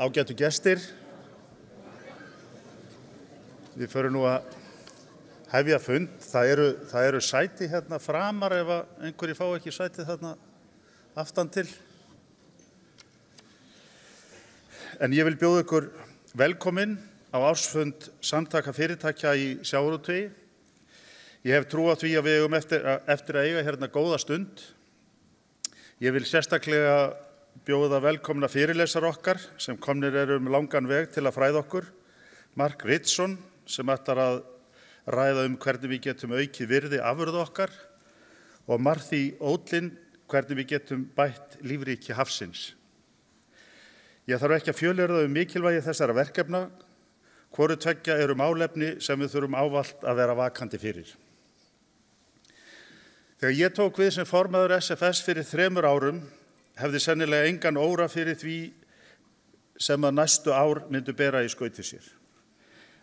Ágætu gestir, við förum nú að hefja fund. Það eru sæti hérna framar ef einhverjir fá ekki sæti þarna aftan til. En ég vil bjóða ykkur velkomin á ársfund samtaka fyrirtækja í sjávarútvegi. Ég hef trú á því að við eigum eftir að eiga hérna góða stund. Ég vil sérstaklega bjóða velkomna fyrirlesar okkar sem komnir eru langan veg til að fræða okkur. Ritson sem ætlar að ræða hvernig við getum aukið virði afurða okkar og Marty Odlin hvernig við getum bætt lífríki hafsins. Ég þarf ekki að fjölyrða mikilvægi þessara verkefna. Hvoru tveggja eru málefni sem við þurfum ávallt að vera vakandi fyrir. Þegar ég tók við sem formaður SFS fyrir 3 árum, hefði sennilega engan óra fyrir því sem að næstu ár myndu bera í skauti sér.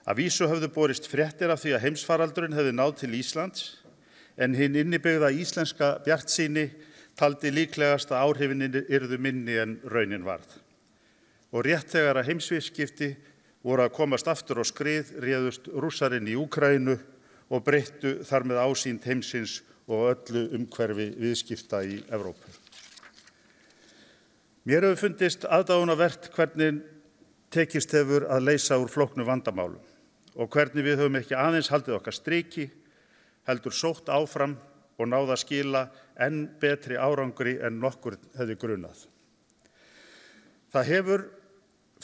Að vísu höfðu borist fréttir af því að heimsfaraldurinn hefði náð til Íslands, en hinn innibyggða íslenska bjartsýni taldi líklegast að áhrifin yrðu minni en raunin varð. Og rétt þegar að heimsviðskipti voru að komast aftur á skrið réðust Rússarinn í Úkraínu og breyttu þar með ásýnd heimsins og öllu umhverfi viðskipta í Evrópu. Mér hefur fundist aðdáunarvert hvernig tekist hefur að leysa úr flóknum vandamálum og hvernig við höfum ekki aðeins haldið okkar striki, heldur sótt áfram og náð að skila enn betri árangri en nokkur hefði grunað. Það hefur,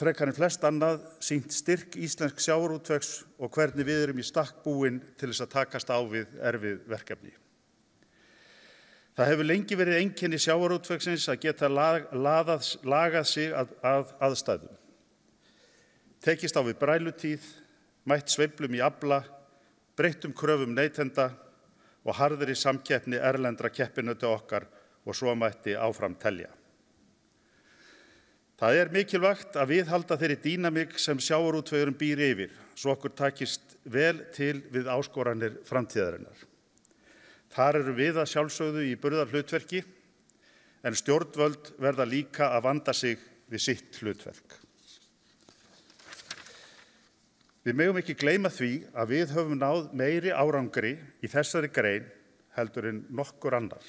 frekar en flest annað, sýnt styrk íslensk sjávarútvegs og hvernig við erum í stakk búin til þess að takast á við erfið verkefni. Það hefur lengi verið einkenni sjávarútvegsins að geta lagað sig að aðstæðum. Tekist á við brælutíð, mætt sveiflum í afla, breyttum kröfum neytenda og harðri samkeppni erlendra keppinauta okkar og svo mætti áfram telja. Það er mikilvægt að viðhalda þeirri dýnamík sem sjávarútvegurinn býr yfir, svo okkur takist vel til við áskoranir framtíðarinnar. Þar eru við að sjálfsögðu í burðarhlutverki, en stjórnvöld verða líka að vanda sig við sitt hlutverk. Við megum ekki gleyma því að við höfum náð meiri árangri í þessari grein heldur en nokkur annar,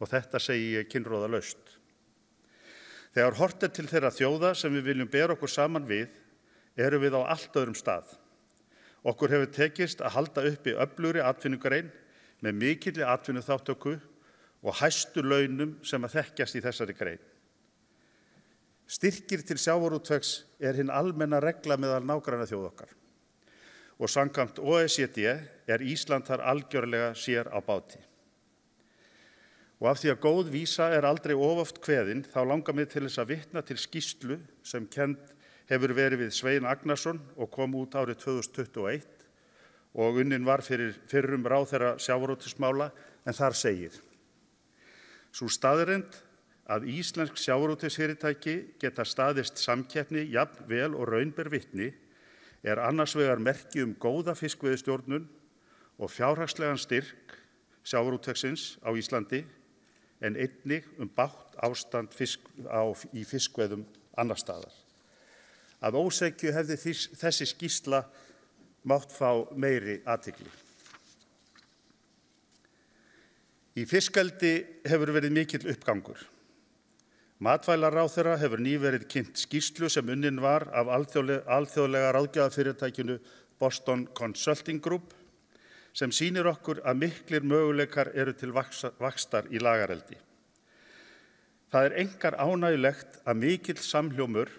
og þetta segi ég kinnroðalaust. Þegar horft er til þeirra þjóða sem við viljum bera okkur saman við, erum við á allt öðrum stað. Okkur hefur tekist að halda uppi öflugri atvinnugrein með mikilli atvinnuþátttöku og hæstu launum sem að þekkjast í þessari grein. Styrkir til sjávarútvegs er hinn almenna regla meðal nágrannaþjóða okkar og samkvæmt OECD er Ísland þar algjörlega sér á báti. Og af því að góð vísa er aldrei of oft kveðin, þá langar mig til þess að vitna til skýrslu sem kennd hefur verið við Svein Agnarsson og kom út árið 2021 og unnin var fyrir fyrrum ráðherra sjávarútvegsmála, en þar segir: Sú staðreynd að íslensk sjávarútvegsfyrirtæki geta staðist samkeppni jafn vel og raun ber vitni er annars vegar merki góða fiskveiðistjórnun og fjárhagslegan styrk sjávarútvegsins á Íslandi, en einnig bágt ástand í fiskveiðum annars staðar. Að ósekju hefði þessi skýrsla mátt fá meiri athygli. Í fiskeldi hefur verið mikill uppgangur. Matvælaráðherra hefur nýverið kynnt skýrslu sem unnin var af alþjóðlega ráðgjafafyrirtækinu Boston Consulting Group sem sýnir okkur að miklir möguleikar eru til vaxtar í lagareldi. Það er einkar ánægjulegt að mikill samhljómur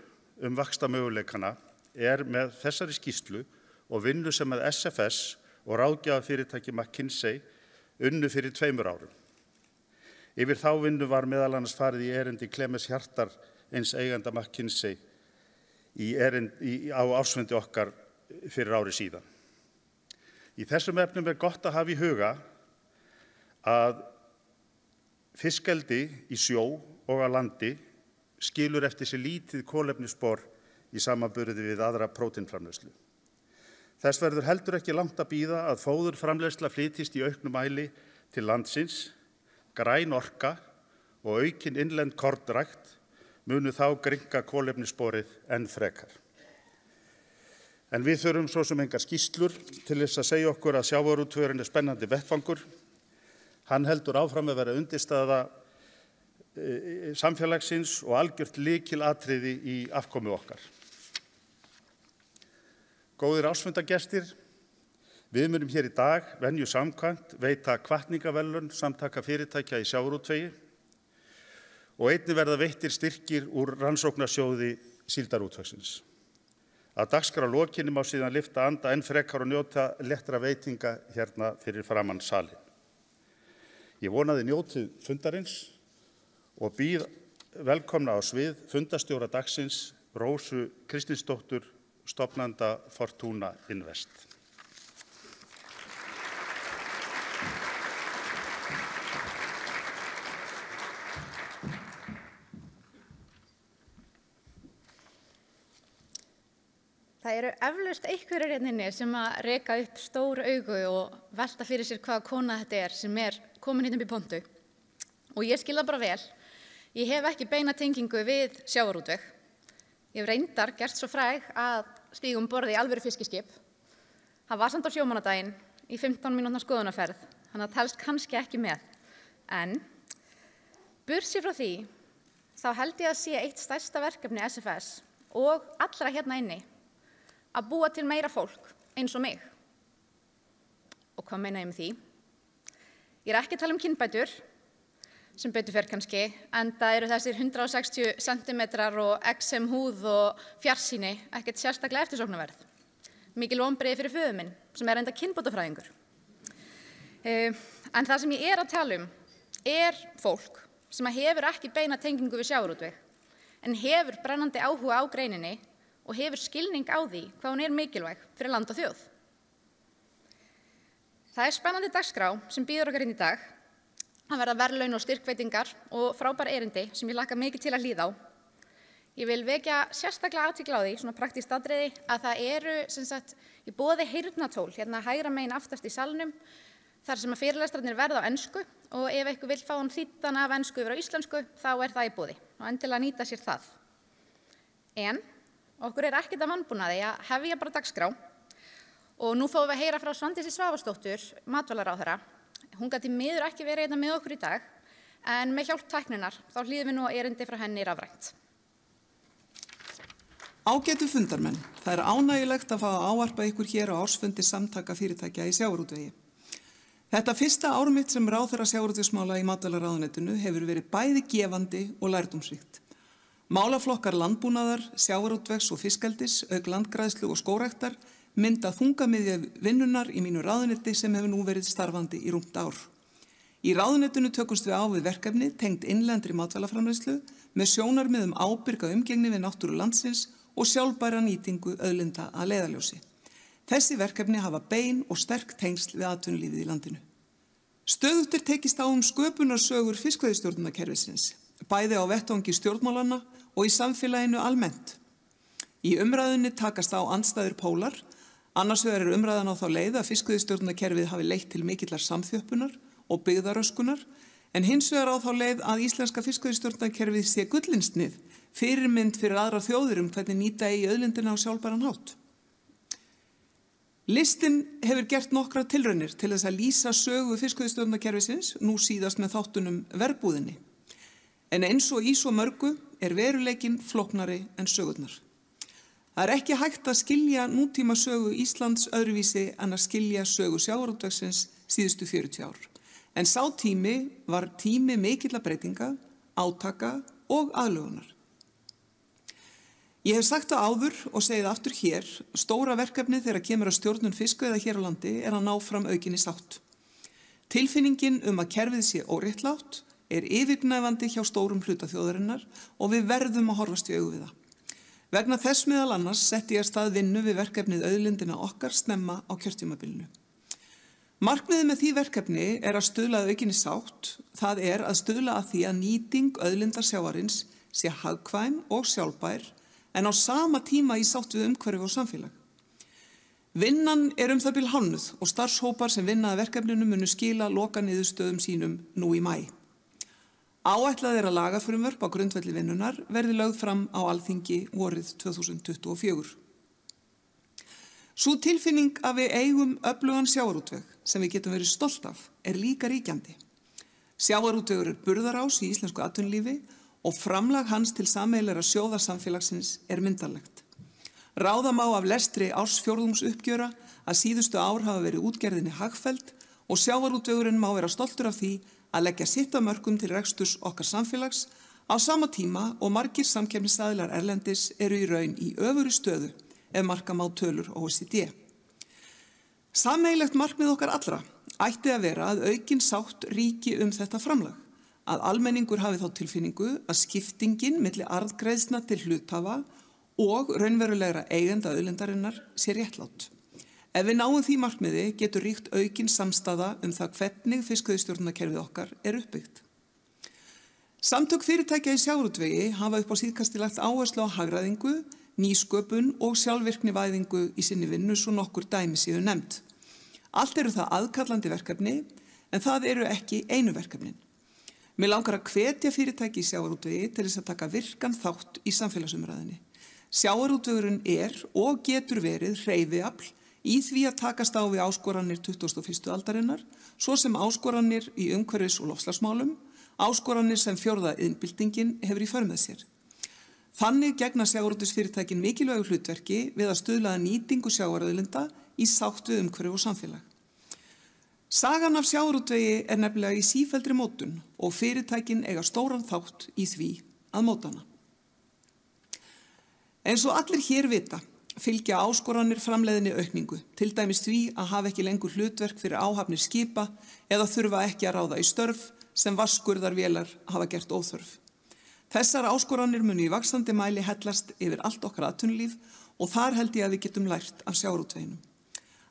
vaxtarmöguleikana er með þessari skýrslu og vinnu sem að SFS og ráðgjafafyrirtæki McKinsey unnu fyrir 2 árum. Yfir þá vinnu var meðal annars farið í erindi Klemens Hjartar, eins eiganda McKinsey, á ársfundi okkar fyrir ári síðan. Í þessum efnum er gott að hafa í huga að fiskeldi í sjó og á landi skilur eftir sig lítið kolefnisspor í samanburði við aðra prótínframleiðslu. Þess verður heldur ekki langt að bíða að fóðurframleiðsla flytjist í auknum mæli til landsins, græn orka og aukin innlend kornrækt munu þá grynnka kolefnissporið enn frekar. En við þurfum svo sem engar skýrslur til þess að segja okkur að sjávarútvegurinn spennandi vettvangur. Hann heldur áfram að vera undirstaða samfélagsins og algjört lykilatriði í afkomu okkar. Góðir ársfundargestir, við munum hér í dag venju samkvæmt veita Hvatningarverðlaun samtaka fyrirtækja í sjávarútvegi og einnig verða veittir styrkir úr rannsóknarsjóði síldarútvegsins. Að dagskrá lokinni má síðan lyfta anda enn frekar og njóta léttra veitinga hérna fyrir framan salinn. Ég vonaði njótið fundarins og býð velkomna á svið fundarstjóra dagsins Rósu Kristinsdóttir, stofnanda Fortuna Invest. Það eru eflaust einhverjir hérna sem að reka upp stór augu og velta fyrir sér hvaða kona þetta sem komin hérna upp í pontu. Og ég skil það bara vel. Ég hef ekki beina tengingu við sjávarútveg. Ég hef reyndar gert svo fræg að stíga borð í alvöru fiskiskip. Það var samt á sjómannadaginn í 15 mínútna skoðunarferð, þannig að telst kannski ekki með. En burtséð frá því, þá held ég að sé eitt stærsta verkefni SFS og allra hérna inni að búa til meira fólk eins og mig. Og hvað meina ég með því? Ég ekki að tala um kynbætur, sem betur fer kannski, en það eru þessir 160 cm og XM húð og fjarsýni ekkert sérstaklega eftirsóknarverð. Mikil vonbrigði fyrir föður minn, sem enda kynbótafræðingur. En það sem ég að tala um fólk sem hefur ekki beina tengingu við sjávarútveg, en hefur brennandi áhuga á greininni og hefur skilning á því hvað hún mikilvæg fyrir land og þjóð. Það spennandi dagskrá sem býður okkar inn í dag. Það verða verðlaun og styrkveitingar og frábær erindi sem ég hlakka mikið til að hlýða á. Ég vil vekja sérstaklega athygli á því, svona praktískt atriði, að það eru í boði heyrnartól hérna hægra megin aftast í salnum, þar sem að fyrirlestrarnir verða á ensku og ef einhver vill fá hann þýddan af ensku yfir á íslensku, þá það í boði og endilega nýta sér það. En okkur ekkert að vanbúnaði að hefja bara dagskrá og nú fáum við að heyra frá Svandísi Svavarsdóttir, matvælaráðherra. Hún gat því miður ekki verið hérna með okkur í dag, en með hjálp tækninnar þá hlýðum við nú erindi frá henni rafrænt. Ágætu fundarmenn, það ánægjulegt að fá að ávarpa ykkur hér á ársfundi samtaka fyrirtækja í sjávarútvegi. Þetta fyrsta ár mitt sem ráðherra sjávarútvegsmála í matvælaráðuneytinu hefur verið bæði gefandi og lærdómsríkt. Málaflokkar landbúnaðar, sjávarútvegs og fiskeldis, auk landgræðslu og skógræktar mynda þungamiðja vinnunnar í mínu ráðuneyti sem hefur nú verið starfandi í rúmt ár. Í ráðuneytinu tökumst við á við verkefni tengd innlendri matvælaframleiðslu með sjónarmið ábyrga umgengni við náttúru landsins og sjálfbæra nýtingu auðlinda að leiðarljósi. Þessi verkefni hafa bein og sterk tengsl við atvinnulífið í landinu. Stöðugt tekist á sköpunarsögur fiskveiðistjórnarkerfisins, bæði á vettvangi stjórnmálanna og í samfélaginu almennt. Í umræðunni takast á andstæður pólar, annars vegar umræðan á þá leið að fiskveiðistjórnarkerfið hafi leitt til mikillar samþjöppunar og byggðaröskunar, en hins vegar á þá leið að íslenska fiskveiðistjórnarkerfið sé gullinsnið, fyrirmynd fyrir aðrar þjóðir hvernig nýta eigi auðlindina á sjálfbæran hátt. Listinn hefur gert nokkrar tilraunir til þess að lýsa sögu fiskveiðistjórnarkerfisins, nú síðast með þáttunum Verbúðinni. En eins og í svo mörgu veruleikinn flóknari en sögurnar. Það ekki hægt að skilja nútíma sögu Íslands öðruvísi en að skilja sögu sjávarútvegsins síðustu 40 ár. En sá tími var tími mikilla breytinga, átaka og aðlögunar. Ég hef sagt það áður og segið aftur hér, stóra verkefni þegar kemur að stjórnun fiskveiða hér á landi að ná fram aukinni sátt. Tilfinningin að kerfið sé óréttlátt yfirgnæfandi hjá stórum hluta þjóðarinnar og við verðum að horfast í augu við það. Vegna þess meðal annars setti ég af stað vinnu við verkefnið auðlindina okkar snemma á kjörtímabilinu. Markmiðið með því verkefni að stuðla að aukinni sátt, það að stuðla að því að nýting auðlindar sjávarins sé hagkvæm og sjálfbær, en á sama tíma í sátt við umhverfi og samfélag. Vinnan það bil hálfnuð og starfshópar sem vinna að verkefninu munu skila lokaniðurstöðum sínum nú í maí. Áætlað að lagafrumvörp á grundvelli vinnunnar verði lögð fram á Alþingi vorið 2024. Sú tilfinning að við eigum öflugan sjávarútveg sem við getum verið stolt af líka ríkjandi. Sjávarútvegur burðarás í íslensku atvinnulífi og framlag hans til sameiginlegra sjóða samfélagsins myndarlegt. Ráða má af lestri ársfjórðungsuppgjöra að síðustu ár hafa verið útgerðinni hagfelld og sjávarútvegurinn má vera stoltur af því að leggja sitt af mörkum til reksturs okkar samfélags á sama tíma og margir samkeppnisaðilar erlendis eru í raun í öfugri stöðu ef marka má tölur OECD. Sameiginlegt markmið okkar allra ætti að vera að aukin sátt ríki þetta framlag, að almenningur hafi þá tilfinningu að skiptingin milli arðgreiðslna til hluthafa og raunverulegra eigenda auðlindarinnar sé réttlát. Ef við náum því markmiði getur ríkt aukin samstaða það hvernig fiskveiðistjórnarkerfið okkar uppbyggt. Samtök fyrirtækja í sjávarútvegi hafa upp á síðkasti lagt áherslu á hagræðingu, nýsköpun og sjálfvirknivæðingu í sinni vinnu svo nokkur dæmi séu nefnd. Allt eru það aðkallandi verkefni en það eru ekki einu verkefnin. Mig langar að hvetja fyrirtæki í sjávarútvegi til þess að taka virkan þátt í samfélagsumræðinni. Sjávarútvegurinn og getur verið hreyfiafl í því að takast á við áskoranir 21. aldarinnar, svo sem áskoranir í umhverfis- og loftslagsmálum, áskoranir sem fjórða iðnbyltingin hefur í för með sér. Þannig gegna sjávarútvegsfyrirtækin mikilvægu hlutverki við að stuðla að nýtingu sjávarauðlinda í sátt við umhverfi og samfélag. Sagan af sjávarútvegi nefnilega í sífelldri mótun og fyrirtækin eiga stóran þátt í því að móta hana. Eins og allir hér vita, fylgja áskoranir framleiðinni aukningu, til dæmis því að hafa ekki lengur hlutverk fyrir áhafnir skipa eða þurfa ekki að ráða í störf sem vaskurðarvélar hafa gert óþörf. Þessar áskoranir munu í vaxandi mæli hellast yfir allt okkar atvinnulíf og þar held ég að við getum lært af sjávarútveginum.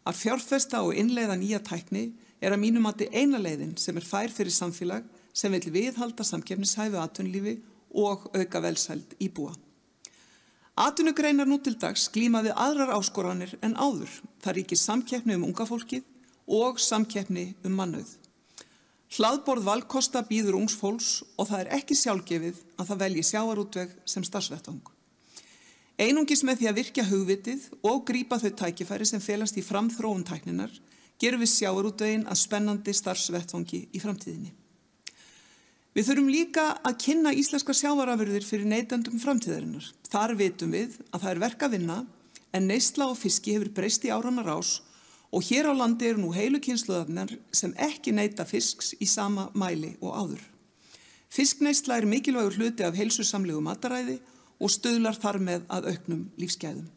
Að fjárfesta og innleiða nýja tækni að mínu mati eina leiðin sem fær fyrir samfélag sem vill viðhalda samkeppnishæfu atvinnulífi og auka velsæld íbúa. Atvinnugreinar nú til dags glíma við aðrar áskoranir en áður. Það ríkir samkeppni unga fólkið og samkeppni mannauð. Hlaðborð valkosta býður ungs fólks og það ekki sjálfgefið að það velji sjávarútveg sem starfsvettvang. Einungis með því að virkja hugvitið og grípa þau tækifæri sem felast í framþróun tækninnar gerum við sjávarútveginn að spennandi starfsvettvangi í framtíðinni. Við þurfum líka að kynna íslenskar sjávarafurðir fyrir neytendum framtíðarinnar. Þar vitum við að það verk að vinna en neysla á fiski hefur breyst í áranna rás og hér á landi eru nú heilu kynslóðarnar sem ekki neyta fisks í sama mæli og áður. Fiskneysla mikilvægur hluti af heilsusamlegu mataræði og stuðlar þar með að auknum lífsgæðum.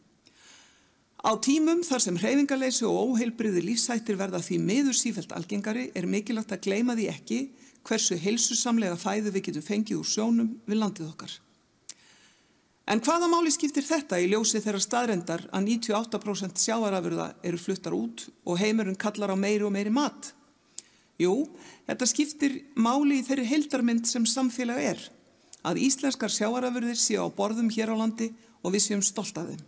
Á tímum þar sem hreyfingarleysi og óheilbrigðir lífshættir verða því miður sífellt algengari mikilvægt að gleyma því ekki hversu heilsusamlega fæðu við getum fengið úr sjónum við landið okkar. En hvaða máli skiptir þetta í ljósi þeirra staðreyndar að 98% sjávarafurða eru fluttar út og heimurinn kallar á meiri og meiri mat? Jú, þetta skiptir máli í þeirri heildarmynd sem samfélag að íslenskar sjávarafurðir séu á borðum hér á landi og við séum stolt af þeim.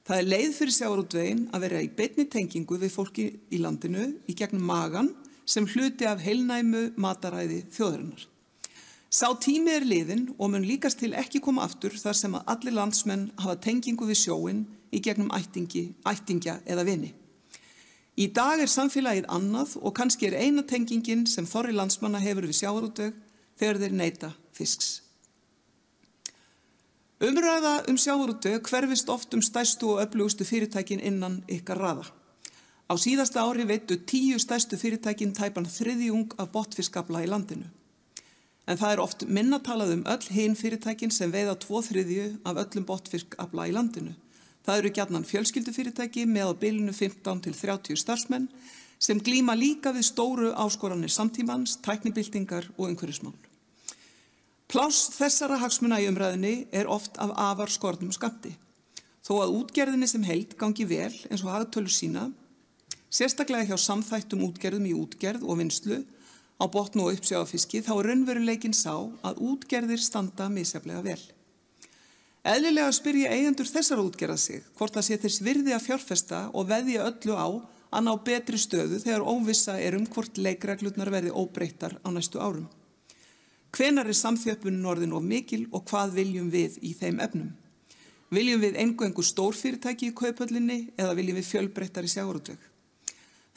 Það leið fyrir sjávarútveginn að vera í beinni tengingu við fólki í landinu í gegnum magan sem hluti af heilnæmu mataræði þjóðarinnar. Sá tími liðinn og mun líkast til ekki koma aftur þar sem að allir landsmenn hafa tengingu við sjóinn í gegnum ættingja eða vini. Í dag samfélagið annað og kannski eina tengingin sem þorri landsmanna hefur við sjávarútveg þegar þeir neyta fisks. Umræða sjávarútveg hverfist oft stærstu og öflugustu fyrirtækin innan ykkar raða. Á síðasta ári veittu 10 stærstu fyrirtækin tæpan þriðjung af botnfiskafla í landinu. En það oft minna talað öll hin fyrirtækin sem veiða 2/3 af öllum botnfiskafla í landinu. Það eru gjarnan fjölskyldufyrirtæki með á bilinu 15 til 30 starfsmenn sem glíma líka við stóru áskoranir samtímans, tæknibyltingar og umhverfismál. Pláss þessara hagsmuna í umræðinni oft af afar skornum skammti. Þó að útgerðinni sem heild gangi vel eins og hagtölur sína, sérstaklega hjá samþættum útgerðum í útgerð og vinnslu á botn og uppsjávarfiski, þá raunveruleikinn sá að útgerðir standa misjafnlega vel. Eðlilega spyrja eigendur þessara útgerða sig hvort það sé þess virði að fjárfesta og veðja öllu á að ná betri stöðu þegar óvissa hvort leikreglurnar verði óbreyttar á næstu árum. Hvenær samþjöppunin orðin of mikil og hvað viljum við í þeim efnum? Viljum við eingöngu stórfyrirtæki í kauphöllinni eða viljum við fjölbreyttari sjávarútveg?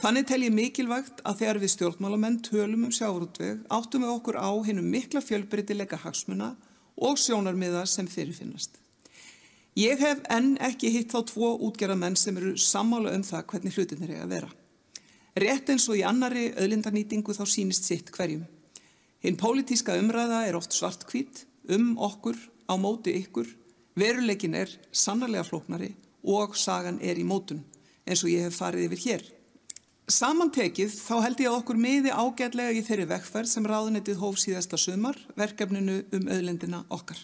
Þannig tel ég mikilvægt að þegar við stjórnmálamenn tölum sjávarútveg áttum við okkur á hinum mikla fjölbreytileika hagsmuna og sjónarmiða sem fyrirfinnast. Ég hef enn ekki hitt þá 2 útgerðarmenn sem eru sammála það hvernig hlutirnir eiga að vera. Rétt eins og í annarri auðlindanýtingu þá sýnist sitt hverjum. Hinn pólitíska umræða oft svarthvít, okkur, á móti ykkur, veruleikin sannarlega flóknari og sagan í mótun, eins og ég hef farið yfir hér. Samantekið þá held ég að okkur miði ágætlega í þeirri vegferð sem ráðuneytið hóf síðasta sumar, verkefninu auðlindina okkar.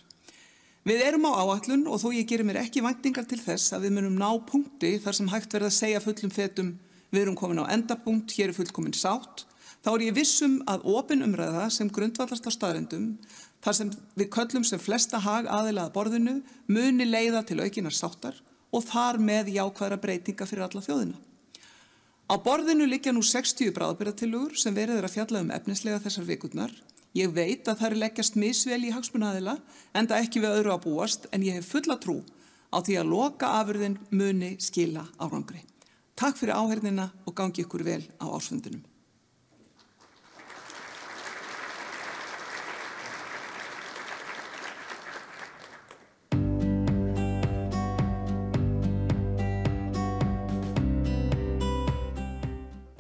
Við erum á áætlun og þó ég geri mér ekki væntingar til þess að við munum ná punkti þar sem hægt verða að segja fullum fetum við erum komin á endapunkt, hér fullkomin sátt, þá ég vissum að opin umræða sem grundvallast á staðreyndum, þar sem við köllum sem flesta hag aðila að borðinu, muni leiða til aukinnar sáttar og þar með jákvæðra breytinga fyrir alla þjóðina. Á borðinu liggja nú 60 bráðabirgðatillögur sem verið að fjalla efnislega þessar vikurnar. Ég veit að þær leggjast misvel í hagsmunaaðila, enda ekki við öðru að búast, en ég hef fulla trú á því að lokaafurðin muni skila árangri. Takk fyrir áheyrnina og gangi ykkur vel á ársfundinum.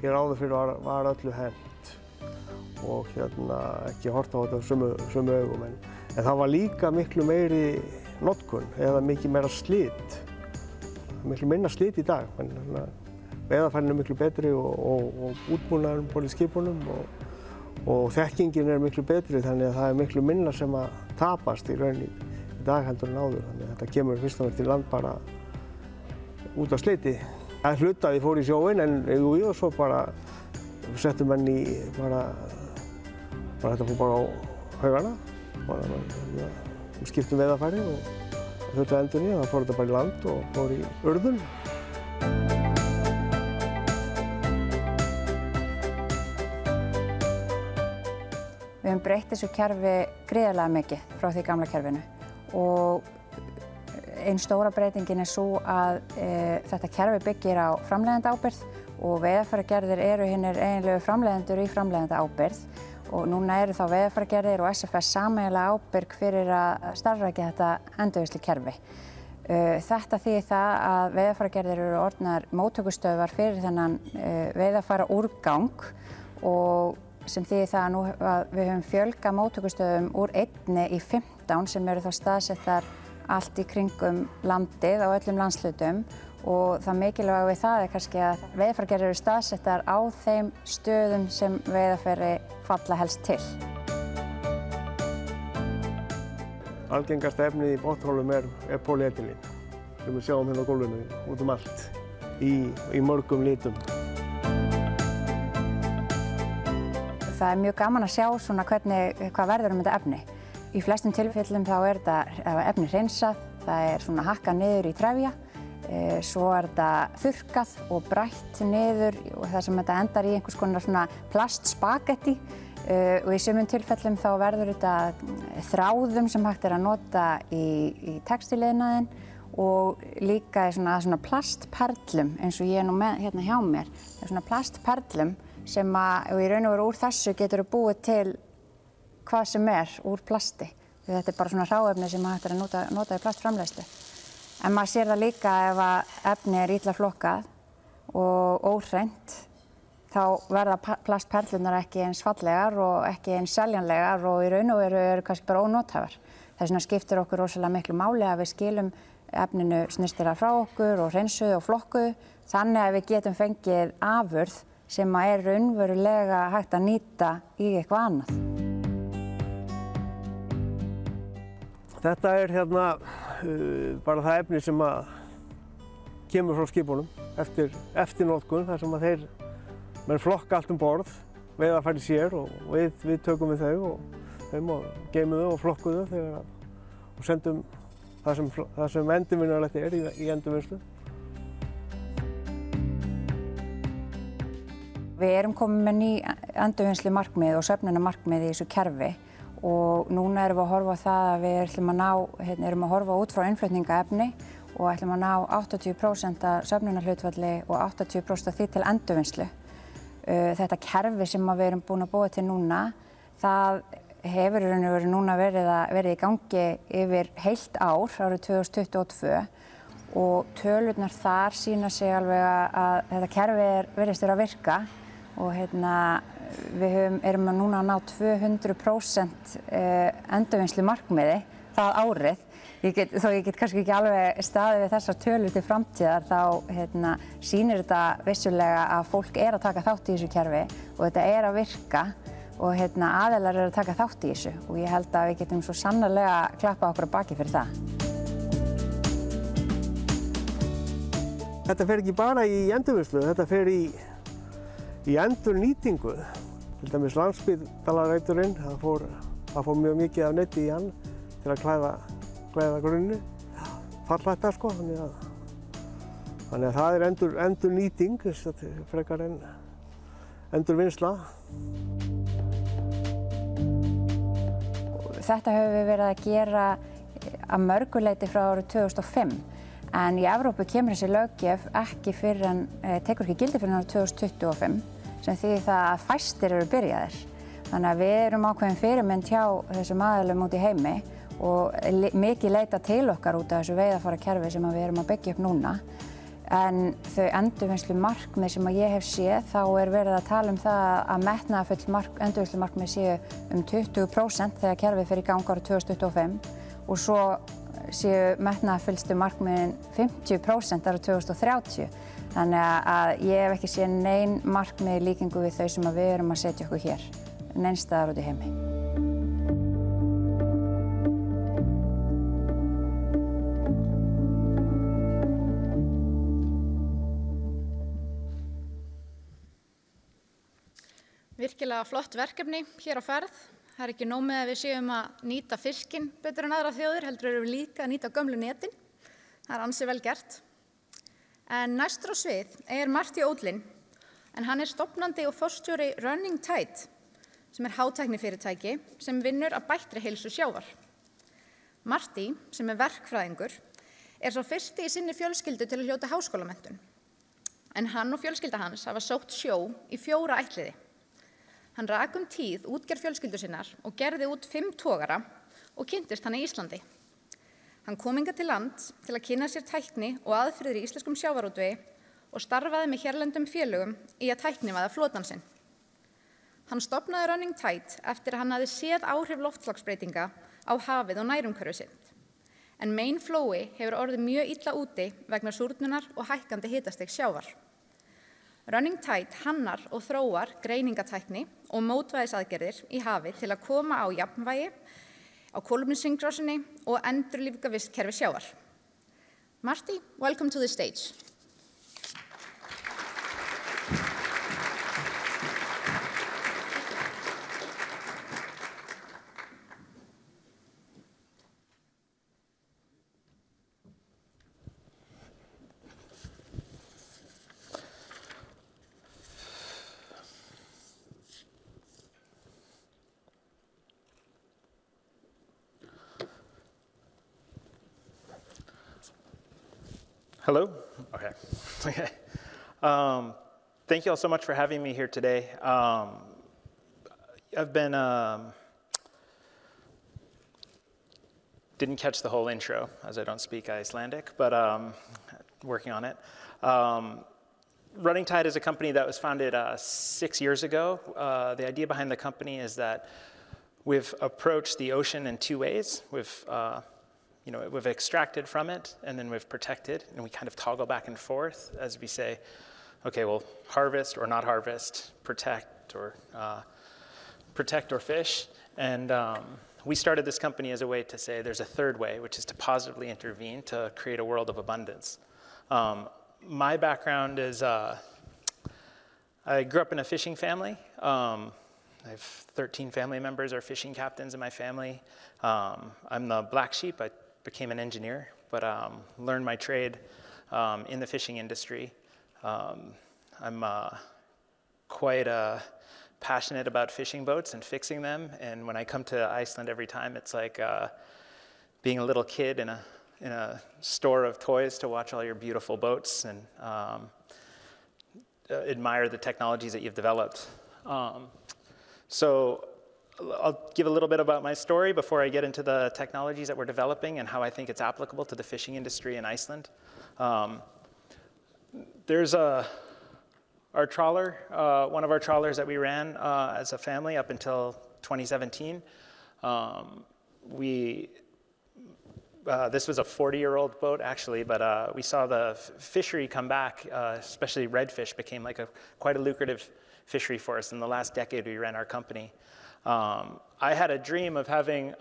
Hér áður fyrir var öllu hent og ekki horft á þetta sömu augum. En það var líka miklu meiri notkun eða mikið meira slit. Miklu minna slit í dag. Veiðarfærin miklu betri og útbúnaðurinn búin í skipunum og þekkingin miklu betri þannig að það miklu minna sem að tapast í rauninni í dag heldur en áður. Þannig að þetta kemur fyrst og fremst til land bara út af sliti. Það hlutaði fór í sjóinn en og svo bara settum menn í þetta fór bara á haugana. Við skiptum veiðarfæri og þurfti að endurnýja, það fór þetta bara í land og fór í urðun. Við höfum breytt þessu kerfi gríðarlega mikið frá því gamla kerfinu og einn stóra breytingin sú að þetta kerfi byggir á framleiðendaábyrgð og veiðarfæragerðir eru hinnir eiginlegu framleiðendur í framleiðendaábyrgð og núna eru þá veiðarfæragerðir og SFS sameiginlega ábyrg fyrir að starfrækja þetta endurvinnslukerfi. Þetta þýðir það að veiðarfæragerðir eru orðnar móttökustöðvar fyrir þennan veiðarfæraúrgang og sem þýðir það að við höfum fjölgað móttökustöðum úr 1 í 15 sem eru þá staðsettar allt í kringum landið á öllum landshlutum og það mikilvæga við það kannski að veiðarfæragerðir eru staðsettar á þeim stöðum sem veiðarfæri falla helst til. Algengasta efnið í botnholum polyethylín sem við sjáum hérna á gólfinu út allt í mörgum litum. Það mjög gaman að sjá hvað verður þetta efni. Í flestum tilfellum þá þetta efni hreinsað, það hakkað niður í trefja, svo þetta þurrkað og brætt niður og það sem þetta endar í einhvers konar plastspagetti og í sumum tilfellum þá verður þetta þráðum sem hægt að nota í textíliðnaðinn og líka í svona plastperlum eins og ég nú með hérna hjá mér. Það svona plastperlum sem og í raun og veru úr þessu getur búið til hvað sem úr plasti. Þetta bara svona hráefni sem hægt að nota í plastframleiðslu. En maður sér það líka ef að efni illa flokkað og óhreint, þá verða plastperlurnar ekki eins fallegar og ekki eins seljanlegar og í raun og veru eru kannski bara ónothæfar. Þess vegna skiptir okkur rosalega miklu máli að við skilum efninu snyrtilega frá okkur og hreinsuðu og flokkuðu, þannig að við getum fengið afurð sem raunverulega hægt að nýta í eitthvað annað. Þetta bara það efni sem kemur frá skipunum eftir notkun, þar sem menn flokka allt borð, veiðarfæri sér og við tökum við þau og geymum þau og flokkum þau og sendum það sem endurvinnanlegt í endurvinnslu. Við erum komin með ný endurvinnslumarkmið og söfnunarmarkmið í þessu kerfi og núna erum við að horfa á það að við erum að horfa út frá innflutningaefni og ætlum að ná 80% af söfnunarhlutfalli og 80% af því til endurvinnslu. Þetta kerfi sem við erum búin að búa til núna, það hefur í raun og veru núna verið í gangi yfir heilt árið 2022 og tölurnar þar sýna sig alveg að þetta kerfi virðist vera að virka og við erum núna að ná 200% endurvinnslu markmiði það árið. Þó ég get kannski ekki alveg staðið við þessar tölur til framtíðar, þá sýnir þetta vissulega að fólk er að taka þátt í þessu kerfi og þetta er að virka og aðilar eru að taka þátt í þessu og ég held að við getum svo sannarlega klappað okkur á baki fyrir það. Þetta fer ekki bara í endurvinnslu, þetta fer í endurnýtingu. Til dæmis Landspítalareiturinn, það fór mjög mikið af neti í hann til að klæða grunni, fallhætta sko, þannig að það er endurnýting frekar en endurvinnsla. Þetta höfum við verið að gera að mörgu leyti frá árið 2005 en í Evrópu kemur þessi löggjöf tekur ekki gildi fyrir árið 2025 sem þýðir það að fæstir eru byrjaðir. Þannig að við erum ákveðin fyrirmynd hjá þessum aðilum út í heimi og mikið leita til okkar út af þessu veiðarfærakerfi sem við erum að byggja upp núna. En þau endurvinnslu markmið sem ég hef séð, þá er verið að tala um það að metnaðarfull endurvinnslu markmið séu 20% þegar kerfið fer í gang árið 2025 og svo séu metnaðarfullstu markmiðin 50% árið 2030. Þannig að ég hef ekki séð nein markmið í líkingu við þau sem við erum að setja okkur hér, neins staðar út í heimi. Virkilega flott verkefni hér á ferð. Það er ekki nóg með að við séum að nýta fiskinn betur en aðra þjóðir, heldur erum við líka að nýta gömlu netin. Það er ansi vel gert. En næstur á svið er Marty Odlin, en hann er stofnandi og forstjóri Running Tide, sem er hátæknifyrirtæki sem vinnur að bættri heilsu sjávar. Marty, sem er verkfræðingur, er sá fyrsti í sinni fjölskyldu til að hljóta háskólamenntun. En hann og fjölskylda hans hafa sótt sjó í 4 ættliði. Hann rak tíð útgerð fjölskyldu sinnar og gerði út 5 togara og kynntist hann í Íslandi. Hann kom hingað til land til að kynna sér tækni og aðferðir í íslenskum sjávarútvegi og starfaði með hérlendum félögum í að tæknivæða flotann sinn. Hann stofnaði Running Tide eftir að hann hafði séð áhrif loftslagsbreytinga á hafið og nærumhverfi sitt. En Main-flói hefur orðið mjög illa úti vegna súrnunar og hækkandi hitastigs sjávar. Running Tide hannar og þróar greiningatækni og mótvægisaðgerðir í hafi til að koma á jafnvægi, á kolefnishringrásinni og endurlífga vistkerfi sjávar. Marty, welcome to the stage. Hello? Okay. Thank you all so much for having me here today. I've been, didn't catch the whole intro as I don't speak Icelandic, but working on it. Running Tide is a company that was founded 6 years ago. The idea behind the company is that we've approached the ocean in 2 ways. We've extracted from it, and then we've protected, and we kind of toggle back and forth as we say, okay, well, harvest or not harvest, protect or fish. And we started this company as a way to say there's a third way, which is to positively intervene to create a world of abundance. My background is I grew up in a fishing family. I have 13 family members are fishing captains in my family. I'm the black sheep. I became an engineer, but learned my trade in the fishing industry. I'm quite passionate about fishing boats and fixing them. And when I come to Iceland every time, it's like being a little kid in a store of toys to watch all your beautiful boats and admire the technologies that you've developed. So I'll give a little bit about my story before I get into the technologies that we're developing and how I think it's applicable to the fishing industry in Iceland. There's our trawler, one of our trawlers that we ran as a family up until 2017. This was a 40-year-old boat, actually, but we saw the fishery come back, especially redfish became like quite a lucrative fishery for us in the last decade we ran our company. I had a dream of having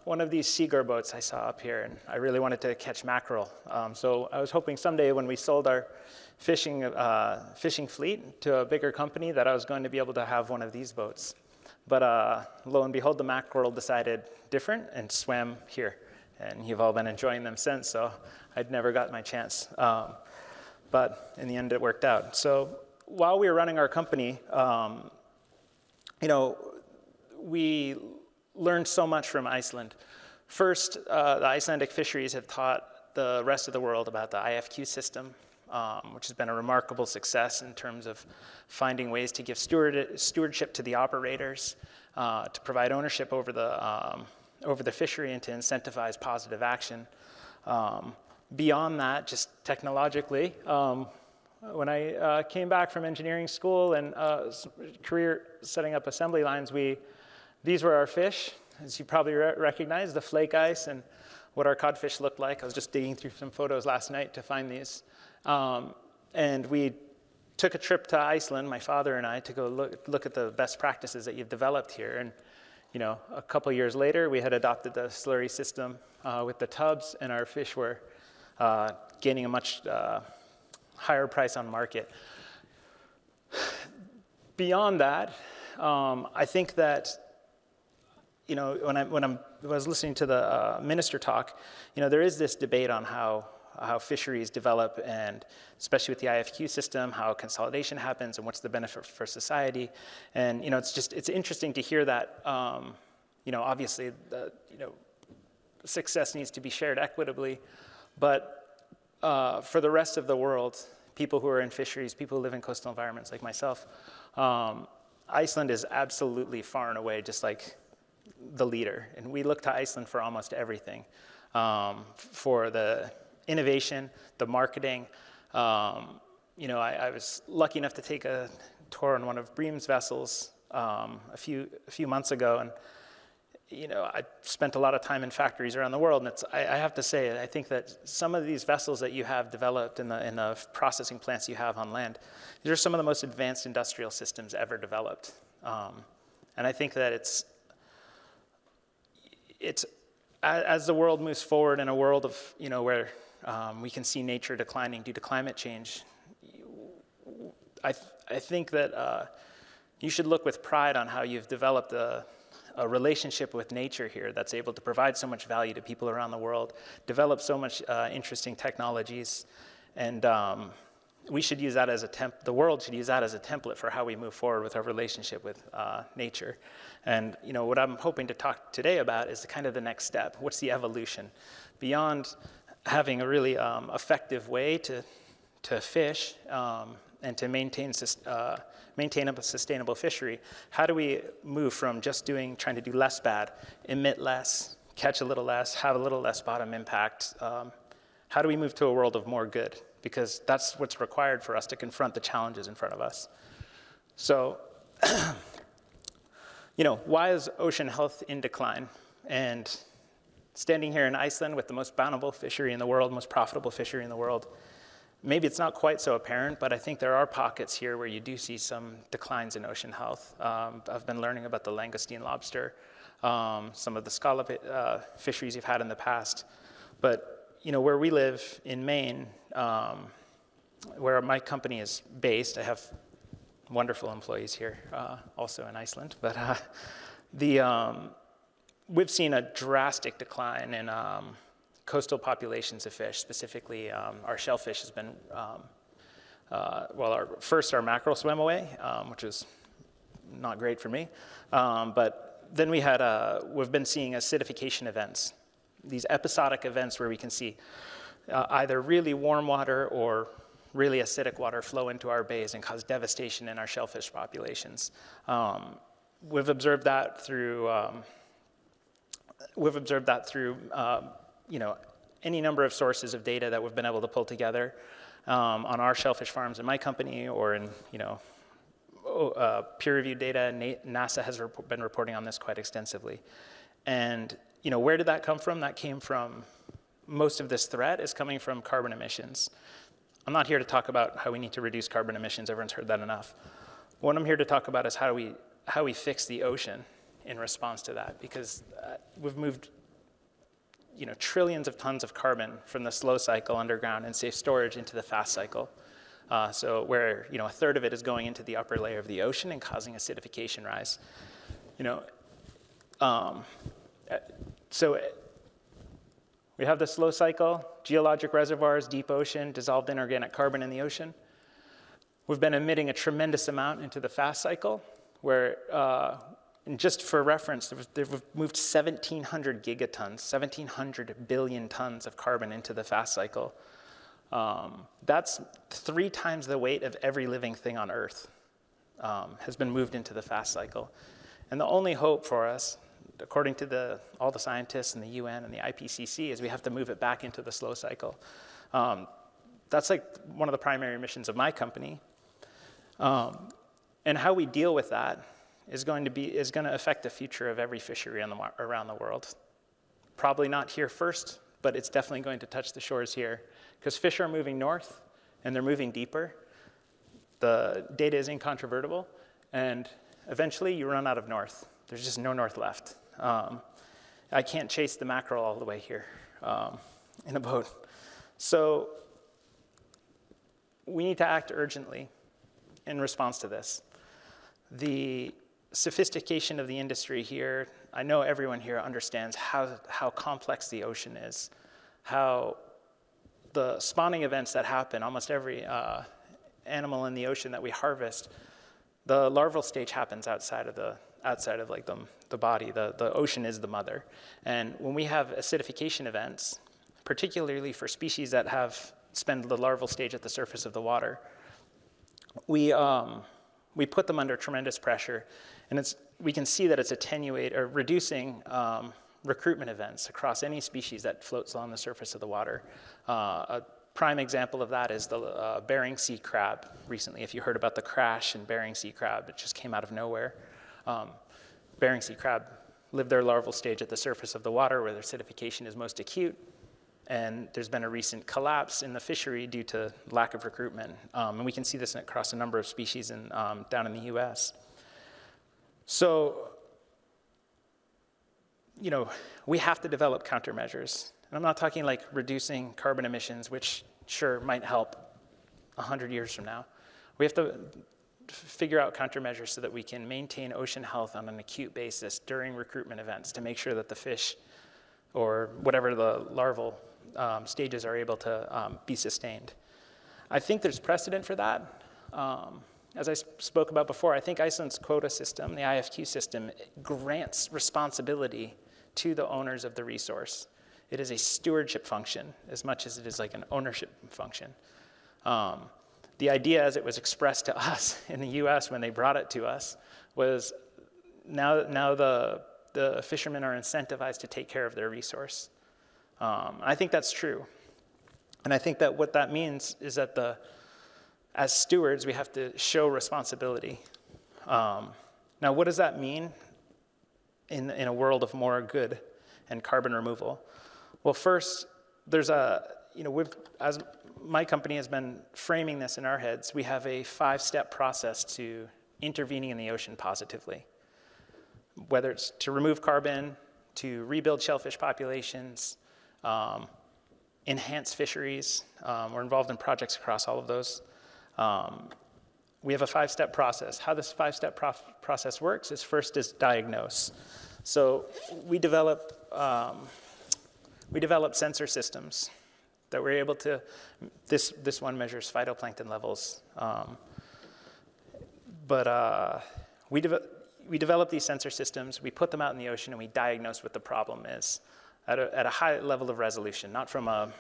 one of these seaguar boats I saw up here, and I really wanted to catch mackerel. So I was hoping someday when we sold our fishing fleet to a bigger company that I was going to be able to have one of these boats. But lo and behold, the mackerel decided different and swam here. And you've all been enjoying them since, so I'd never got my chance. But in the end, it worked out. So while we were running our company, we learned so much from Iceland. First, the Icelandic fisheries have taught the rest of the world about the IFQ system, which has been a remarkable success in terms of finding ways to give stewardship to the operators, to provide ownership over the fishery and to incentivize positive action. Beyond that, just technologically, when I came back from engineering school and career setting up assembly lines, these were our fish, as you probably recognize, the flake ice and what our codfish looked like. I was just digging through some photos last night to find these. And we took a trip to Iceland, my father and I, to go look at the best practices that you've developed here. And a couple years later, we had adopted the slurry system with the tubs, and our fish were gaining a much higher price on market. Beyond that, I think that when I was listening to the minister talk, there is this debate on how fisheries develop, and especially with the IFQ system, how consolidation happens and what's the benefit for society. And it's interesting to hear that. Obviously, success needs to be shared equitably, but for the rest of the world, people who are in fisheries, people who live in coastal environments like myself, Iceland is absolutely far and away just like the leader, and we look to Iceland for almost everything, for the innovation, the marketing. I was lucky enough to take a tour on one of Bream's vessels a few months ago, and I spent a lot of time in factories around the world, and I have to say, I think that some of these vessels that you have developed in the processing plants you have on land, these are some of the most advanced industrial systems ever developed. And I think that it's as the world moves forward in a world of where we can see nature declining due to climate change, I think that you should look with pride on how you've developed a relationship with nature here that's able to provide so much value to people around the world, develop so much interesting technologies, and we should use that as the world should use that as a template for how we move forward with our relationship with nature. And what I'm hoping to talk today about is the next step. What's the evolution? Beyond having a really effective way to fish and to maintain a sustainable fishery, how do we move from just trying to do less bad, emit less, catch a little less, have a little less bottom impact? How do we move to a world of more good? Because that's what's required for us to confront the challenges in front of us. So, why is ocean health in decline? And standing here in Iceland with the most bountiful fishery in the world, most profitable fishery in the world, maybe it's not quite so apparent, but I think there are pockets here where you do see some declines in ocean health. I've been learning about the langoustine lobster, some of the scallop fisheries you've had in the past. But where we live in Maine, where my company is based, I have wonderful employees here, also in Iceland. But we've seen a drastic decline in coastal populations of fish. Specifically, our shellfish has been, our mackerel swam away, which was not great for me. But then we've been seeing acidification events, these episodic events where we can see either really warm water or really acidic water flow into our bays and cause devastation in our shellfish populations. We've observed that through any number of sources of data that we've been able to pull together on our shellfish farms in my company, or in peer-reviewed data. NASA has been reporting on this quite extensively. And where did that come from? That came from, most of this threat is coming from carbon emissions. I'm not here to talk about how we need to reduce carbon emissions. Everyone's heard that enough. What I'm here to talk about is how we fix the ocean in response to that, because we've moved trillions of tons of carbon from the slow cycle underground and safe storage into the fast cycle. So where a third of it is going into the upper layer of the ocean and causing acidification rise. So we have the slow cycle, geologic reservoirs, deep ocean, dissolved inorganic carbon in the ocean. We've been emitting a tremendous amount into the fast cycle, where, and just for reference, we've moved 1,700 gigatons, 1,700 billion tons of carbon into the fast cycle. That's 3 times the weight of every living thing on Earth has been moved into the fast cycle. And the only hope for us, according to all the scientists and the UN and the IPCC, is we have to move it back into the slow cycle. That's like one of the primary missions of my company. And how we deal with that is going to affect the future of every fishery around the world. Probably not here first, but it's definitely going to touch the shores here, because fish are moving north and they're moving deeper. The data is incontrovertible, and eventually you run out of north. There's just no north left. I can't chase the mackerel all the way here in a boat. So we need to act urgently in response to this. The sophistication of the industry here, I know everyone here understands how complex the ocean is, how the spawning events that happen, almost every animal in the ocean that we harvest, the larval stage happens outside of like the body. The ocean is the mother. And when we have acidification events, particularly for species that spend the larval stage at the surface of the water, we put them under tremendous pressure, and we can see that it's reducing recruitment events across any species that floats along the surface of the water. A prime example of that is the Bering Sea crab recently. If you heard about the crash in Bering Sea crab, it just came out of nowhere. Bering Sea crab live their larval stage at the surface of the water where their acidification is most acute. And there's been a recent collapse in the fishery due to lack of recruitment. And we can see this across a number of species down in the US. So, we have to develop countermeasures. And I'm not talking like reducing carbon emissions, which sure might help 100 years from now. We have to figure out countermeasures so that we can maintain ocean health on an acute basis during recruitment events to make sure that the fish, or whatever the larval stages, are able to be sustained. I think there's precedent for that. As I spoke about before, I think Iceland's quota system, the IFQ system, grants responsibility to the owners of the resource. It is a stewardship function as much as it is like an ownership function. The idea as it was expressed to us in the US when they brought it to us was now the fishermen are incentivized to take care of their resource. I think that's true. And I think that what that means is that as stewards, we have to show responsibility. Now, what does that mean in a world of more good and carbon removal? Well, first, there's as my company has been framing this in our heads, we have a 5-step process to intervening in the ocean positively. Whether it's to remove carbon, to rebuild shellfish populations, enhance fisheries. We're involved in projects across all of those. We have a 5-step process. How this 5-step process works is first is diagnose. So we develop sensor systems that we're able to, this one measures phytoplankton levels. But we develop these sensor systems, we put them out in the ocean, and we diagnose what the problem is at a high level of resolution, not from a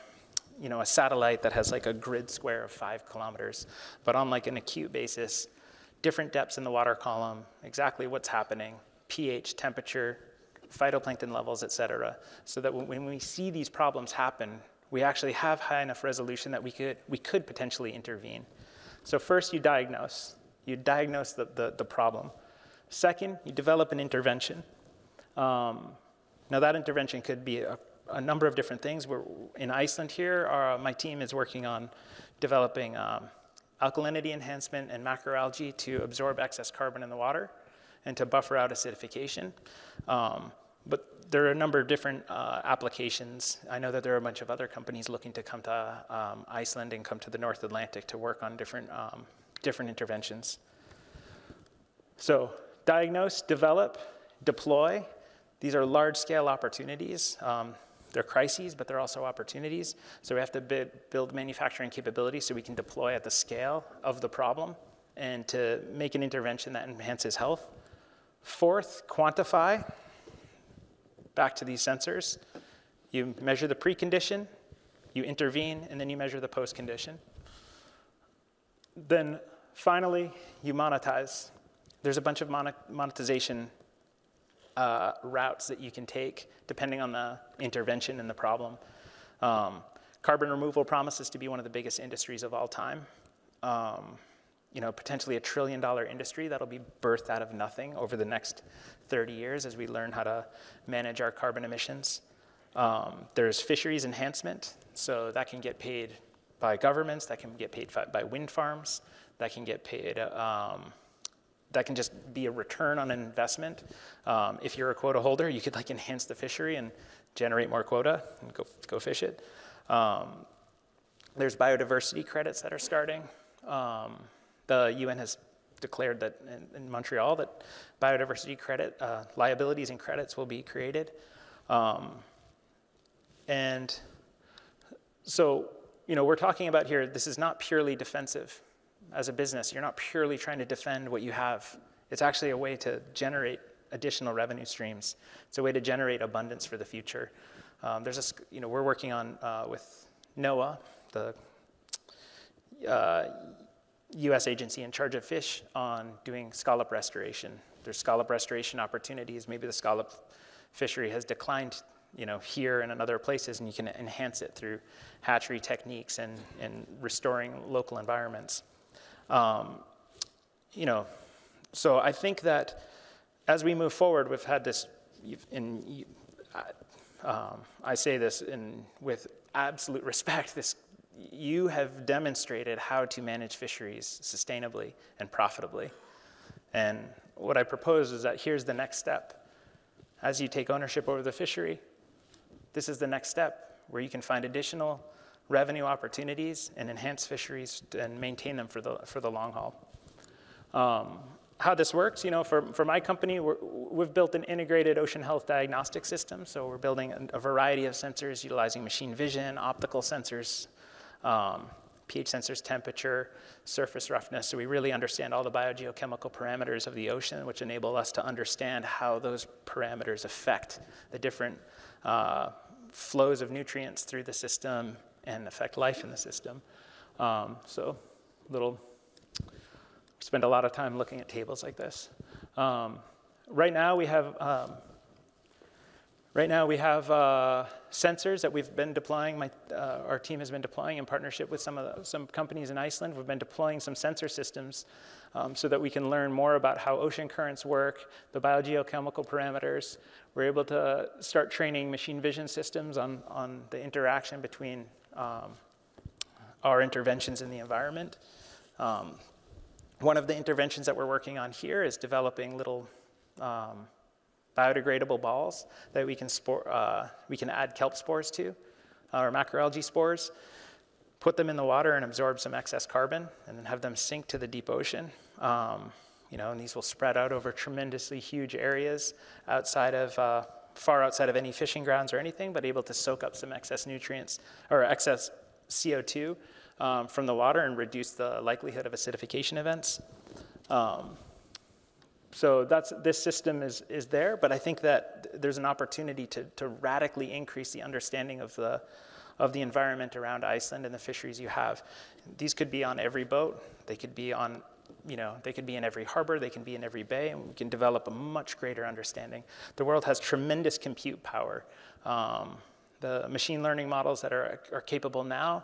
satellite that has like a grid square of 5 kilometers, but on like an acute basis, different depths in the water column, exactly what's happening, pH, temperature, phytoplankton levels, et cetera, so that when we see these problems happen, we actually have high enough resolution that we could potentially intervene. So first you diagnose the problem. Second, you develop an intervention. Now that intervention could be a number of different things. We're in Iceland here, my team is working on developing alkalinity enhancement and macroalgae to absorb excess carbon in the water and to buffer out acidification. But there are a number of different applications. I know that there are a bunch of other companies looking to come to Iceland and come to the North Atlantic to work on different interventions. So diagnose, develop, deploy. These are large-scale opportunities. They're crises, but they're also opportunities. So we have to build manufacturing capability so we can deploy at the scale of the problem and to make an intervention that enhances health. Fourth, quantify. Back to these sensors. You measure the precondition, you intervene, and then you measure the post-condition. Then finally, you monetize. There's a bunch of monetization routes that you can take depending on the intervention and the problem. Carbon removal promises to be one of the biggest industries of all time. Potentially $1 trillion industry that'll be birthed out of nothing over the next 30 years as we learn how to manage our carbon emissions. There's fisheries enhancement, so that can get paid by governments, that can get paid by wind farms, that can get paid, that can just be a return on an investment. If you're a quota holder, you could enhance the fishery and generate more quota and go fish it. There's biodiversity credits that are starting. The UN has declared that in Montreal that biodiversity credit, liabilities and credits will be created. And so, we're talking about here, this is not purely defensive. As a business, you're not purely trying to defend what you have. It's actually a way to generate additional revenue streams. It's a way to generate abundance for the future. We're working on, with NOAA, the U.S. agency in charge of fish, on doing scallop restoration. There's scallop restoration opportunities. Maybe the scallop fishery has declined, here and in other places, and you can enhance it through hatchery techniques and restoring local environments. So I think that as we move forward, we've had this, I say this with absolute respect, you have demonstrated how to manage fisheries sustainably and profitably. And what I propose is that here's the next step. As you take ownership over the fishery, this is the next step where you can find additional revenue opportunities and enhance fisheries and maintain them for the long haul. How this works, for my company, we've built an integrated ocean health diagnostic system. So we're building a variety of sensors utilizing machine vision, optical sensors, pH sensors, temperature, surface roughness. So we really understand all the biogeochemical parameters of the ocean, which enable us to understand how those parameters affect the different flows of nutrients through the system and affect life in the system. Spend a lot of time looking at tables like this. Right now we have sensors that we've been deploying. Our team has been deploying in partnership with some companies in Iceland. We've been deploying some sensor systems so that we can learn more about how ocean currents work, the biogeochemical parameters. We're able to start training machine vision systems on the interaction between our interventions in the environment. One of the interventions that we're working on here is developing little biodegradable balls that we can add kelp spores to, or macroalgae spores, put them in the water and absorb some excess carbon, and then have them sink to the deep ocean. And these will spread out over tremendously huge areas far outside of any fishing grounds or anything, but able to soak up some excess nutrients or excess CO2 from the water and reduce the likelihood of acidification events. So this system is there, but I think that there's an opportunity to radically increase the understanding of the environment around Iceland and the fisheries you have. These could be on every boat. They could be on, they could be in every harbor. They can be in every bay, and we can develop a much greater understanding. The world has tremendous compute power. The machine learning models that are capable now,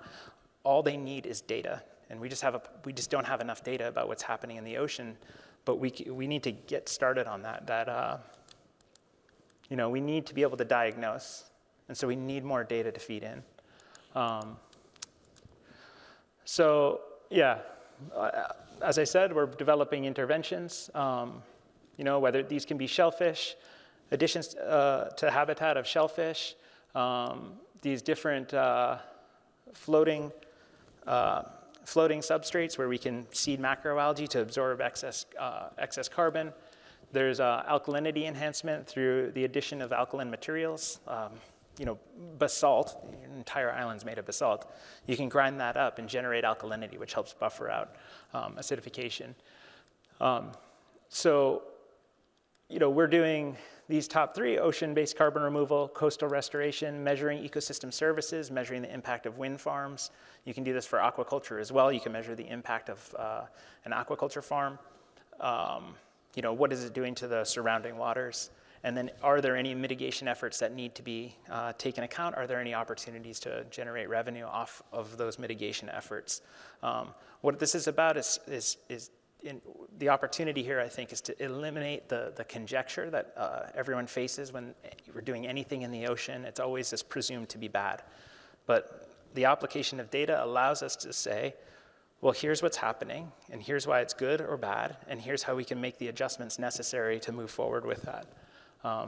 all they need is data, and we just don't have enough data about what's happening in the ocean. But we need to get started on that. We need to be able to diagnose, and so we need more data to feed in. So yeah, as I said, we're developing interventions. Whether these can be shellfish, additions to habitat of shellfish, these different floating substrates where we can seed macroalgae to absorb excess carbon. There's alkalinity enhancement through the addition of alkaline materials. Basalt, an entire island's made of basalt. You can grind that up and generate alkalinity, which helps buffer out acidification. We're doing these top three: ocean-based carbon removal, coastal restoration, measuring ecosystem services, measuring the impact of wind farms. You can do this for aquaculture as well. You can measure the impact of an aquaculture farm. What is it doing to the surrounding waters? And then are there any mitigation efforts that need to be taken account? Are there any opportunities to generate revenue off of those mitigation efforts? What this is about is the opportunity here, I think, is to eliminate the conjecture that everyone faces when we're doing anything in the ocean. It's always just presumed to be bad. But the application of data allows us to say, well, here's what's happening, and here's why it's good or bad, and here's how we can make the adjustments necessary to move forward with that.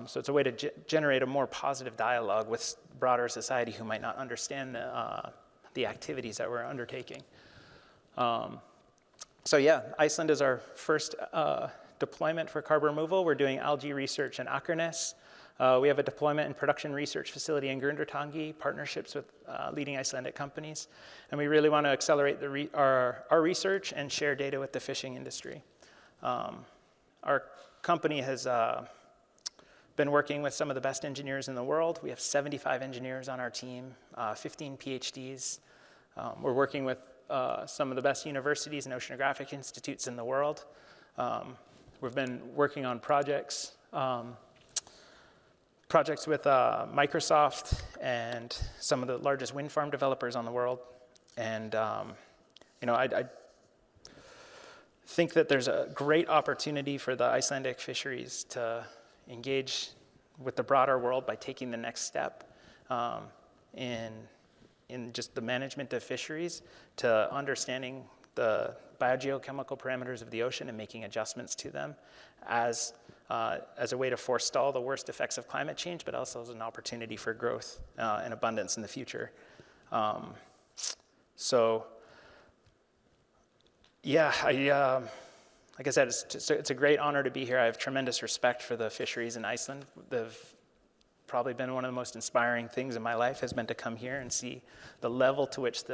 So it's a way to generate a more positive dialogue with broader society who might not understand the activities that we're undertaking. So yeah, Iceland is our first deployment for carbon removal. We're doing algae research in Akranes. We have a deployment and production research facility in Grundartangi, partnerships with leading Icelandic companies. And we really want to accelerate our research and share data with the fishing industry. Our company has been working with some of the best engineers in the world. We have 75 engineers on our team, 15 PhDs. We're working with some of the best universities and oceanographic institutes in the world. We've been working on projects with Microsoft and some of the largest wind farm developers on the world. And I think that there's a great opportunity for the Icelandic fisheries to engage with the broader world by taking the next step in just the management of fisheries to understanding the biogeochemical parameters of the ocean and making adjustments to them as a way to forestall the worst effects of climate change, but also as an opportunity for growth and abundance in the future. Like I said, it's a great honor to be here. I have tremendous respect for the fisheries in Iceland. They've probably been one of the most inspiring things in my life has been to come here and see the level to which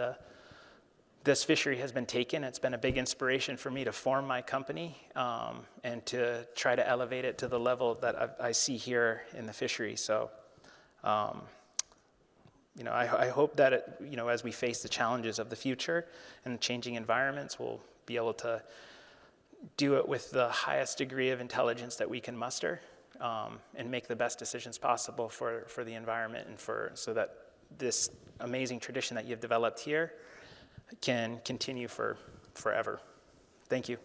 this fishery has been taken. It's been a big inspiration for me to form my company and to try to elevate it to the level that I see here in the fishery. So, I hope that as we face the challenges of the future and changing environments, we'll be able to do it with the highest degree of intelligence that we can muster and make the best decisions possible for the environment and so that this amazing tradition that you've developed here can continue forever. Thank you.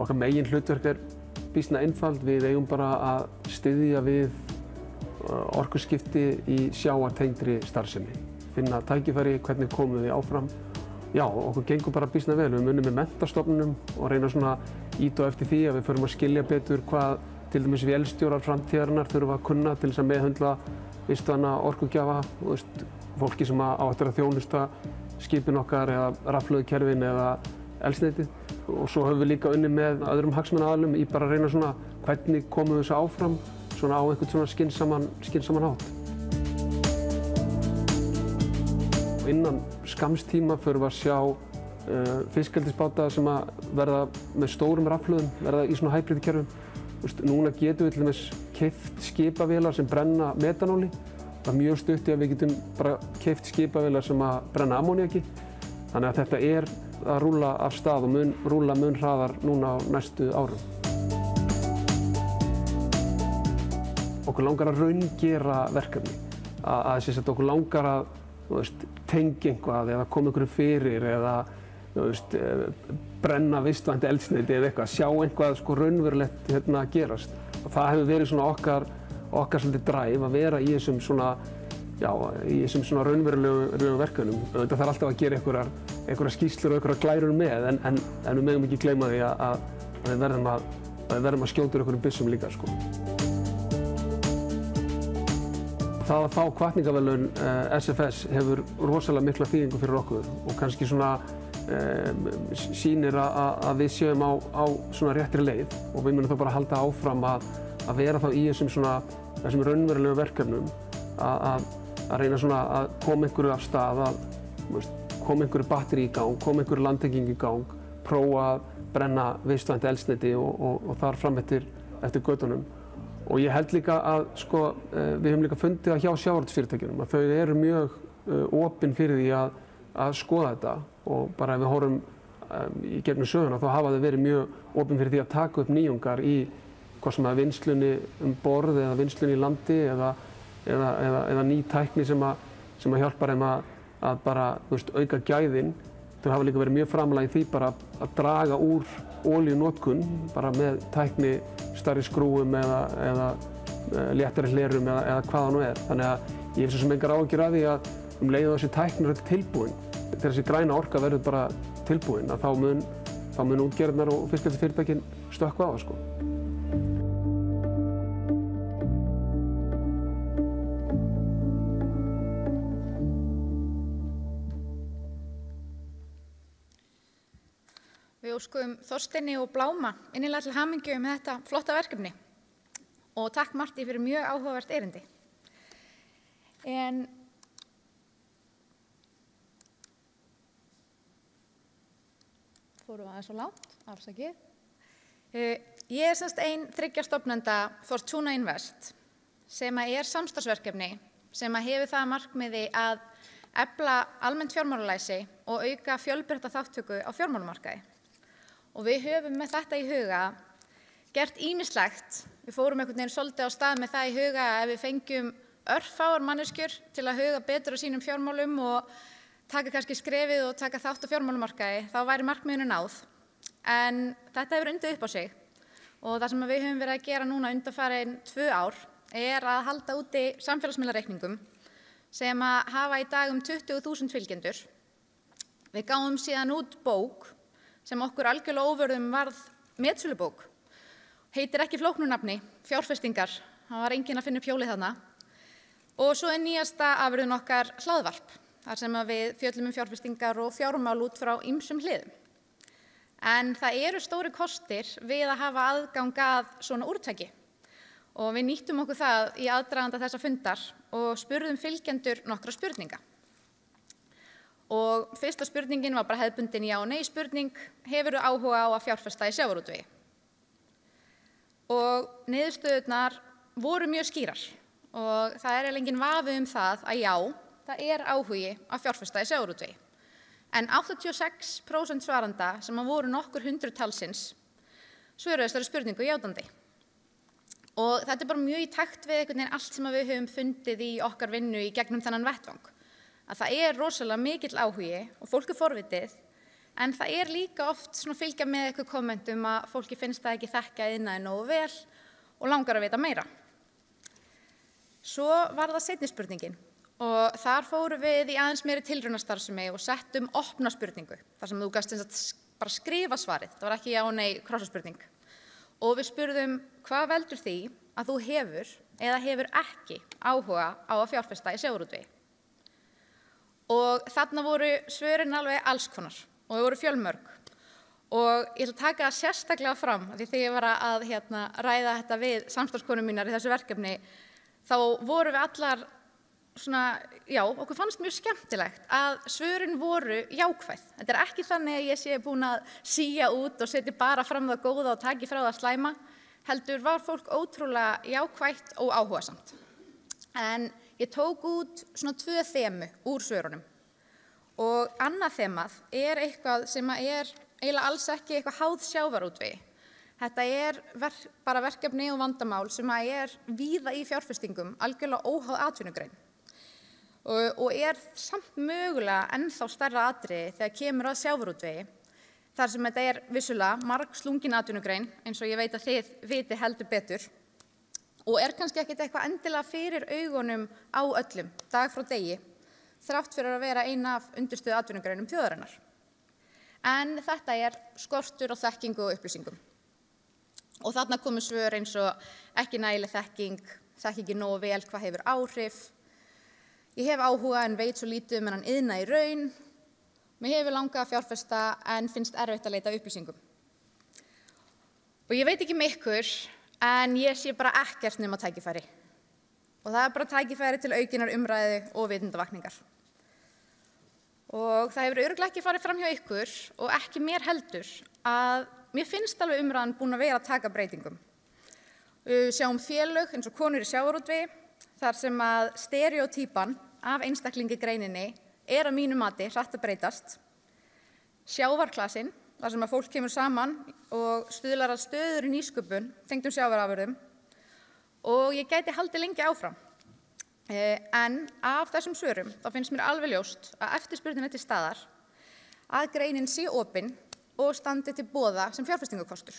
Okkar megin hlutverk býsna einfalt. Við eigum bara að styðja við orkuskipti í sjávartengdri starfsemi. Finna tækifæri, hvernig komum við áfram. Já, okkur gengur bara býsna vel. Við munum með menntastofnunum og reyna svona ýta á eftir því að við förum að skilja betur hvað til dæmis vélstjórar framtíðarinnar þurfa að kunna til þess að meðhöndla vistvæna orkugjafa, fólki sem á eftir að þjónusta skipin okkar eða rafhlöðukerfin eða eldsneytið og svo höfum við líka unnið með öðrum hagsmunaaðilum í bara að reyna svona hvernig komum við þessu áfram svona á einhvern svona skynsaman hátt. Innan skamstíma förum við að sjá fiskeldisbáta sem að verða með stórum rafhlöðum, verða í svona hybridkerfum. Núna getum við til dæmis keypt skipavélar sem brenna metanóli. Það er mjög stutt í að við getum bara keypt skipavélar sem að brenna ammóníaki. Þannig að þetta er að rúlla af stað og rúlla mun hraðar núna á næstu árum. Okkur langar að raungera verkefni. Okkur langar að tengja einhvað eða koma einhverju fyrir eða brenna vistvænt eldsneyti eða eitthvað, sjá eitthvað raunverulegt gerast. Og það hefur verið svona okkar svolítið drive að vera í þessum svona raunverulegu verkefnum. Það þarf alltaf að gera einhverjar skýrslur og einhverjar glærur með en við megum ekki gleyma því að við verðum að skjóta úr einhverjum byssum líka. Það að fá Hvatningarverðlaun SFS hefur rosalega mikla þýðingu fyrir okkur og kannski svona sýnir að við séum á svona réttri leið og við munum þá bara halda áfram að vera þá í þessum raunverulegu verkefnum að reyna svona að koma einhverju af stað, að koma einhverju batteri í gang, koma einhverju landtenging í gang, prófa að brenna vistvænt eldsneyti og þar fram eftir götunum. Og ég held líka að við höfum líka fundið hjá sjávarútvegsfyrirtækjunum að þau eru mjög opin fyrir því að skoða þetta og bara ef við horfum í gegnum söguna þá hafa þau verið mjög opin fyrir því að taka upp nýjungar í hvað sem er vinnslunni borð eða vinnslunni í landi eða ný tækni sem að hjálpar þeim að bara auka gæðin. Þau hafa líka verið mjög framarlega í því bara að draga úr olíunotkun bara með tækni stærri skrúum eða léttari hlerum eða hvað það nú er. Þannig að ég hef svo sem engar áhyggjur af því að leið og þessi tækni er öll tilbúin. Þegar þessi græna orka verður bara tilbúin að þá mun útgerðirnar og fiskeldisfyrirtækin stökkva á það. Við óskum Þorsteini og Bláma innilega til hamingju með þetta flotta verkefni og takk Marty fyrir mjög áhugavert erindi. En fórum aðeins svo langt, afsakið. Ég er semst ein 3 stofnenda Fortuna Invest sem er samstarfsverkefni sem hefur það að markmiði að efla almennt fjármálalæsi og auka fjölbreytta þátttöku á fjármálamarkaði. Og við höfum með þetta í huga gert ýmislegt. Við fórum einhvern veginn svolítið á stað með það í huga að ef við fengjum örfáar manneskjur til að huga betur á sínum fjármálum og taka kannski skrefið og taka þátt á fjármálamarkaði, þá væri markmiðinu náð. En þetta hefur undið upp á sig og það sem við höfum verið að gera núna undanfarin 2 ár er að halda úti samfélagsmiðlareikningum sem að hafa í dag 20.000 fylgjendur. Við gáum síðan út bók sem okkur algjörlega óvörðum varð metsölubók. Heitir ekki flóknu nafni, fjárfestingar, það var enginn að finna upp hjólið þarna. Og svo nýjasta afurðin okkar hlaðvarp, þar sem við fjöllum fjárfestingar og fjármál út frá ýmsum hliðum. En það eru stóri kostir við að hafa aðgang að svona úrtæki. Og við nýttum okkur það í aðdraganda þessa fundar og spurðum fylgjendur nokkra spurninga. Og fyrsta spurningin var bara hefðbundin já og nei spurning, hefurðu áhuga á að fjárfesta í sjávarútvegi? Og niðurstöðurnar voru mjög skýrar og það er enginn vafi það að já, það er áhugi að fjárfesta í sjávarútvegi. En 86% svaranda sem voru nokkur hundruðtalsins svöruðu þessari spurningu játandi. Og þetta er bara mjög í takt við einhvern veginn allt sem við höfum fundið í okkar vinnu í gegnum þennan vettvang. Að það er rosalega mikill áhugi og fólk er forvitið, en það er líka oft fylgja með eitthvað kommentum að fólki finnst það ekki þekka iðnaðinn nógu vel og langar að vita meira. Svo var það seinni spurningin og þar fórum við í aðeins meiri tilraunastarfsemi og settum opna spurningu, þar sem þú gast bara skrifa svarið, það var ekki já og nei krossaspurning. Og við spurðum hvað veldur því að þú hefur eða hefur ekki áhuga á að fjárfesta í sjávarútvegi. Og þarna voru svörin alveg alls konar og þau voru fjölmörg Og ég ætla að taka það sérstaklega fram, því þegar ég var að ræða þetta við samstarfskonur mínar í þessu verkefni, þá vorum við allar svona, já, okkur fannst mjög skemmtilegt að svörin voru jákvæð. Þetta ekki þannig að ég sé búin að sía út og setja bara fram það góða og taki frá það slæma, heldur var fólk ótrúlega jákvætt og áhugasamt. En ég tók út svona 2 þemu úr svörunum og annað þemað eitthvað sem eiginlega alls ekki eitthvað háð sjávarútvegi. Þetta bara verkefni og vandamál sem víða í fjárfestingum, algjörlega óháð atvinnugrein. Og samt mögulega ennþá stærra atriði þegar kemur að sjávarútvegi, þar sem þetta vissulega margslungin atvinnugrein, eins og ég veit að þið viti heldur betur, og kannski ekkert eitthvað endilega fyrir augunum á öllum, dag frá degi, þrátt fyrir að vera ein af undirstöðu atvinnugreinum þjóðarinnar. En þetta skortur á þekkingu og upplýsingum. Og þarna komu svör eins og ekki nægileg þekking, þekki ekki nógu vel hvað hefur áhrif, ég hef áhuga en veit svo lítið þennan iðnað í raun, mér hefur langað að fjárfesta en finnst erfitt að leita upplýsingum. Og ég veit ekki með ykkur, en ég sé bara ekkert nema tækifæri. Og það bara tækifæri til aukinnar umræðu og vitundavakningar. Og það hefur örugglega ekki farið fram hjá ykkur og ekki mér heldur að mér finnst alveg umræðan búin að vera að taka breytingum. Við sjáum félög eins og konur í sjávarútvegi þar sem að stereótýpan af einstaklingi greininni að mínu mati hratt að breytast. Sjávarklasinn, þar sem að fólk kemur saman og stuðlar að stöður í nýsköpun tengdum sjávarafurðum og ég gæti haldið lengi áfram. En af þessum svörum þá finnst mér alveg ljóst að eftirspurnin til staðar, að greinin sé opin og standi til boða sem fjárfestingakostur.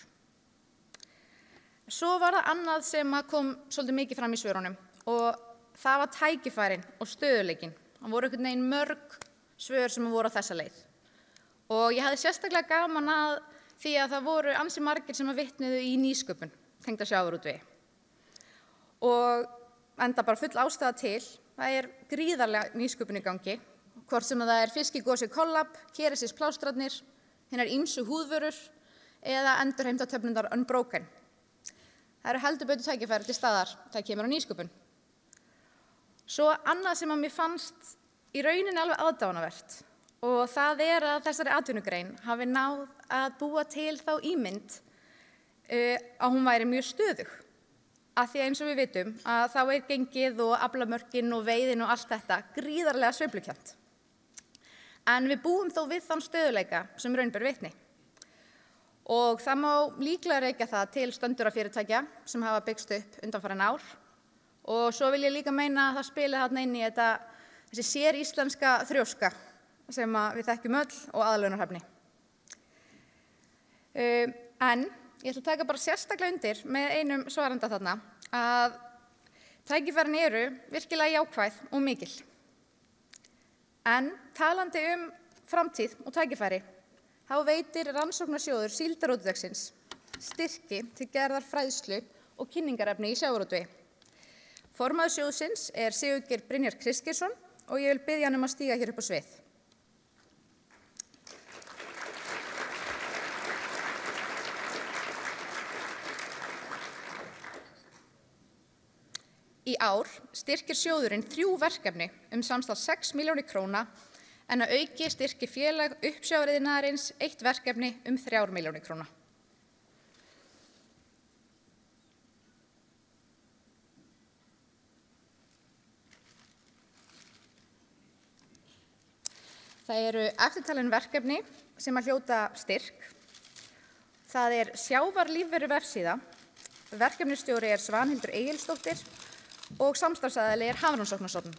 Svo var það annað sem kom svolítið mikið fram í svörunum og það var tækifærin og stöðuleikinn. Það voru einhvern veginn mörg svör sem voru á þessa leið. Og ég hafði sérstaklega gaman að því að það voru ansi margir sem vitnuðu í nýsköpun, tengda sjávarútvegi. Og enda bara full ástæða til, það gríðarlega nýsköpun í gangi, hvort sem það fiskigosið kollab, keresis plástrarnir, hinnar ýmsu húðvörur eða endurheimtatöfnundar unbroken. Það heldur betur tækifæri til staðar þegar kemur á nýsköpun. Svo annað sem að mér fannst í rauninni alveg aðdáunarvert og það að þessari atvinnugrein hafi náð að búa til þá ímynd að hún væri mjög stöðug. Af því að eins og við vitum að þá gengið og aflamörkin og veiðin og allt þetta gríðarlega sveiflukennt. En við búum þó við þann stöðuleika sem raun ber vitni. Og það má líklega rekja það til stöndurafyrirtækja sem hafa byggst upp undanfarin ár. Og svo vil ég líka meina að það spili þarna inn í þessi séríslenska þrjóska sem við þekkjum öll og aðlögunarhæfni. En ég ætla að taka bara sérstaklega undir með einum svaranda þarna að tækifærin virkilega jákvæð og mikil. En talandi framtíð og tækifæri, þá veitir rannsóknarsjóður síldarútvegsins styrki til gerðar fræðslu og kynningarefni í sjávarútvegi. Formaður sjóðsins Sigurgeir Brynjar Kristgeirsson og ég vil biðja hann að stíga hér upp á svið. Í ár styrkir sjóðurinn 3 verkefni samtals 6 milljónir króna en að auki styrkir félag uppsjávariðnaðarins 1 verkefni 3 milljónir króna. Það eru eftirtalin verkefni sem að hljóta styrk. Það sjávarlífveru vefsíða, verkefnisstjóri Svanhildur Egilsdóttir og samstarfsaðili Hafrannsóknastofnun.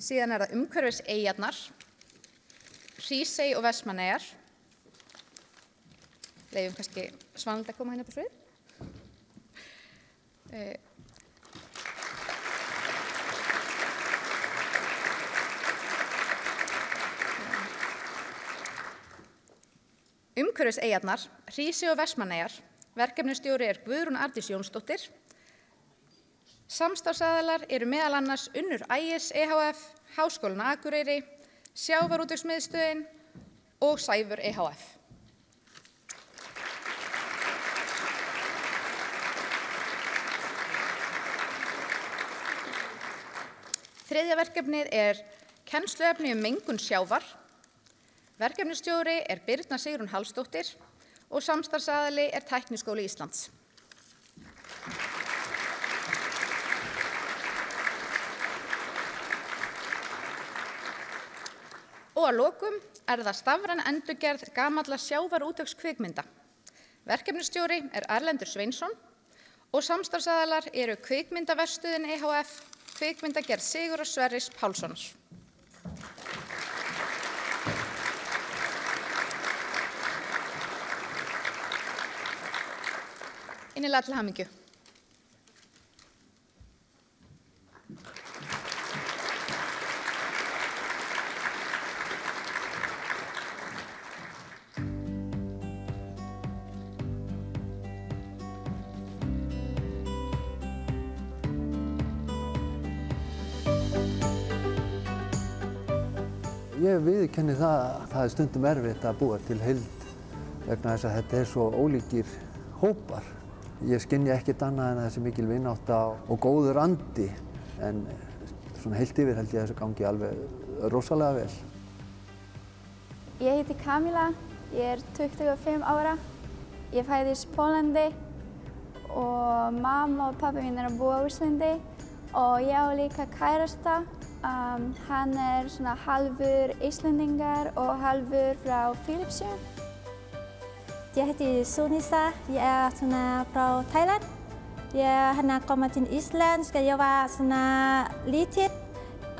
Síðan það umhverfis eyjarnar, Hrísey og Vestmannaeyjar. Leyfum kannski Svanhildi að koma hérna upp á svið. Umhverfis eyjarnar, Hrísey og Vestmannaeyjar, verkefnisstjóri Guðrún Ardís Jónsdóttir. Samstarfsaðilar meðal annars Unnur Ægis EHF, Háskólinn á Akureyri, Sjávarútvegsmiðstöðin, og Sæfur EHF. Þriðja verkefnið kennsluefni mengun sjávar. Verkefnisstjóri Birna Sigrún Hallsdóttir og samstarfsaðili Tækniskóli Íslands. Og að lokum það stafræn endurgerð gamalla sjávarútvegskvikmynda. Verkefnisstjóri Erlendur Sveinsson og samstarfsaðilar eru Kvikmyndaverstöðin EHF, kvikmyndagerð Sigur og Sverris Pálssonar. Innilega til hamingju. Ég viðurkenni það stundum erfitt að búa til heild vegna þess að þetta svo ólíkir hópar. Ég skynja ekkert annað en þessi mikil vinátta og góður andi, en svona heilt yfir held ég þessu gangi alveg rosalega vel. Ég heiti Kamila, ég 25 ára, ég fæðist í Pólandi og mamma og pabbi mín að búa á Íslandi og ég á líka kærasta. Hann svona halvur Íslendingar og halvur frá Filippseyjum. Ég heiti Sunisa, ég svona frá Thailand. Ég kom til Ísland þegar ég var svona lítill.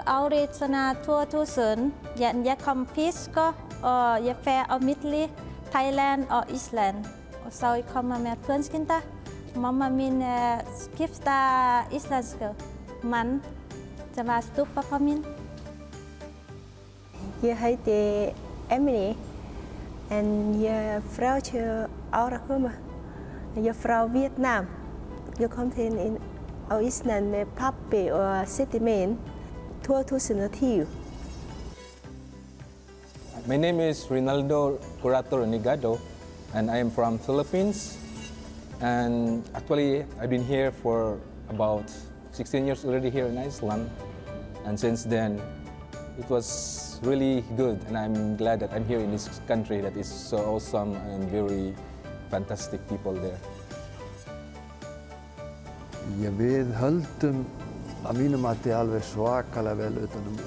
Árið svona 2000, ég kom fyrst og ég fer á milli Thailand og Ísland. Og så jeg kommer med fjölskylda. Mamma min skifter islandsk mann. Det var stoppa min. Ég heiti Emily en ég 30 ára gömul. Ég frá Vietnam. Ég kom til á Ísland með pabbi og systir mín 2010. My name is Rinaldo Curator Nigado and I am from Philippines. And actually I've been here for about 16 years already here in Iceland, and since then it was really good, and I'm glad that I'm here in this country that is so awesome and very fantastic people there. Við höldum að mínu mati alveg svakalega vel utan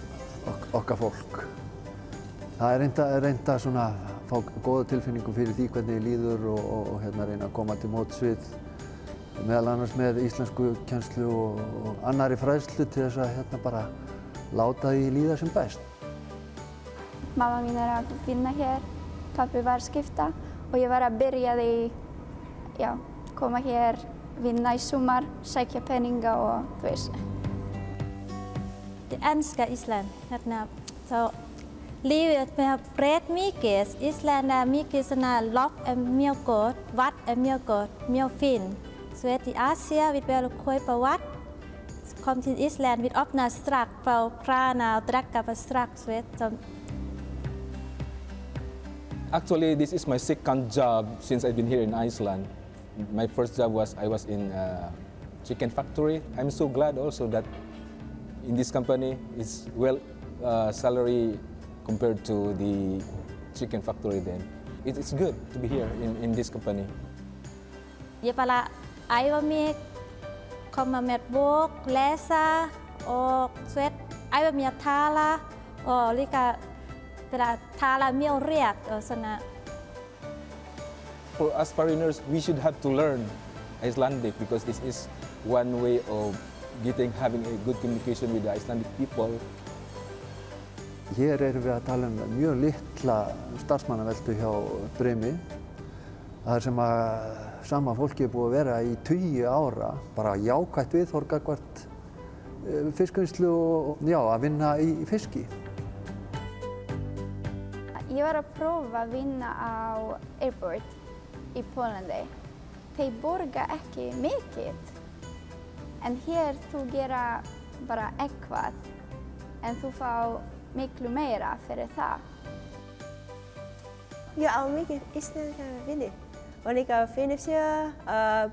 okkar fólk. Það reynda svona fá góða tilfinningu fyrir því hvernig líður og reyna að koma til móts við meðal annars með íslensku kennslu og annarri fræðslu til þess að bara láta því líða sem best. Mamma mín að vinna hér, pabbi var að skipta og ég var að byrja koma hér, vinna í sumar, sækja peninga og þú veist. Ég elskar Ísland. Så livet er brett mycket. Ísland mycket såna lopp mjög gott, vatten mjög gott, mjög fint. Så i Asien vi började köpa vatten. Kom till Island, vi öppnade strax på kranar och drack strax. Actually, this is my second job since I've been here in Iceland. My first job was I was in a chicken factory. I'm so glad also that in this company it's well salary compared to the chicken factory then. It's good to be here in this company. Jag bara æfa mig, koma með bók, lesa og æfa mig að tala og líka tala mjög rétt og svona. For us foreigners, we should have to learn Icelandic because this is one way of having a good communication with the Icelandic people. Hér erum við að tala mjög litla starfsmannaveltu hjá Brimi. Það sem að sama fólki búið að vera í 20 ára, bara jákvætt viðhorf gagnvart fiskvinnslu og að vinna í fiski. Ég var að prófa að vinna á airport í Pólandi. Þeir borga ekki mikið, en hér þú gera bara eitthvað, en þú fá miklu meira fyrir það. Ja, auch mit Island finde. Und ich finde für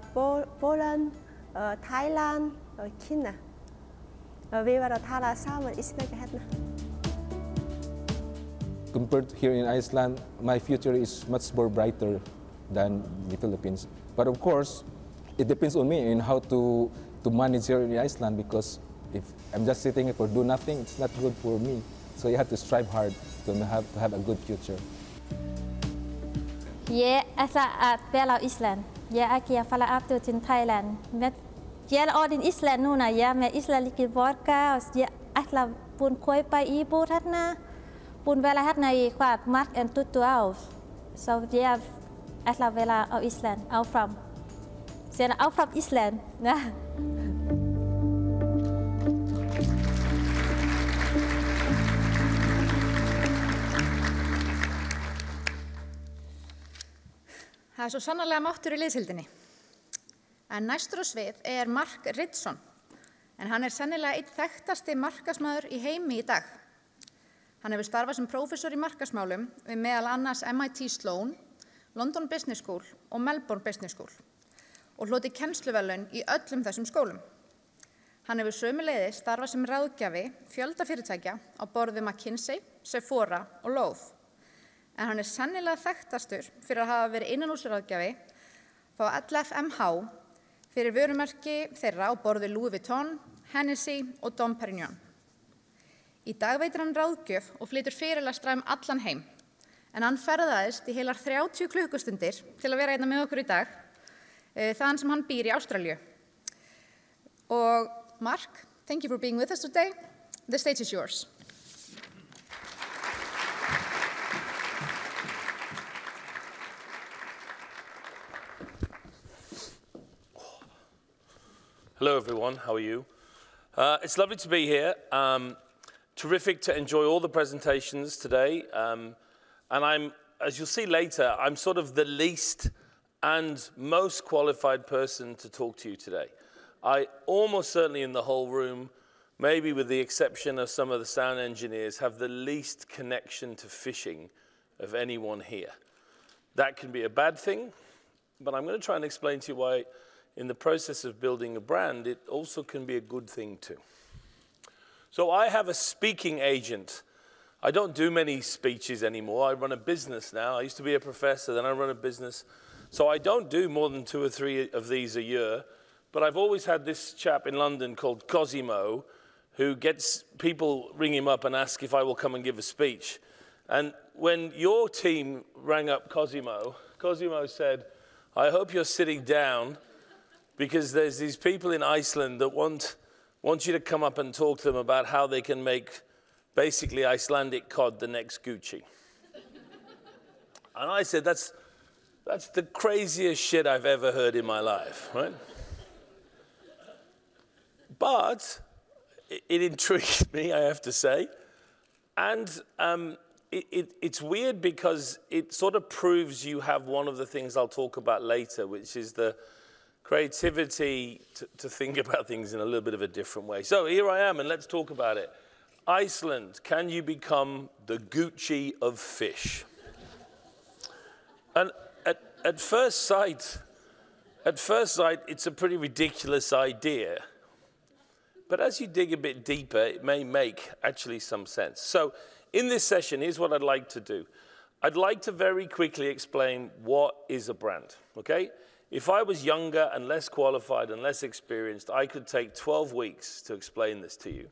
Polen, Thailand und China. Wir waren Thailand zusammen Island hatten. Compared here in Iceland, my future is much more brighter than the Philippines. But of course, it depends on me and how to manage here in Iceland, because if I'm just sitting here for do nothing, it's not good for me. So you have to strive hard to have a good future. Yeah, at Verðlaun Iceland. Yeah, I can follow up to in Thailand. Yeah, all in Iceland nu na. Yeah, me Iceland liki vodka. Yeah, atla pun koi pa ibu hatna. Pun vela hatna I Hvað, Mark and tutu out. So yeah, atla vela of Iceland. Out from. So out from Iceland. Það svo sannarlega máttur í liðshildinni. En næstur á svið Mark Ritson, en hann sennilega einn þekktasti markaðsmaður í heimi í dag. Hann hefur starfað sem prófessor í markaðsmálum við meðal annars MIT Sloan, London Business School og Melbourne Business School og hlotið kennsluverðlaun í öllum þessum skólum. Hann hefur sömuleiðis starfað sem ráðgjafi fjölda fyrirtækja á borð við McKinsey, Sephora og Lowe's. En hann sennilega þekktastur fyrir að hafa verið innanhúsráðgjafi frá LFMH fyrir vörumerki þeirra á borð við Louis Vuitton, Hennessy og Dom Perignon. Í dag veitir hann ráðgjöf og flytur fyrirlestra allan heim, en hann ferðaðist í heilar 30 klukkustundir til að vera hérna með okkur í dag, þaðan sem hann býr í Ástralíu. Og Mark, thank you for being with us today. The stage is yours. Hello, everyone. How are you? It's lovely to be here. Terrific to enjoy all the presentations today. And as you'll see later, I'm sort of the least and most qualified person to talk to you today. I almost certainly in the whole room, maybe with the exception of some of the sound engineers, have the least connection to fishing of anyone here. That can be a bad thing, but I'm going to try and explain to you why in the process of building a brand, it also can be a good thing too. So I have a speaking agent. I don't do many speeches anymore. I run a business now. I used to be a professor, then I run a business. So I don't do more than 2 or 3 of these a year. But I've always had this chap in London called Cosimo, who gets people ring him up and ask if I will come and give a speech. And when your team rang up Cosimo, Cosimo said, I hope you're sitting down, because there's these people in Iceland that want you to come up and talk to them about how they can make basically Icelandic cod the next Gucci. And I said, that's the craziest shit I've ever heard in my life, right? But it intrigued me, I have to say. And it's weird because it sort of proves you have one of the things I'll talk about later, which is the creativity to think about things in a little bit of a different way. So here I am, and let's talk about it. Iceland, can you become the Gucci of fish? And at first sight, it's a pretty ridiculous idea. But as you dig a bit deeper, it may make actually some sense. So in this session, here's what I'd like to do. I'd like to very quickly explain what is a brand, okay? If I was younger and less qualified and less experienced, I could take 12 weeks to explain this to you.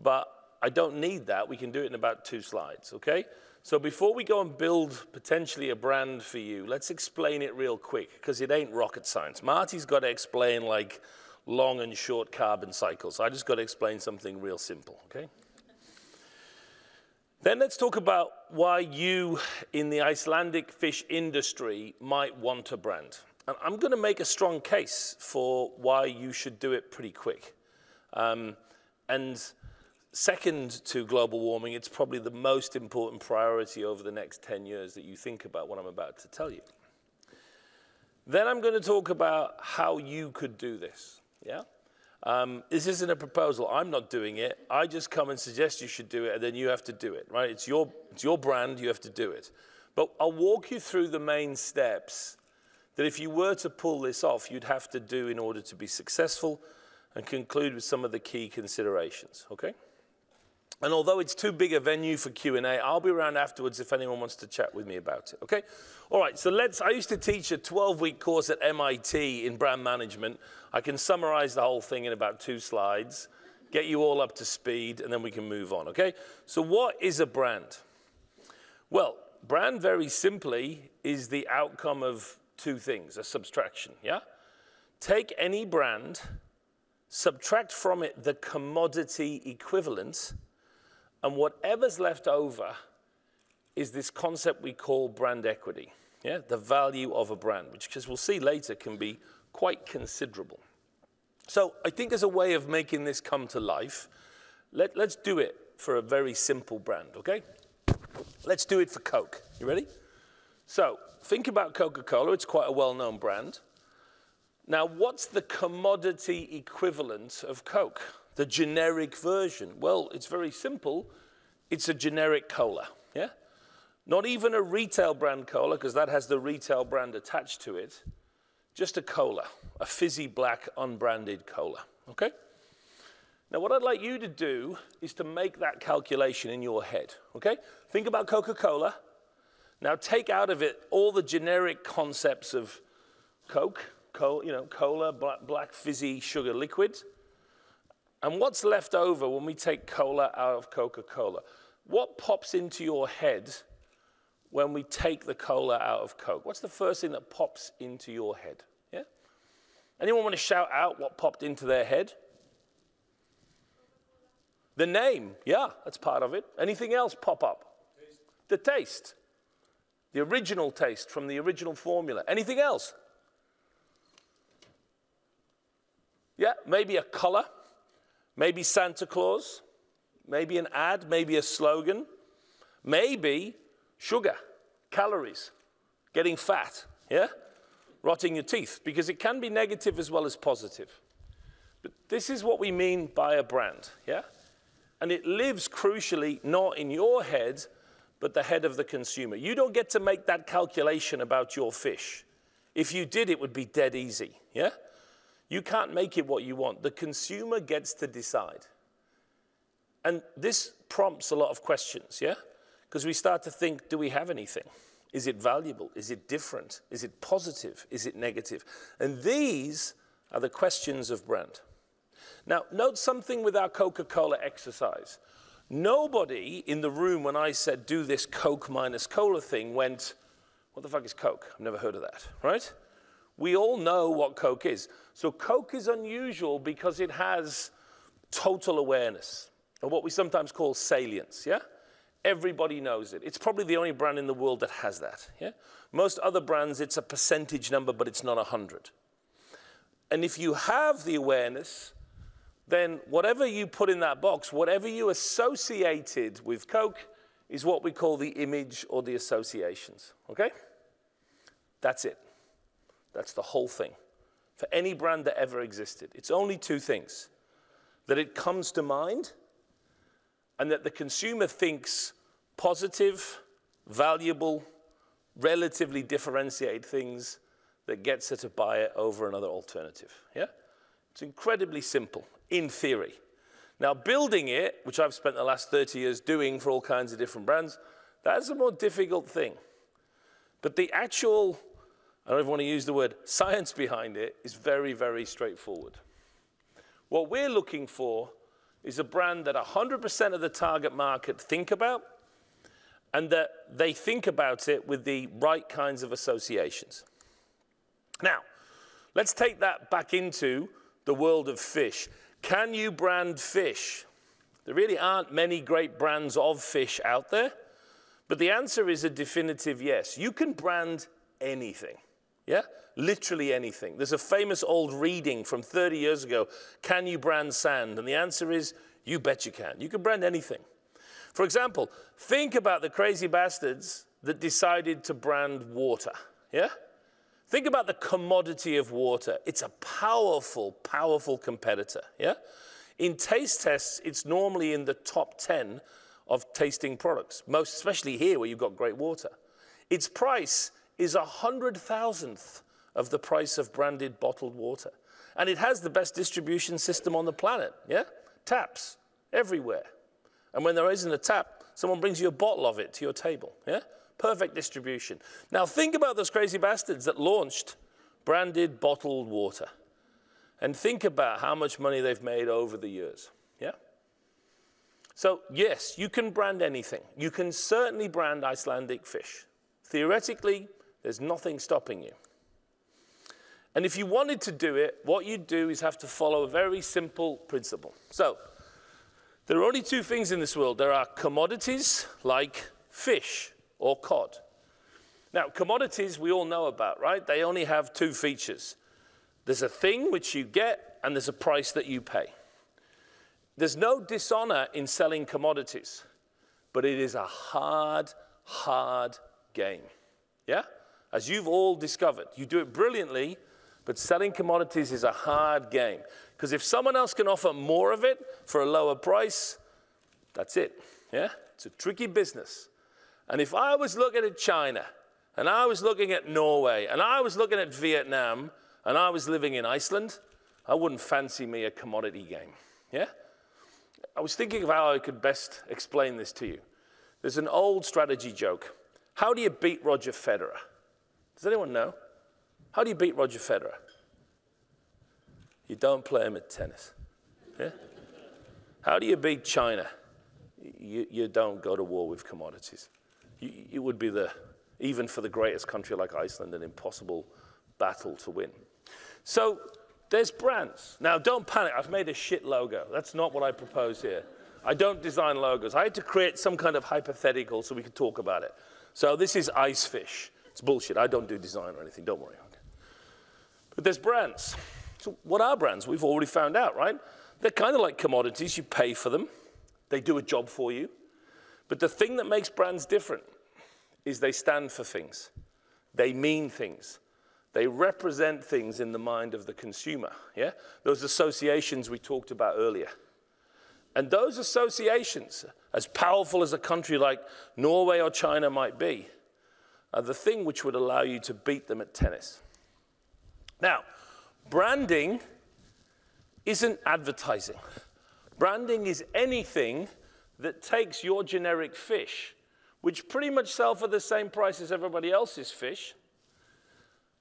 But I don't need that. We can do it in about 2 slides, okay? So before we go and build potentially a brand for you, let's explain it real quick, because it ain't rocket science. Marty's got to explain like long and short carbon cycles. I just got to explain something real simple, okay? Then let's talk about why you in the Icelandic fish industry might want a brand. And I'm going to make a strong case for why you should do it pretty quick. And second to global warming, it's probably the most important priority over the next 10 years that you think about what I'm about to tell you. Then I'm going to talk about how you could do this, yeah? This isn't a proposal. I'm not doing it. I just come and suggest you should do it, and then you have to do it, right? It's your brand. You have to do it. But I'll walk you through the main steps that if you were to pull this off, you'd have to do in order to be successful, and conclude with some of the key considerations, okay? And although it's too big a venue for Q&A, I'll be around afterwards if anyone wants to chat with me about it, okay? All right, so I used to teach a 12-week course at MIT in brand management. I can summarize the whole thing in about 2 slides, get you all up to speed, and then we can move on, okay? So what is a brand? Well, brand, very simply, is the outcome of 2 things, a subtraction, yeah? Take any brand, subtract from it the commodity equivalent, and whatever's left over is this concept we call brand equity, yeah? The value of a brand, which, as we'll see later, can be quite considerable. So I think as a way of making this come to life, let's do it for a very simple brand, okay? Let's do it for Coke. You ready? So think about Coca-Cola. It's quite a well-known brand. Now, what's the commodity equivalent of Coke? The generic version? Well, it's very simple. It's a generic cola, yeah? Not even a retail brand cola, because that has the retail brand attached to it. Just a cola, a fizzy black unbranded cola, okay? Now, what I'd like you to do is to make that calculation in your head, okay? Think about Coca-Cola. Now, take out of it all the generic concepts of Coke, cola, black fizzy sugar liquid. And what's left over when we take cola out of Coca-Cola? What pops into your head when we take the cola out of Coke? What's the first thing that pops into your head? Yeah? Anyone want to shout out what popped into their head? The name, yeah, that's part of it. Anything else pop up? Taste. The taste. The original taste from the original formula. Anything else? Yeah, maybe a color, maybe Santa Claus, maybe an ad, maybe a slogan, maybe sugar, calories, getting fat, yeah? Rotting your teeth, because it can be negative as well as positive. But this is what we mean by a brand, yeah? And it lives crucially not in your head, but the head of the consumer. You don't get to make that calculation about your fish. If you did, it would be dead easy, yeah? You can't make it what you want. The consumer gets to decide. And this prompts a lot of questions, yeah? Because we start to think, do we have anything? Is it valuable? Is it different? Is it positive? Is it negative? And these are the questions of brand. Now, note something with our Coca-Cola exercise. Nobody in the room, when I said do this Coke minus cola thing, went, what the fuck is Coke? I've never heard of that, right? We all know what Coke is. So Coke is unusual because it has total awareness, or what we sometimes call salience, yeah? Everybody knows it. It's probably the only brand in the world that has that, yeah? Most other brands, it's a percentage number, but it's not 100. And if you have the awareness, then whatever you put in that box, whatever you associated with Coke is what we call the image or the associations, okay? That's it. That's the whole thing. For any brand that ever existed, it's only 2 things. That it comes to mind, and that the consumer thinks positive, valuable, relatively differentiated things that gets her to buy it over another alternative, yeah? It's incredibly simple, in theory. Now, building it, which I've spent the last 30 years doing for all kinds of different brands, that's a more difficult thing. But the actual, I don't even want to use the word science behind it, is very, very straightforward. What we're looking for is a brand that 100% of the target market think about, and that they think about it with the right kinds of associations. Now, let's take that back into the world of fish. Can you brand fish? There really aren't many great brands of fish out there, but the answer is a definitive yes. You can brand anything, yeah? Literally anything. There's a famous old reading from 30 years ago, can you brand sand? And the answer is, you bet you can. You can brand anything. For example, think about the crazy bastards that decided to brand water, yeah? Think about the commodity of water. It's a powerful, powerful competitor, yeah? In taste tests, it's normally in the top 10 of tasting products, most especially here where you've got great water. Its price is 100,000th of the price of branded bottled water. And it has the best distribution system on the planet, yeah? Taps everywhere. And when there isn't a tap, someone brings you a bottle of it to your table, yeah? Perfect distribution. Now think about those crazy bastards that launched branded bottled water. And think about how much money they've made over the years, yeah? So yes, you can brand anything. You can certainly brand Icelandic fish. Theoretically, there's nothing stopping you. And if you wanted to do it, what you'd do is have to follow a very simple principle. So there are only two things in this world. There are commodities like fish or cod. Now, commodities we all know about, right? They only have two features. There's a thing which you get, and there's a price that you pay. There's no dishonor in selling commodities, but it is a hard, hard game, yeah? As you've all discovered, you do it brilliantly, but selling commodities is a hard game. Because if someone else can offer more of it for a lower price, that's it, yeah? It's a tricky business. And if I was looking at China, and I was looking at Norway, and I was looking at Vietnam, and I was living in Iceland, I wouldn't fancy me a commodity game, yeah? I was thinking of how I could best explain this to you. There's an old strategy joke. How do you beat Roger Federer? Does anyone know? How do you beat Roger Federer? You don't play him at tennis, yeah? How do you beat China? You don't go to war with commodities. It would be, even for the greatest country like Iceland, an impossible battle to win. So there's brands. Now, don't panic. I've made a shit logo. That's not what I propose here. I don't design logos. I had to create some kind of hypothetical so we could talk about it. So this is ice fish. It's bullshit. I don't do design or anything. Don't worry. Okay. But there's brands. So what are brands? We've already found out, right? They're kind of like commodities. You pay for them. They do a job for you. But the thing that makes brands different is they stand for things. They mean things. They represent things in the mind of the consumer, yeah? Those associations we talked about earlier. And those associations, as powerful as a country like Norway or China might be, are the thing which would allow you to beat them at tennis. Now, branding isn't advertising. Branding is anything that takes your generic fish, which pretty much sell for the same price as everybody else's fish,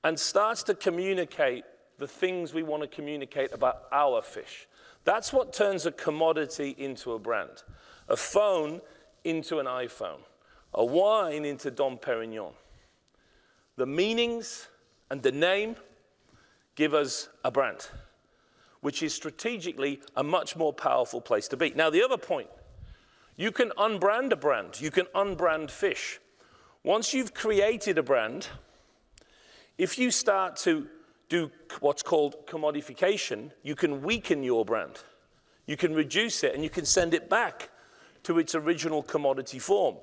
and starts to communicate the things we want to communicate about our fish. That's what turns a commodity into a brand. A phone into an iPhone. A wine into Dom Perignon. The meanings and the name give us a brand, which is strategically a much more powerful place to be. Now, the other point, you can unbrand a brand. You can unbrand fish. Once you've created a brand, if you start to do what's called commodification, you can weaken your brand. You can reduce it, and you can send it back to its original commodity form.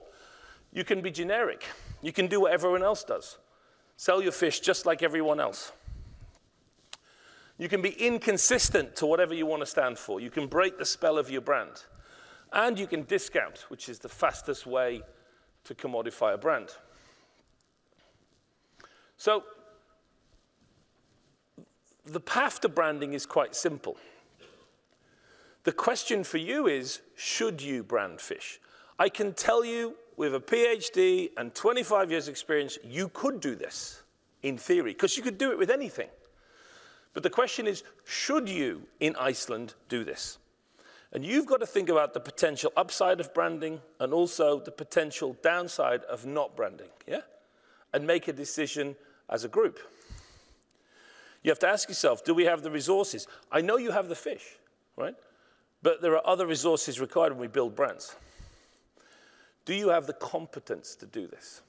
You can be generic. You can do what everyone else does. Sell your fish just like everyone else. You can be inconsistent to whatever you want to stand for. You can break the spell of your brand. And you can discount, which is the fastest way to commodify a brand. So the path to branding is quite simple. The question for you is, should you brand fish? I can tell you with a PhD and 25 years experience, you could do this in theory, because you could do it with anything. But the question is, should you in Iceland do this? And you've got to think about the potential upside of branding and also the potential downside of not branding, yeah? And make a decision as a group. You have to ask yourself, do we have the resources? I know you have the fish, right? But there are other resources required when we build brands. Do you have the competence to do this?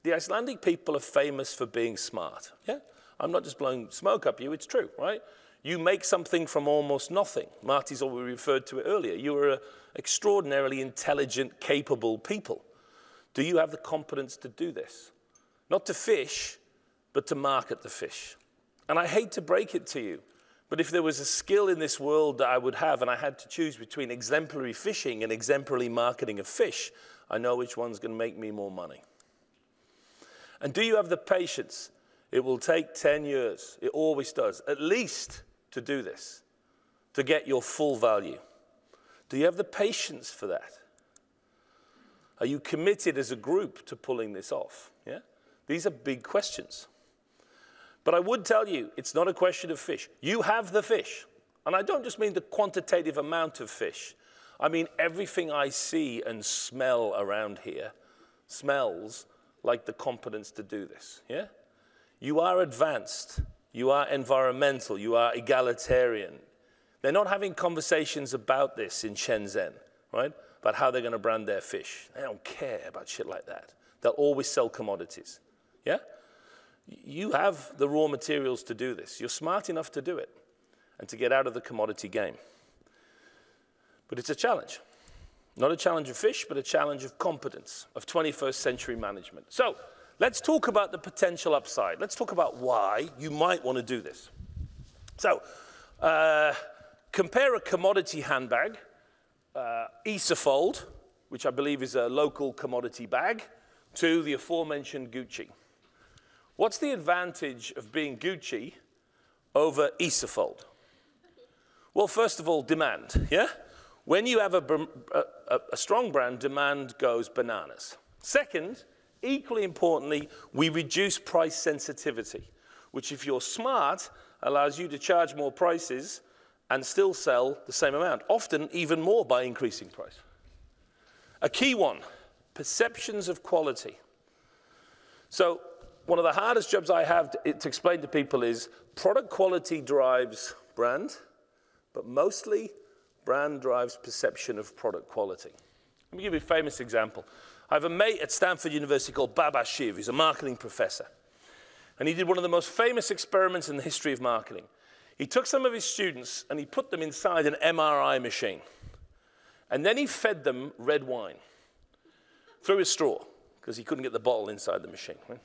The Icelandic people are famous for being smart, yeah? I'm not just blowing smoke up you, it's true, right? You make something from almost nothing. Marty's already referred to it earlier. You are an extraordinarily intelligent, capable people. Do you have the competence to do this? Not to fish, but to market the fish. And I hate to break it to you, but if there was a skill in this world that I would have and I had to choose between exemplary fishing and exemplary marketing of fish, I know which one's going to make me more money. And do you have the patience? It will take 10 years. It always does, at least to do this, to get your full value. Do you have the patience for that? Are you committed as a group to pulling this off? Yeah? These are big questions. But I would tell you, it's not a question of fish. You have the fish. And I don't just mean the quantitative amount of fish. I mean everything I see and smell around here smells like the competence to do this. Yeah? You are advanced. You are environmental. You are egalitarian. They're not having conversations about this in Shenzhen, right? About how they're going to brand their fish. They don't care about shit like that. They'll always sell commodities. Yeah? You have the raw materials to do this. You're smart enough to do it and to get out of the commodity game. But it's a challenge. Not a challenge of fish, but a challenge of competence, of 21st century management. So let's talk about the potential upside. Let's talk about why you might want to do this. So compare a commodity handbag, Isafold, which I believe is a local commodity bag, to the aforementioned Gucci. What's the advantage of being Gucci over Isafold? Well, first of all, demand, yeah? When you have a strong brand, demand goes bananas. Second, equally importantly, we reduce price sensitivity, which if you're smart, allows you to charge more prices and still sell the same amount, often even more by increasing price. A key one, perceptions of quality. So one of the hardest jobs I have to explain to people is product quality drives brand, but mostly brand drives perception of product quality. Let me give you a famous example. I have a mate at Stanford University called Baba Shiv. He's a marketing professor. And he did one of the most famous experiments in the history of marketing. He took some of his students and he put them inside an MRI machine. And then he fed them red wine through a straw, because he couldn't get the bottle inside the machine. Right?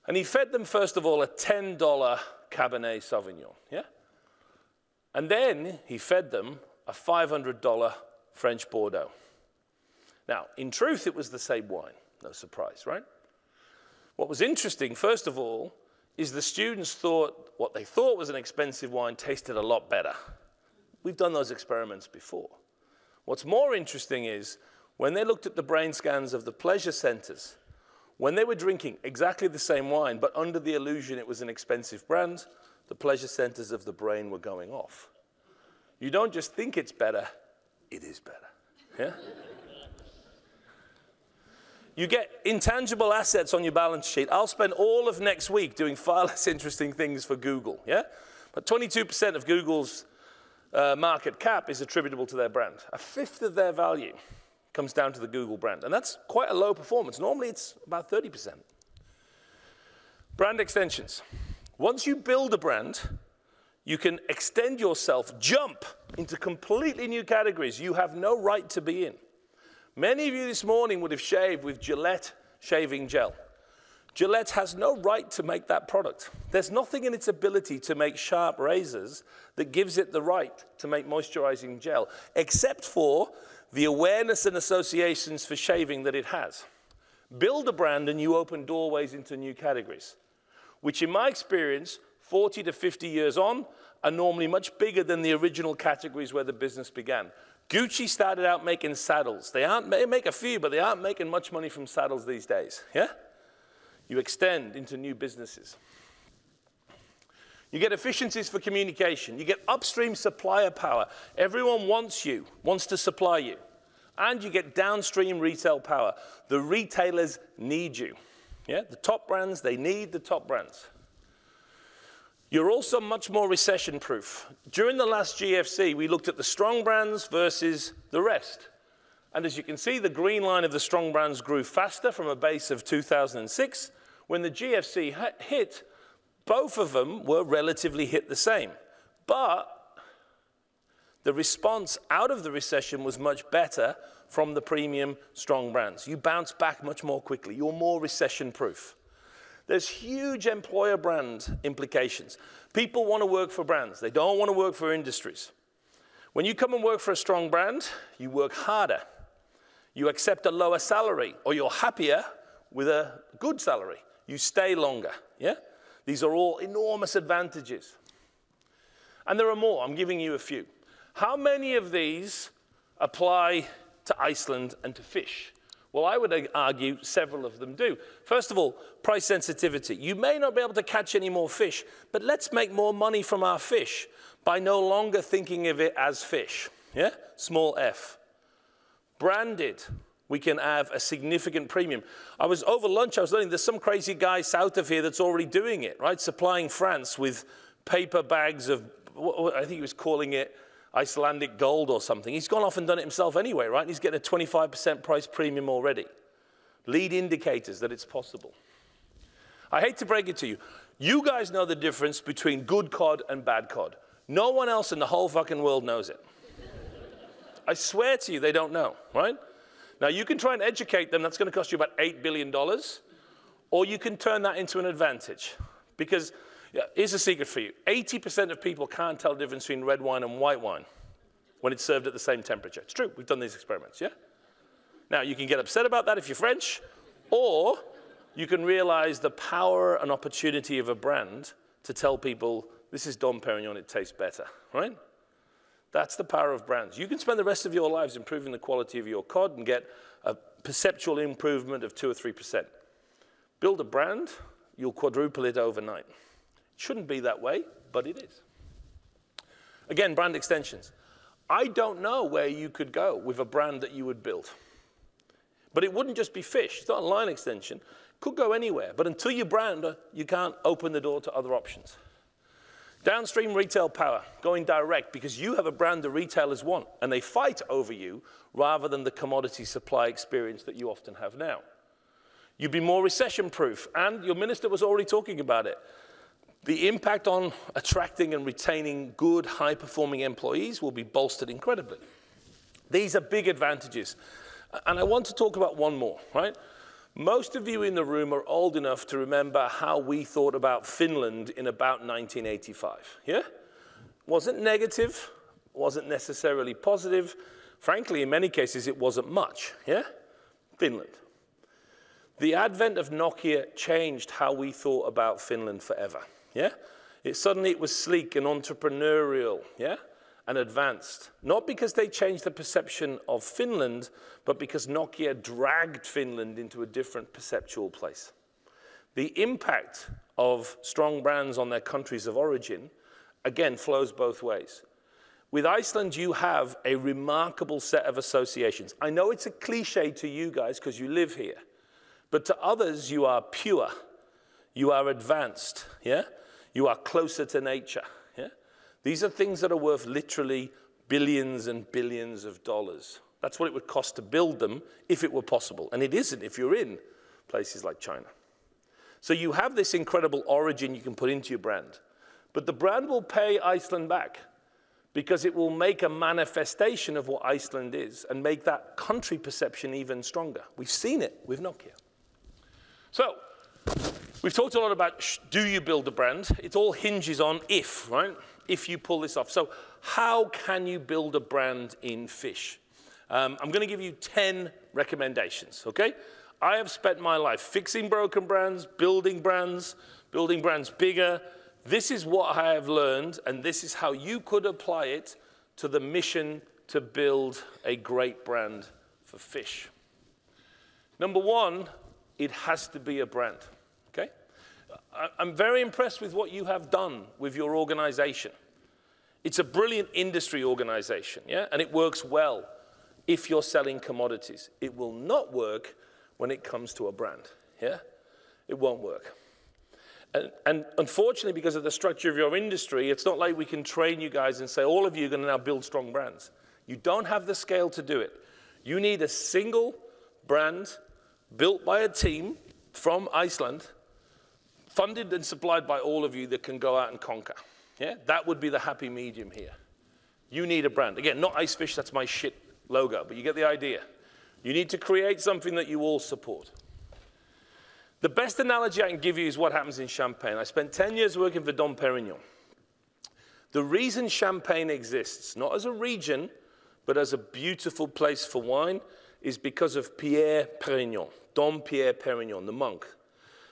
And he fed them, first of all, a $10 Cabernet Sauvignon. Yeah? And then he fed them a $500 French Bordeaux. Now, in truth, it was the same wine. No surprise, right? What was interesting, first of all, is the students thought what they thought was an expensive wine tasted a lot better. We've done those experiments before. What's more interesting is when they looked at the brain scans of the pleasure centers, when they were drinking exactly the same wine, but under the illusion it was an expensive brand, the pleasure centers of the brain were going off. You don't just think it's better, it is better. Yeah? You get intangible assets on your balance sheet. I'll spend all of next week doing far less interesting things for Google. Yeah? But 22% of Google's market cap is attributable to their brand. A fifth of their value comes down to the Google brand. And that's quite a low performance. Normally it's about 30%. Brand extensions. Once you build a brand, you can extend yourself, jump into completely new categories you have no right to be in. Many of you this morning would have shaved with Gillette shaving gel. Gillette has no right to make that product. There's nothing in its ability to make sharp razors that gives it the right to make moisturizing gel, except for the awareness and associations for shaving that it has. Build a brand and you open doorways into new categories, which in my experience, 40 to 50 years on, are normally much bigger than the original categories where the business began. Gucci started out making saddles. They make a few, but they aren't making much money from saddles these days. Yeah? You extend into new businesses. You get efficiencies for communication. You get upstream supplier power. Everyone wants you, wants to supply you. And you get downstream retail power. The retailers need you. Yeah? The top brands, they need the top brands. You're also much more recession-proof. During the last GFC, we looked at the strong brands versus the rest. And as you can see, the green line of the strong brands grew faster from a base of 2006. When the GFC hit, both of them were relatively hit the same. But the response out of the recession was much better from the premium strong brands. You bounce back much more quickly. You're more recession-proof. There's huge employer brand implications. People want to work for brands. They don't want to work for industries. When you come and work for a strong brand, you work harder. You accept a lower salary, or you're happier with a good salary. You stay longer, yeah? These are all enormous advantages. And there are more. I'm giving you a few. How many of these apply to Iceland and to fish? Well, I would argue several of them do. First of all, price sensitivity. You may not be able to catch any more fish, but let's make more money from our fish by no longer thinking of it as fish, yeah? Small f. Branded, we can have a significant premium. Over lunch, I was learning there's some crazy guy south of here that's already doing it, right? Supplying France with paper bags of, I think he was calling it Icelandic gold or something. He's gone off and done it himself anyway, right? And he's getting a 25% price premium already. Lead indicators that it's possible. I hate to break it to you. You guys know the difference between good cod and bad cod. No one else in the whole fucking world knows it. I swear to you, they don't know, right? Now, you can try and educate them. That's going to cost you about $8 billion. Or you can turn that into an advantage. Because here's a secret for you. 80% of people can't tell the difference between red wine and white wine when it's served at the same temperature. It's true. We've done these experiments, yeah? Now, you can get upset about that if you're French, or you can realize the power and opportunity of a brand to tell people, this is Dom Perignon, it tastes better, right? That's the power of brands. You can spend the rest of your lives improving the quality of your cod and get a perceptual improvement of 2 or 3%. Build a brand, you'll quadruple it overnight. It shouldn't be that way, but it is. Again, brand extensions. I don't know where you could go with a brand that you would build. But it wouldn't just be fish. It's not a line extension. It could go anywhere. But until you brand, you can't open the door to other options. Downstream retail power, going direct, because you have a brand the retailers want, and they fight over you rather than the commodity supply experience that you often have now. You'd be more recession-proof, and your minister was already talking about it. The impact on attracting and retaining good, high-performing employees will be bolstered incredibly. These are big advantages. And I want to talk about one more, right? Most of you in the room are old enough to remember how we thought about Finland in about 1985, yeah? Wasn't negative, wasn't necessarily positive. Frankly, in many cases, it wasn't much, yeah? Finland. The advent of Nokia changed how we thought about Finland forever, yeah? Suddenly it was sleek and entrepreneurial, yeah? And advanced. Not because they changed the perception of Finland, but because Nokia dragged Finland into a different perceptual place. The impact of strong brands on their countries of origin, again, flows both ways. With Iceland, you have a remarkable set of associations. I know it's a cliche to you guys because you live here, but to others, you are pure, you are advanced, yeah? You are closer to nature. These are things that are worth literally billions and billions of dollars. That's what it would cost to build them if it were possible. And it isn't if you're in places like China. So you have this incredible origin you can put into your brand. But the brand will pay Iceland back because it will make a manifestation of what Iceland is and make that country perception even stronger. We've seen it with Nokia. So we've talked a lot about do you build a brand? It all hinges on if, right? If you pull this off. So how can you build a brand in fish? I'm going to give you 10 recommendations, okay? I have spent my life fixing broken brands building brands bigger. This is what I have learned, and this is how you could apply it to the mission to build a great brand for fish. Number one, it has to be a brand, okay? I'm very impressed with what you have done with your organization. It's a brilliant industry organization, yeah? And it works well if you're selling commodities. It will not work when it comes to a brand, yeah? It won't work. And unfortunately, because of the structure of your industry, it's not like we can train you guys and say, all of you are going to now build strong brands. You don't have the scale to do it. You need a single brand built by a team from Iceland, funded and supplied by all of you that can go out and conquer. Yeah? That would be the happy medium here. You need a brand. Again, not Icefish, that's my shit logo, but you get the idea. You need to create something that you all support. The best analogy I can give you is what happens in Champagne. I spent 10 years working for Dom Pérignon. The reason Champagne exists, not as a region, but as a beautiful place for wine, is because of Pierre Pérignon, Dom Pierre Pérignon, the monk.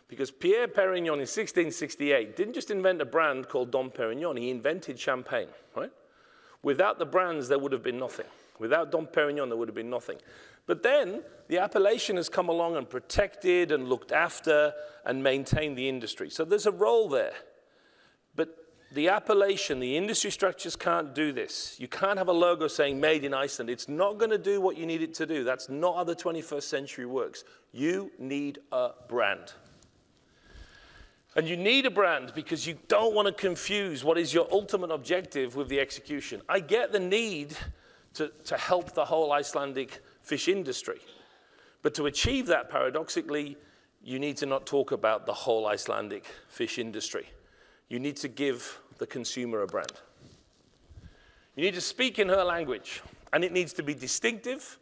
Because Pierre Pérignon in 1668 didn't just invent a brand called Dom Pérignon, he invented Champagne, right? Without the brands, there would have been nothing. Without Dom Pérignon, there would have been nothing. But then the appellation has come along and protected and looked after and maintained the industry. So there's a role there. But the appellation, the industry structures can't do this. You can't have a logo saying made in Iceland. It's not going to do what you need it to do. That's not how the 21st century works. You need a brand. And you need a brand because you don't want to confuse what is your ultimate objective with the execution. I get the need to help the whole Icelandic fish industry. But to achieve that, paradoxically, you need to not talk about the whole Icelandic fish industry. You need to give the consumer a brand. You need to speak in her language, and it needs to be distinctive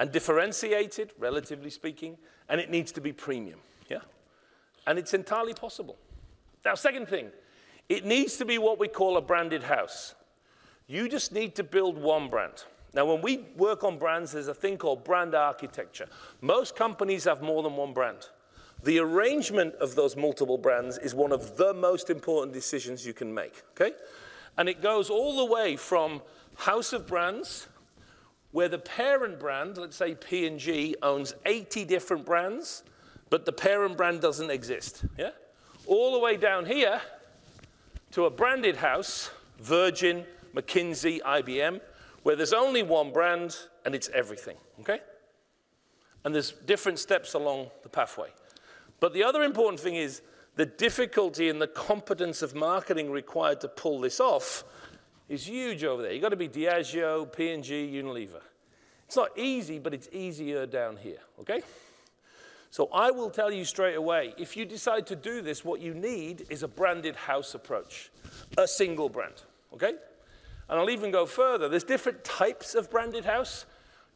and differentiated, relatively speaking, and it needs to be premium, yeah? And it's entirely possible. Now, second thing, it needs to be what we call a branded house. You just need to build one brand. Now, when we work on brands, there's a thing called brand architecture. Most companies have more than one brand. The arrangement of those multiple brands is one of the most important decisions you can make, okay? And it goes all the way from house of brands, where the parent brand, let's say P&G, owns 80 different brands, but the parent brand doesn't exist, yeah? All the way down here to a branded house, Virgin, McKinsey, IBM, where there's only one brand and it's everything, okay? And there's different steps along the pathway. But the other important thing is the difficulty and the competence of marketing required to pull this off is huge over there. You've got to be Diageo, P&G, Unilever. It's not easy, but it's easier down here, okay? So I will tell you straight away, if you decide to do this, what you need is a branded house approach, a single brand, okay? And I'll even go further. There's different types of branded house.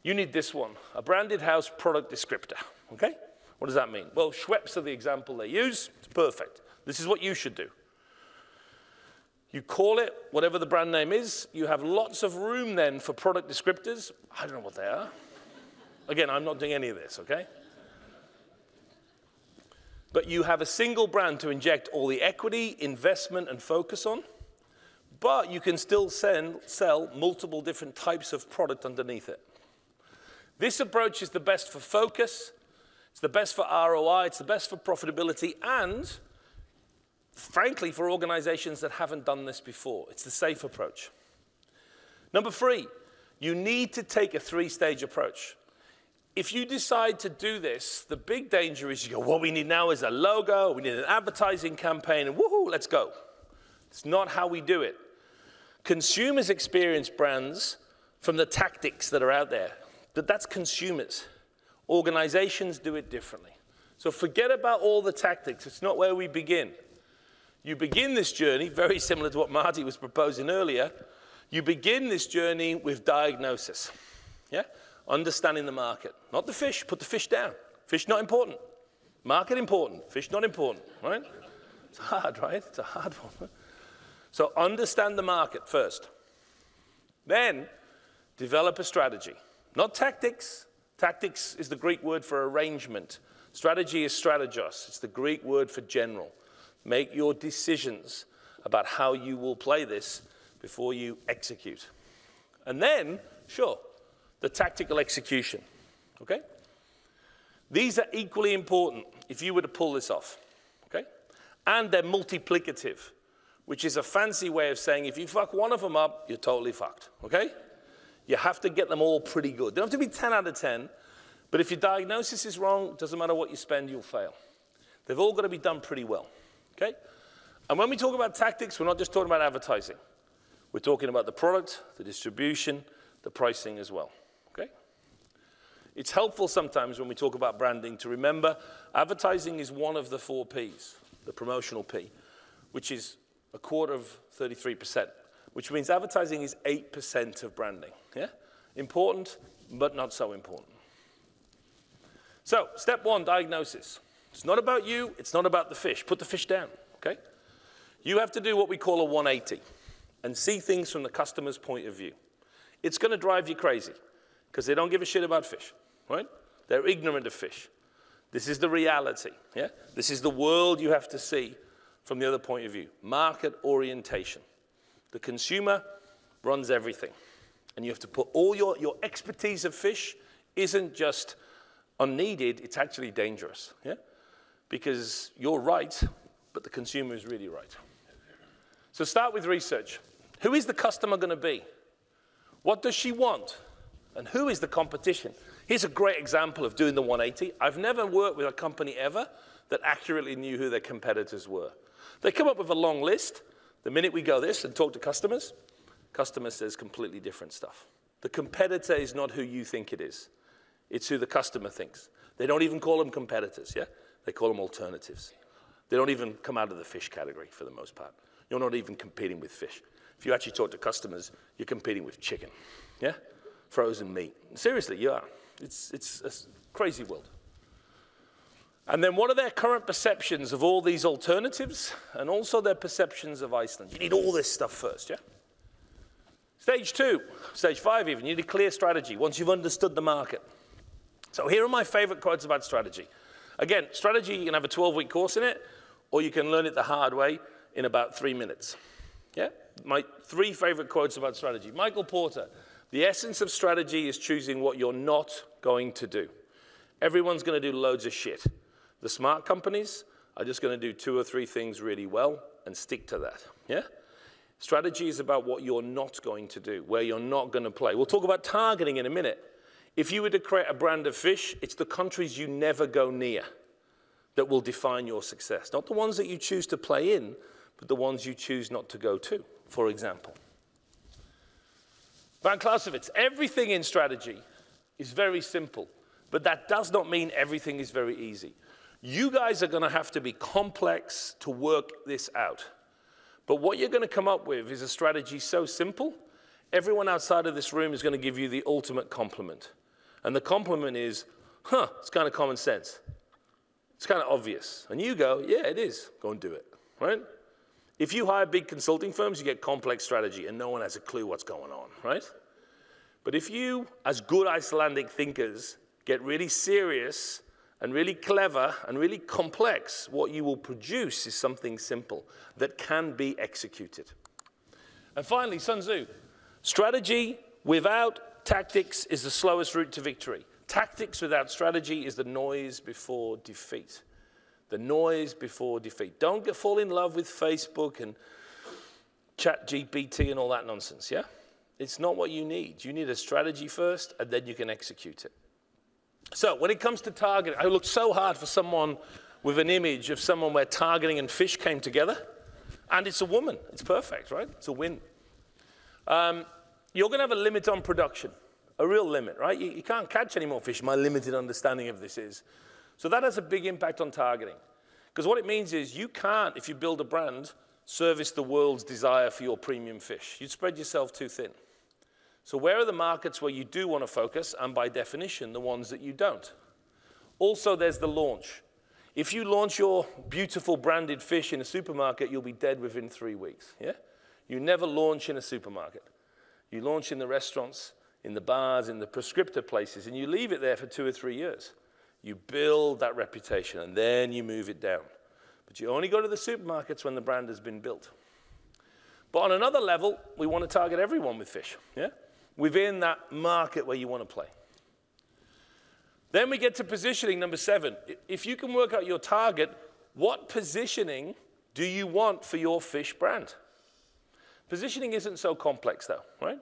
You need this one, a branded house product descriptor, okay? What does that mean? Well, Schweppes are the example they use. It's perfect. This is what you should do. You call it whatever the brand name is. You have lots of room then for product descriptors. I don't know what they are. Again, I'm not doing any of this, okay? But you have a single brand to inject all the equity, investment, and focus on. But you can still sell multiple different types of product underneath it. This approach is the best for focus. It's the best for ROI, it's the best for profitability, and frankly, for organizations that haven't done this before. It's the safe approach. Number 3, you need to take a 3-stage approach. If you decide to do this, the big danger is you go, what we need now is a logo, we need an advertising campaign, and woohoo, let's go. It's not how we do it. Consumers experience brands from the tactics that are out there. That's consumers. Organizations do it differently. So forget about all the tactics. It's not where we begin. You begin this journey, very similar to what Marty was proposing earlier, you begin this journey with diagnosis, yeah? Understanding the market. Not the fish, put the fish down. Fish not important. Market important, fish not important, right? It's hard, right? It's a hard one. So understand the market first. Then develop a strategy. Not tactics. Tactics is the Greek word for arrangement. Strategy is strategos. It's the Greek word for general. Make your decisions about how you will play this before you execute. And then, sure, the tactical execution, okay? These are equally important if you were to pull this off, okay? And they're multiplicative, which is a fancy way of saying if you fuck one of them up, you're totally fucked, okay? You have to get them all pretty good. They don't have to be 10 out of 10, but if your diagnosis is wrong, it doesn't matter what you spend, you'll fail. They've all got to be done pretty well, okay? And when we talk about tactics, we're not just talking about advertising. We're talking about the product, the distribution, the pricing as well, okay? It's helpful sometimes when we talk about branding to remember advertising is one of the 4 Ps, the promotional P, which is a quarter of 33%. Which means advertising is 8% of branding, yeah? Important, but not so important. So, step 1, diagnosis. It's not about you, it's not about the fish. Put the fish down, okay? You have to do what we call a 180 and see things from the customer's point of view. It's going to drive you crazy because they don't give a shit about fish, right? They're ignorant of fish. This is the reality, yeah? This is the world you have to see from the other point of view. Market orientation. The consumer runs everything. And you have to put all your expertise of fish isn't just unneeded, it's actually dangerous, yeah? Because you're right, but the consumer is really right. So start with research. Who is the customer going to be? What does she want? And who is the competition? Here's a great example of doing the 180. I've never worked with a company ever that accurately knew who their competitors were. They come up with a long list. The minute we go this and talk to customers, customer says completely different stuff. The competitor is not who you think it is. It's who the customer thinks. They don't even call them competitors, yeah? They call them alternatives. They don't even come out of the fish category for the most part. You're not even competing with fish. If you actually talk to customers, you're competing with chicken, yeah? Frozen meat. Seriously, you are. It's a crazy world. And then what are their current perceptions of all these alternatives and also their perceptions of Iceland? You need all this stuff first, yeah? Stage 2, stage 5 even, you need a clear strategy once you've understood the market. So here are my favorite quotes about strategy. Again, strategy, you can have a 12-week course in it, or you can learn it the hard way in about 3 minutes. Yeah? My 3 favorite quotes about strategy. Michael Porter, the essence of strategy is choosing what you're not going to do. Everyone's going to do loads of shit. The smart companies are just going to do 2 or 3 things really well and stick to that. Yeah? Strategy is about what you're not going to do, where you're not going to play. We'll talk about targeting in a minute. If you were to create a brand of fish, it's the countries you never go near that will define your success. Not the ones that you choose to play in, but the ones you choose not to go to, for example. Van Clausewitz, everything in strategy is very simple, but that does not mean everything is very easy. You guys are going to have to be complex to work this out. But what you're going to come up with is a strategy so simple, everyone outside of this room is going to give you the ultimate compliment. And the compliment is, it's kind of common sense. It's kind of obvious. And you go, yeah, it is. Go and do it, right? If you hire big consulting firms, you get complex strategy, and no one has a clue what's going on, right? But if you, as good Icelandic thinkers, get really serious and really clever and really complex, what you will produce is something simple that can be executed. And finally, Sun Tzu, strategy without tactics is the slowest route to victory. Tactics without strategy is the noise before defeat. The noise before defeat. Don't fall in love with Facebook and ChatGPT and all that nonsense, yeah? It's not what you need. You need a strategy first, and then you can execute it. So when it comes to targeting, I looked so hard for someone with an image of someone where targeting and fish came together, and it's a woman. It's perfect, right? It's a win. You're going to have a limit on production, a real limit, right? You can't catch any more fish, my limited understanding of this is. So that has a big impact on targeting. Because what it means is you can't, if you build a brand, service the world's desire for your premium fish. You'd spread yourself too thin. So where are the markets where you do want to focus, and by definition, the ones that you don't? Also, there's the launch. If you launch your beautiful branded fish in a supermarket, you'll be dead within 3 weeks, yeah? You never launch in a supermarket. You launch in the restaurants, in the bars, in the prescriptor places, and you leave it there for 2 or 3 years. You build that reputation, and then you move it down. But you only go to the supermarkets when the brand has been built. But on another level, we want to target everyone with fish, yeah? Within that market where you want to play. Then we get to positioning, number 7. If you can work out your target, what positioning do you want for your fish brand? Positioning isn't so complex though, right?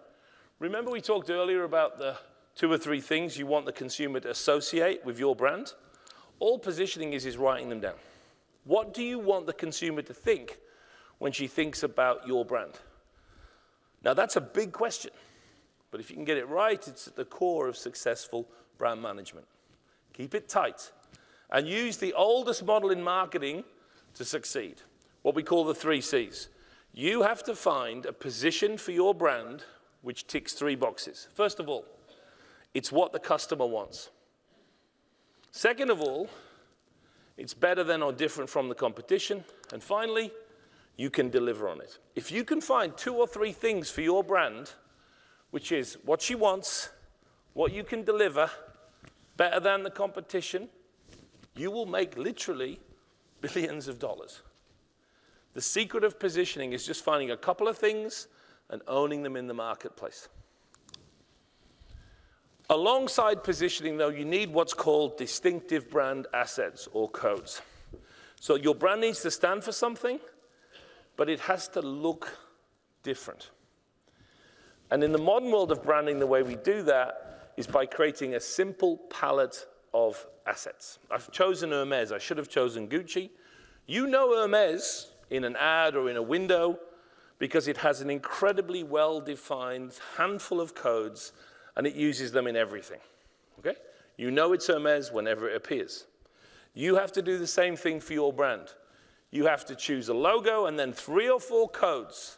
Remember we talked earlier about the 2 or 3 things you want the consumer to associate with your brand? All positioning is writing them down. What do you want the consumer to think when she thinks about your brand? Now that's a big question. But if you can get it right, it's at the core of successful brand management. Keep it tight. And use the oldest model in marketing to succeed. What we call the 3 C's. You have to find a position for your brand which ticks 3 boxes. First of all, it's what the customer wants. Second of all, It's better than or different from the competition. And finally, you can deliver on it. If you can find 2 or 3 things for your brand, which is what she wants, what you can deliver, better than the competition, you will make literally billions of dollars. The secret of positioning is just finding a couple of things and owning them in the marketplace. Alongside positioning, though, you need what's called distinctive brand assets or codes. So your brand needs to stand for something, but it has to look different. And in the modern world of branding, the way we do that is by creating a simple palette of assets. I've chosen Hermes. I should have chosen Gucci. You know Hermes in an ad or in a window because it has an incredibly well-defined handful of codes, and it uses them in everything, okay? You know it's Hermes whenever it appears. You have to do the same thing for your brand. You have to choose a logo and then 3 or 4 codes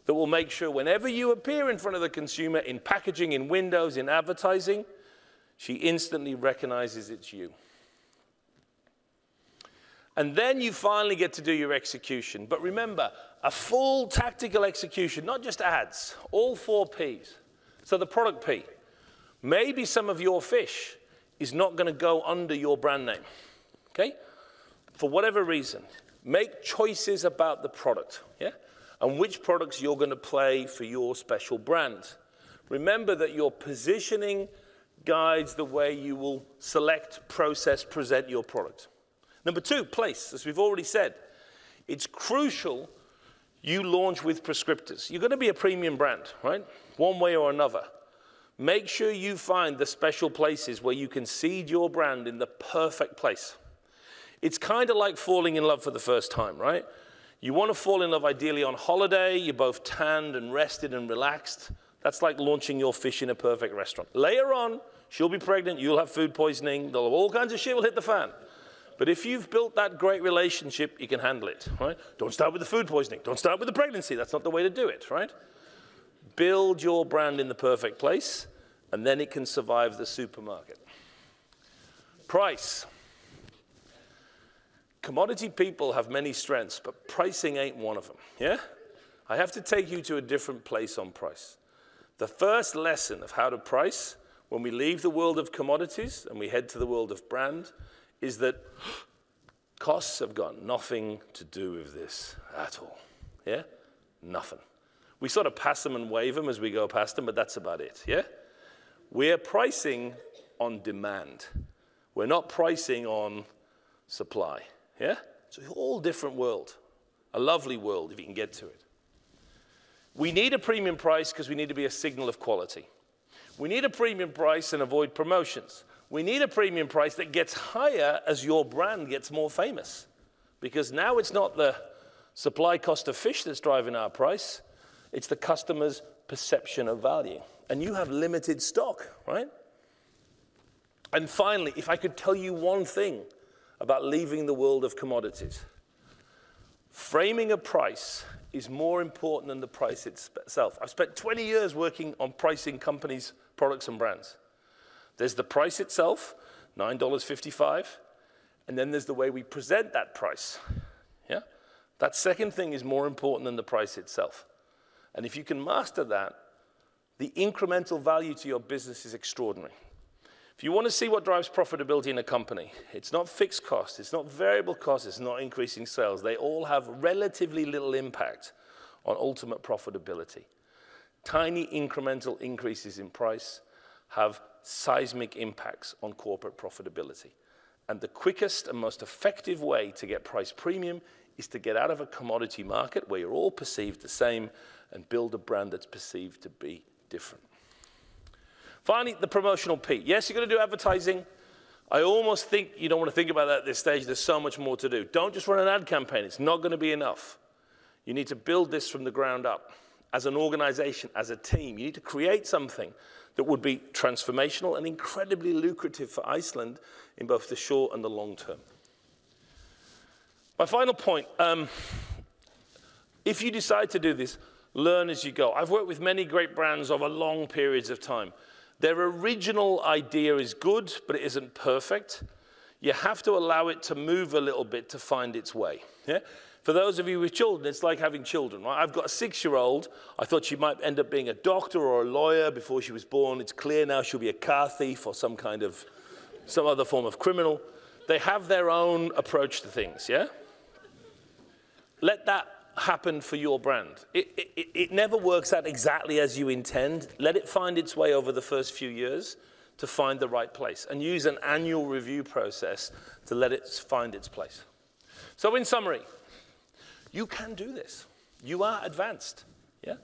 that will make sure whenever you appear in front of the consumer, in packaging, in windows, in advertising, she instantly recognizes it's you. And then you finally get to do your execution. But remember, a full tactical execution, not just ads, all 4 Ps. So the product P, maybe some of your fish is not going to go under your brand name, okay? For whatever reason, make choices about the product, yeah? And which products you're going to play for your special brand. Remember that your positioning guides the way you will select, process, present your product. Number 2, place, as we've already said. It's crucial you launch with prescriptors. You're going to be a premium brand, right? One way or another. Make sure you find the special places where you can seed your brand in the perfect place. It's kind of like falling in love for the first time, right? You want to fall in love ideally on holiday. You're both tanned and rested and relaxed. That's like launching your fish in a perfect restaurant. Later on, she'll be pregnant, you'll have food poisoning, all kinds of shit will hit the fan. But if you've built that great relationship, you can handle it, right? Don't start with the food poisoning. Don't start with the pregnancy. That's not the way to do it, right? Build your brand in the perfect place, and then it can survive the supermarket. Price. Commodity people have many strengths, but pricing ain't one of them, yeah? I have to take you to a different place on price. The first lesson of how to price when we leave the world of commodities and we head to the world of brand is that costs have got nothing to do with this at all, yeah? Nothing. We sort of pass them and wave them as we go past them, but that's about it, yeah? We're pricing on demand. We're not pricing on supply, yeah? It's a whole different world, a lovely world if you can get to it. We need a premium price because we need to be a signal of quality. We need a premium price and avoid promotions. We need a premium price that gets higher as your brand gets more famous. Because now it's not the supply cost of fish that's driving our price, it's the customer's perception of value. And you have limited stock, right? And finally, if I could tell you one thing about leaving the world of commodities, framing a price is more important than the price itself. I've spent 20 years working on pricing companies, products, and brands. There's the price itself, $9.55, and then there's the way we present that price. Yeah? That second thing is more important than the price itself. And if you can master that, the incremental value to your business is extraordinary. If you want to see what drives profitability in a company, it's not fixed costs, it's not variable costs, it's not increasing sales. They all have relatively little impact on ultimate profitability. Tiny incremental increases in price have seismic impacts on corporate profitability. And the quickest and most effective way to get price premium is to get out of a commodity market where you're all perceived the same and build a brand that's perceived to be different. Finally, the promotional P. Yes, you're going to do advertising. I almost think you don't want to think about that at this stage. There's so much more to do. Don't just run an ad campaign. It's not going to be enough. You need to build this from the ground up. As an organization, as a team, you need to create something that would be transformational and incredibly lucrative for Iceland in both the short and the long term. My final point, if you decide to do this, learn as you go. I've worked with many great brands over long periods of time. Their original idea is good, but it isn't perfect. You have to allow it to move a little bit to find its way. Yeah? For those of you with children, it's like having children, right? I've got a 6-year-old. I thought she might end up being a doctor or a lawyer before she was born. It's clear now she'll be a car thief or some other form of criminal. They have their own approach to things, yeah? Let that happen for your brand. It never works out exactly as you intend. Let it find its way over the first few years to find the right place, and use an annual review process to let it find its place. So in summary, you can do this. You are advanced, yeah?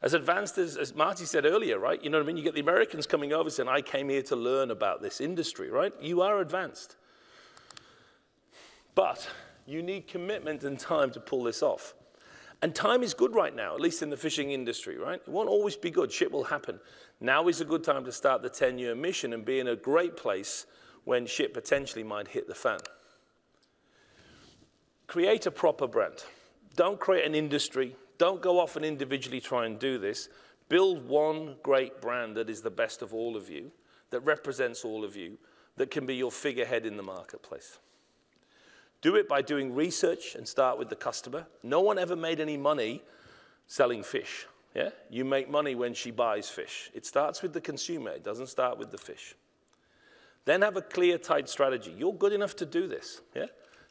As advanced as Marty said earlier, right? You know what I mean? You get the Americans coming over saying, I came here to learn about this industry, right? You are advanced. But you need commitment and time to pull this off. And time is good right now, at least in the fishing industry, right? It won't always be good. Shit will happen. Now is a good time to start the 10-year mission and be in a great place when shit potentially might hit the fan. Create a proper brand. Don't create an industry. Don't go off and individually try and do this. Build one great brand that is the best of all of you, that represents all of you, that can be your figurehead in the marketplace. Do it by doing research and start with the customer. No one ever made any money selling fish. Yeah? You make money when she buys fish. It starts with the consumer. It doesn't start with the fish. Then have a clear, tight strategy. You're good enough to do this, yeah?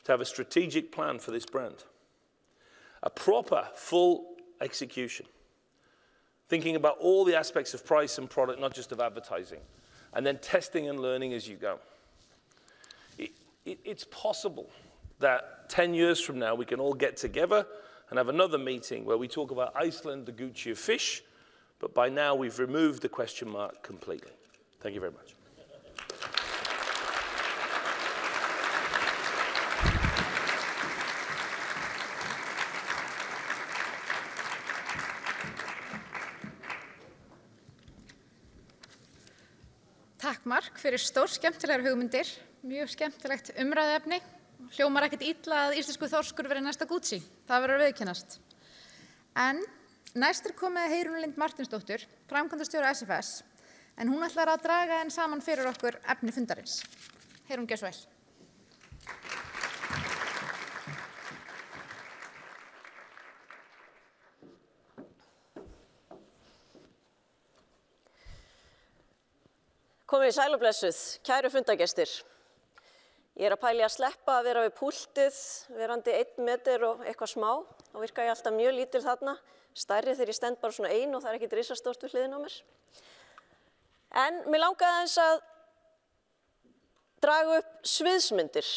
To have a strategic plan for this brand. A proper, full execution. Thinking about all the aspects of price and product, not just of advertising. And then testing and learning as you go. It's possible that 10 years from now we can all get together and have another meeting where we talk about Iceland, the Gucci of fish, but by now we've removed the question mark completely. Thank you very much. Takk Mark fyrir skemmtilegar hugmyndir, mjög skemmtilegt umræðuefni. Hljómar ekkert illa að íslensku þorskur verði næsta Gucci, það verður að viðurkennast. En næst komið Heiðrún Lind Marteinsdóttir, framkvæmdastjóri SFS, en hún ætlar að draga enn saman fyrir okkur efni fundarins. Heiðrún, gjörðu svo vel. Komið sæl og blessuð, kæru fundargestir. Ég að pæli að sleppa að vera við púltið, verandi 1 meter og eitthvað smá. Þá virka ég alltaf mjög lítil þarna, stærri þegar ég stend bara svona ein og það er ekkert risastórt við hliðina á mér. En mig langaði aðeins að draga upp sviðsmyndir.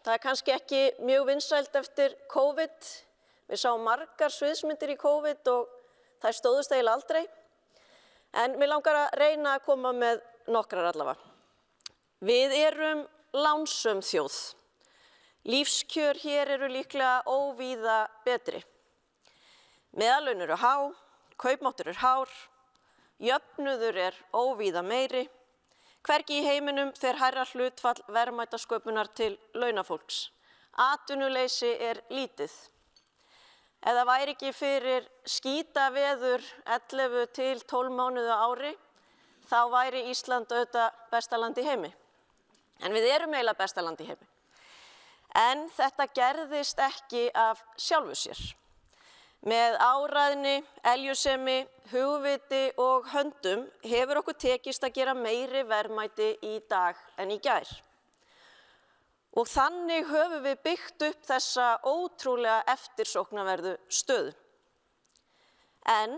Það er kannski ekki mjög vinsælt eftir COVID. Við sáum margar sviðsmyndir í COVID og þær stóðust eiginlega aldrei. En mig langar að reyna að koma með nokkrar allavega. Við erum lánsöm þjóð. Lífskjör hér eru líklega óvíða betri. Meðallaun eru há, kaupmáttur hár, jöfnuður óvíða meiri. Hvergi í heiminum fer hærra hlutfall verðmætasköpunar til launafólks. Atvinnuleysi lítið. Ef það væri ekki fyrir skítaveður 11 til 12 mánuði á ári, þá væri Ísland auðvitað besta land í heimi. En við erum eiginlega besta land í heimi. En þetta gerðist ekki af sjálfu sér. Með áræðni, eljusemi, hugviti og höndum hefur okkur tekist að gera meiri verðmæti í dag en í gær. Og þannig höfum við byggt upp þessa ótrúlega eftirsóknarverðu stöðu. En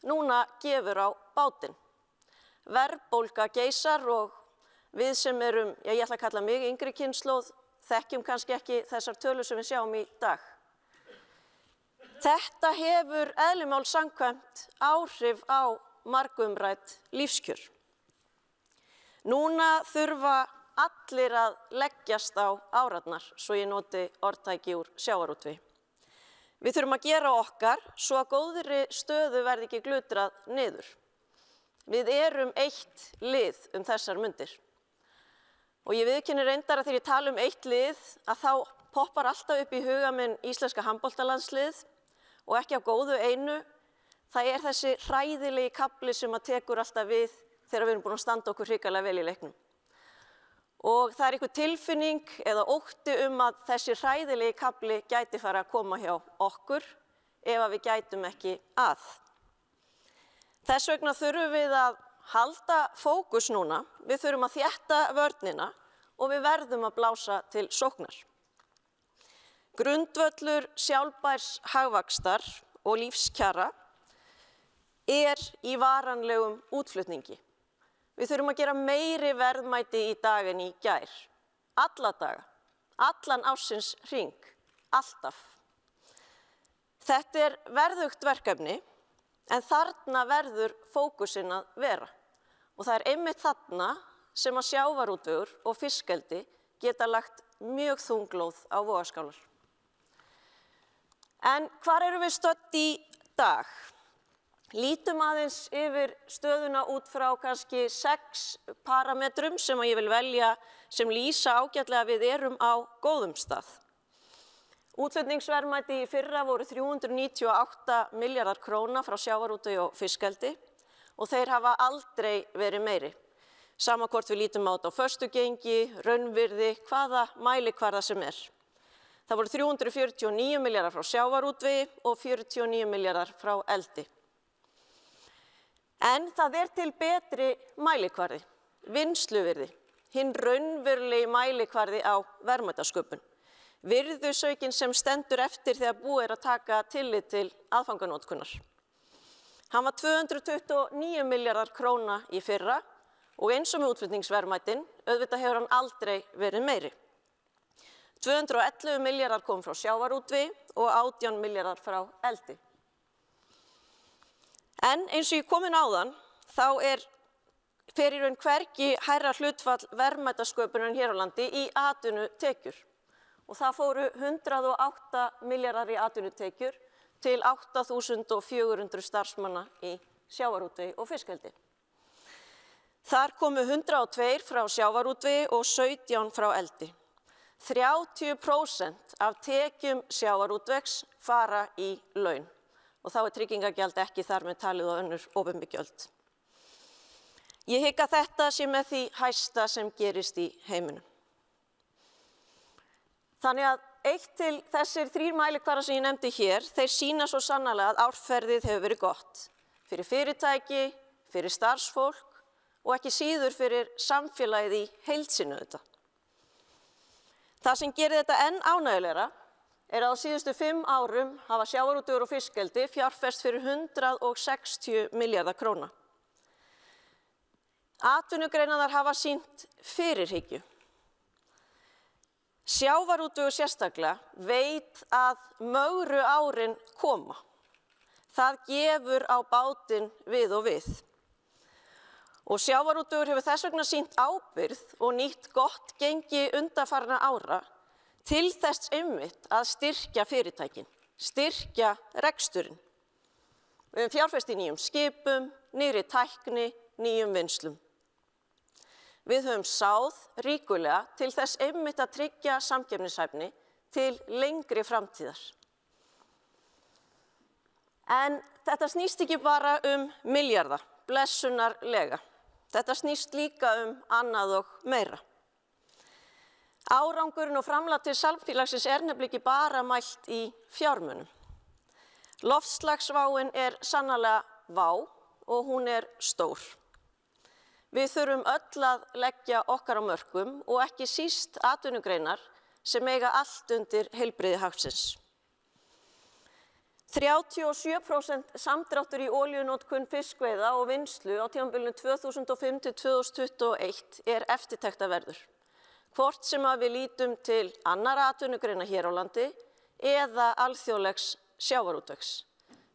núna gefur á bátinn. Verðbólga geisar og við sem erum, ég ætla að kalla mig yngri kynslóð, þekkjum kannski ekki þessar tölur sem við sjáum í dag. Þetta hefur eðli máls samkvæmt áhrif á margumrædd lífskjör. Núna þurfa allir að leggjast á árarnar, svo ég noti orðtæki úr sjávarútvegi. Við þurfum að gera okkar svo að góðri stöðu verði ekki glutrað niður. Við erum eitt lið þessar mundir. Og ég viðurkenni reyndar að þegar ég tala eitt lið, að þá poppar alltaf upp í huga minn íslenska handboltalandslið og ekki á góðu einu. Það þessi hræðilegi kafli sem að tekur alltaf við þegar við erum búin að standa okkur hrikalega vel í leiknum. Og það einhver tilfinning eða ótti að þessi hræðilegi kafli gæti fara að koma hjá okkur ef við gætum ekki að. Þess vegna þurfum við að halda fókus núna, við þurfum að þétta vörnina og við verðum að blása til sóknar. Grundvöllur sjálfbærs hagvaxtar og lífskjara í varanlegum útflutningi. Við þurfum að gera meiri verðmæti í dag en í gær. Alla daga, allan ársins hring, alltaf. Þetta verðugt verkefni, en þarna verður fókusinn að vera. Og það einmitt þarna sem að sjávarútvegur og fiskeldi geta lagt mjög þunglóð á vogarskálar. En hvar erum við stödd í dag? Lítum aðeins yfir stöðuna út frá kannski 6 parametrum sem ég vil velja sem lýsa ágætlega við erum á góðum stað. Útflutningsverðmæti í fyrra voru 398 milljarðar króna frá sjávarútvegi og fiskeldi og þeir hafa aldrei verið meiri. Sama hvort við lítum á þetta á föstugengi, raunvirði, hvaða mælikvarða sem Það voru 349 milljarðar frá sjávarútvegi og 49 milljarðar frá eldi. En það til betri mælikvarði, vinnsluvirði, hinn raunverulegi mælikvarði á verðmætasköpun. Virðisaukinn sem stendur eftir þegar búið að taka tillit til aðfanganotkunar. Hann var 229 milljarðar króna í fyrra og eins og með útflutningsverðmætin, auðvitað hefur hann aldrei verið meiri. 211 milljarðar kom frá sjávarútvegi og 18 milljarðar frá eldi. En eins og ég komin áðan, þá fer í raun hvergi hærra hlutfall verðmætasköpunar hér á landi í atvinnutekjur. Og það fóru 108 milljarðar í atvinnutekjur til 8.400 starfsmanna í sjávarútvegi og fiskeldi. Þar komu 102 frá sjávarútvegi og 17 frá eldi. 30% af tekjum sjávarútvegs fara í laun. Og þá tryggingagjald ekki þar með talið og önnur opinber gjöld. Ég hygg að þetta sé með því hæsta sem gerist í heiminum. Þannig að eitt til þessir 3 mælikvarðar sem ég nefndi hér, þeir sýna svo sannarlega að árferðið hefur verið gott. Fyrir fyrirtæki, fyrir starfsfólk og ekki síður fyrir samfélagið í heild sinni þetta. Það sem gerir þetta enn ánægjulegra að á síðustu 5 árum hafa sjávarútvegur og fiskeldi fjárfest fyrir 160 milljarða króna. Atvinnugreinar hafa sýnt fyrirhyggju. Sjávarútvegur sérstaklega veit að mögru árin koma. Það gefur á bátinn við og við. Og sjávarútvegur hefur þess vegna sýnt ábyrgð og nýtt gott gengi undanfarna ára til þess einmitt að styrkja fyrirtækin, styrkja reksturinn. Við höfum fjárfest í nýjum skipum, nýrri tækni, nýjum vinnslum. Við höfum sáð ríkulega til þess einmitt að tryggja samkeppnishæfni til lengri framtíðar. En þetta snýst ekki bara milljarða, blessunarlega. Þetta snýst líka annað og meira. Árangurinn og framlag til samfélagsins nefnilega ekki bara mælt í fjármunum. Loftslagsváin sannarlega vá og hún stór. Við þurfum öll að leggja okkar á mörkum og ekki síst atvinnugreinar sem eiga allt undir heilbrigði hagsins. 37% samdráttur í olíunotkun fiskveiða og vinnslu á tímabilinu 2005 til 2021 eftirtektarverður. Hvort sem við lítum til annarra atvinnugreina hér á landi eða alþjóðlegs sjávarútvegs.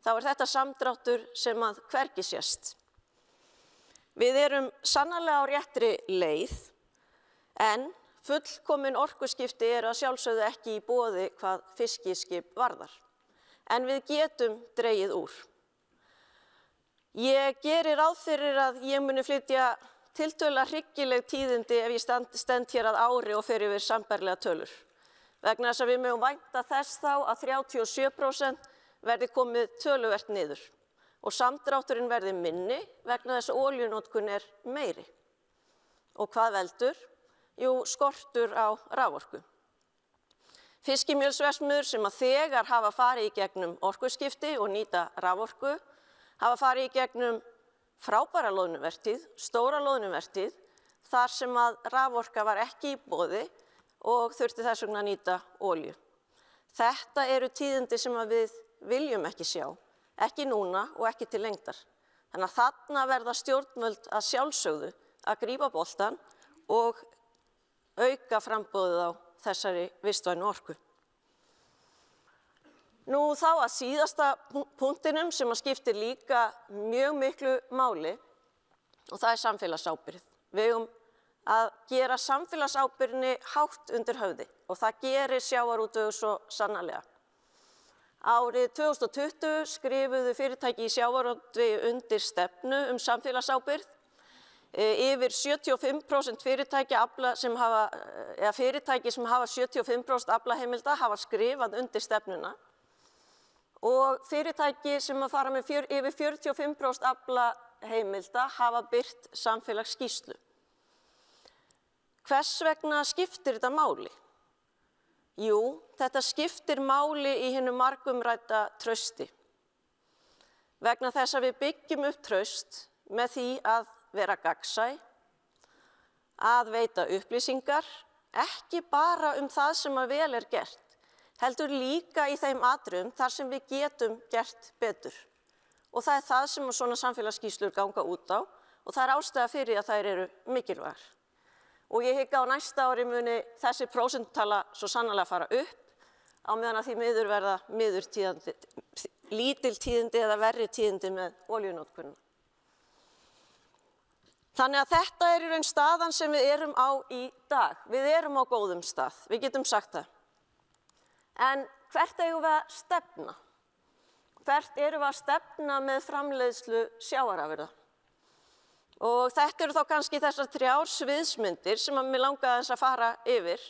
Þá þetta samdráttur sem að hvergi sést. Við erum sannarlega á réttri leið, en fullkomin orkuskipti að sjálfsögðu ekki í boði hvað fiskiskip varðar. En við getum dregið úr. Ég geri ráð fyrir að ég muni flytja tiltölulega hryggileg tíðindi ef ég stend hér að ári og fer yfir sambærilega tölur. Vegna þess að við megum vænta þess þá að 37% verði komið töluvert niður og samdrátturinn verði minni vegna þess að olíunotkun meiri. Og hvað veldur? Jú, skortur á raforku. Fiskimjölsverksmiðjur sem að þegar hafa farið í gegnum orkuskipti og nýta raforku, hafa farið í gegnum frábæra loðnuvertíð, stóra loðnuvertíð, þar sem að raforka var ekki í boði og þurfti þess vegna að nýta olíu. Þetta eru tíðindi sem að við viljum ekki sjá, ekki núna og ekki til lengdar. Þannig að þarna verða stjórnvöld að sjálfsögðu að grípa boltann og auka framboðið á þessari vistvænu orku. Nú þá að síðasta punktinum sem að skiptir líka mjög miklu máli og það er samfélagsábyrgð. Við eigum að gera samfélagsábyrgðinni hátt undir höfði og það gerir sjávarútvegur svo sannarlega. Árið 2020 skrifuðu fyrirtæki í sjávarútvegi undir stefnu samfélagsábyrgð. Yfir 75% fyrirtæki sem hafa 75% aflaheimilda hafa skrifað undir stefnuna. Og fyrirtæki sem að fara með yfir 45% aflaheimilda hafa birt samfélagsskýrslu. Hvers vegna skiptir þetta máli? Jú, þetta skiptir máli í hinu margumrædda trausti. Vegna þess að við byggjum upp traust með því að vera gagnsæ, að veita upplýsingar, ekki bara það sem að vel er gert, heldur líka í þeim atriðum þar sem við getum gert betur. Og það er það sem svona samfélagsskýrslur ganga út á og það er ástæða fyrir að þær eru mikilvægar. Og ég hygg á næsta ári muni þessi prósenttala svo sannarlega fara upp á meðan að því miður verða lítil tíðindi eða verri tíðindi með olíunotkun. Þannig að þetta er í raun staðan sem við erum á í dag. Við erum á góðum stað, við getum sagt það. En hvert eigum við að stefna? Hvert erum við að stefna með framleiðslu sjávarafurða? Og þetta eru þá kannski þessar 3 sviðsmyndir sem að mig langaði aðeins að fara yfir.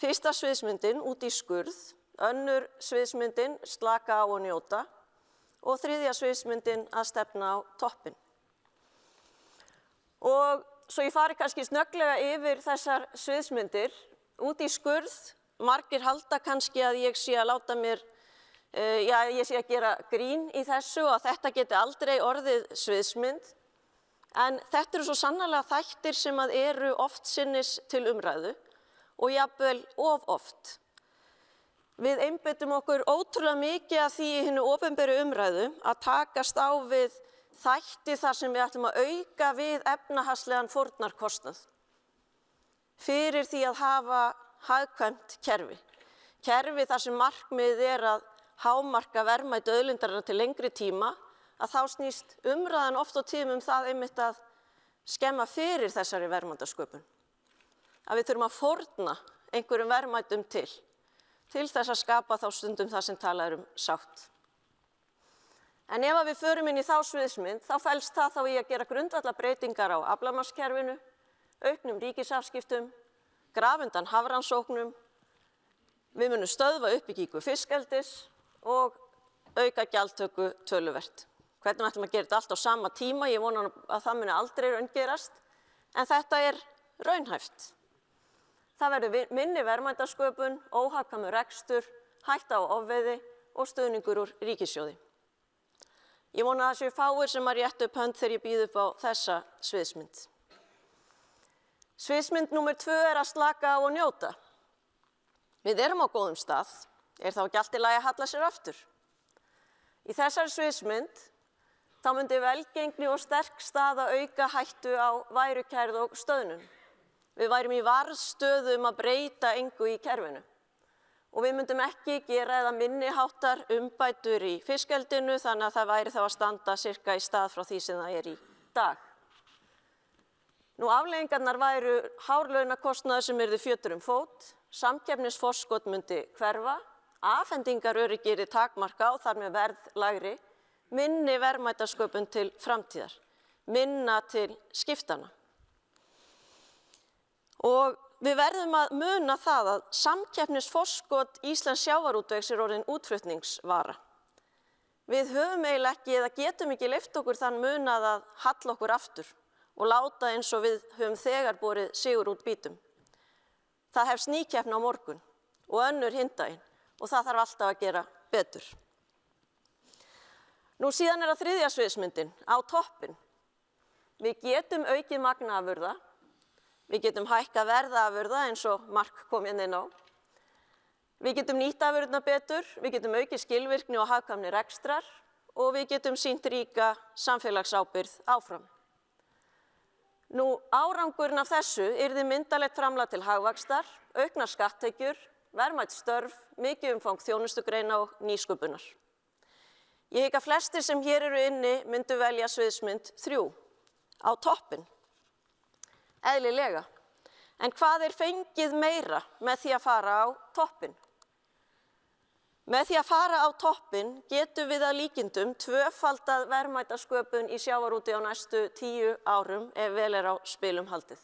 Fyrsta sviðsmyndin út í skurð, önnur sviðsmyndin slaka á og njóta og þriðja sviðsmyndin að stefna á toppinn. Og svo ég fari kannski snögglega yfir þessar sviðsmyndir út í skurð. Margir halda kannski að ég sé að láta mér, ég sé að gera grín í þessu og að þetta geti aldrei orðið sviðsmynd. En þetta eru svo sannarlega þættir sem að eru oftsinnis til umræðu og jafnvel of oft. Við einbeitum okkur ótrúlega mikið að því í hinu opinberu umræðu að takast á við þætti þar sem við ætlum að auka við efnahagslegan fórnarkostnað fyrir því að hafa hagkvæmt kerfi. Kerfi þar sem markmiðið er að hámarka verðmæti auðlindarinnar til lengri tíma, að þá snýst umræðan oft á tíðum það einmitt að skemma fyrir þessari verðmætasköpun. Að við þurfum að fórna einhverjum verðmætum til þess að skapa þá stundum það sem talað sátt. En ef við förum inn í þá sviðsmynd, þá felst það þá í að gera grundvallarbreytingar á aflamarkskerfinu, auknum ríkisafskiptum, grafa undan hafrannsóknum, við munum stöðva uppbyggingu fiskeldis og auka gjaldtöku töluvert. Hvernig ætlum að gera þetta allt á sama tíma, ég vona að það muni aldrei raungerast, en þetta er raunhæft. Það verður minni verðmætasköpun, óhagkvæmur rekstur, hætta á ofveiði og stuðningur úr ríkissjóði. Ég vona að það séu fáir sem að rétta upp hönd þegar ég býð upp á þessa sviðsmynd. Sviðsmynd númer 2 er að slaka á og njóta. Við erum á góðum stað, er þá ekki allt í lagi að halla sér aftur. Í þessari sviðsmynd þá myndi velgengni og sterk staða auka hættu á værukærð og stöðnun. Við værum í varðstöðu að breyta engu í kerfinu. Og við myndum ekki gera eða minni háttar umbætur í fiskeldinu þannig að það væri þá að standa sirka í stað frá því sem það er í dag. Nú afleiðingarnar væru hárlaunakostnaður sem yrði fjötur fót, samkeppnisforskot myndi hverfa, afhendingaröryggi yrði takmarka og þar með verð lægri, minni verðmætasköpun til framtíðar, minna til skiptana. Og við verðum að muna það að samkeppnisforskot Íslands sjávarútvegs er orðin útflutningsvara. Við höfum eiginlega ekki eða getum ekki leyft okkur þann munað að halla okkur aftur og láta eins og við höfum þegar borið sigur út bítum. Það hefst nýkeppni á morgun og önnur hinn daginn og það þarf alltaf að gera betur. Nú síðan það þriðja sviðsmyndin, á toppinn. Við getum aukið magn afurða, við getum hækkað verð afurða eins og Mark kom inn á. Við getum nýtt afurðina betur, við getum aukið skilvirkni og hagkvæmni rekstrar og við getum sýnt ríka samfélagsábyrgð áfram. Nú, árangurinn af þessu yrði myndalegt framlag til hagvaxtar, auknar skatttekjur, verðmæt störf, mikið umfang þjónustugreina og nýsköpunar. Ég hygg að flestir sem hér eru inni myndu velja sviðsmynd 3, á toppinn. Eðlilega. En hvað fengið meira með því að fara á toppinn? Með því að fara á toppinn getum við að líkindum tvöfaldað verðmætasköpun í sjávarútvegi á næstu 10 árum ef vel á spilum haldið.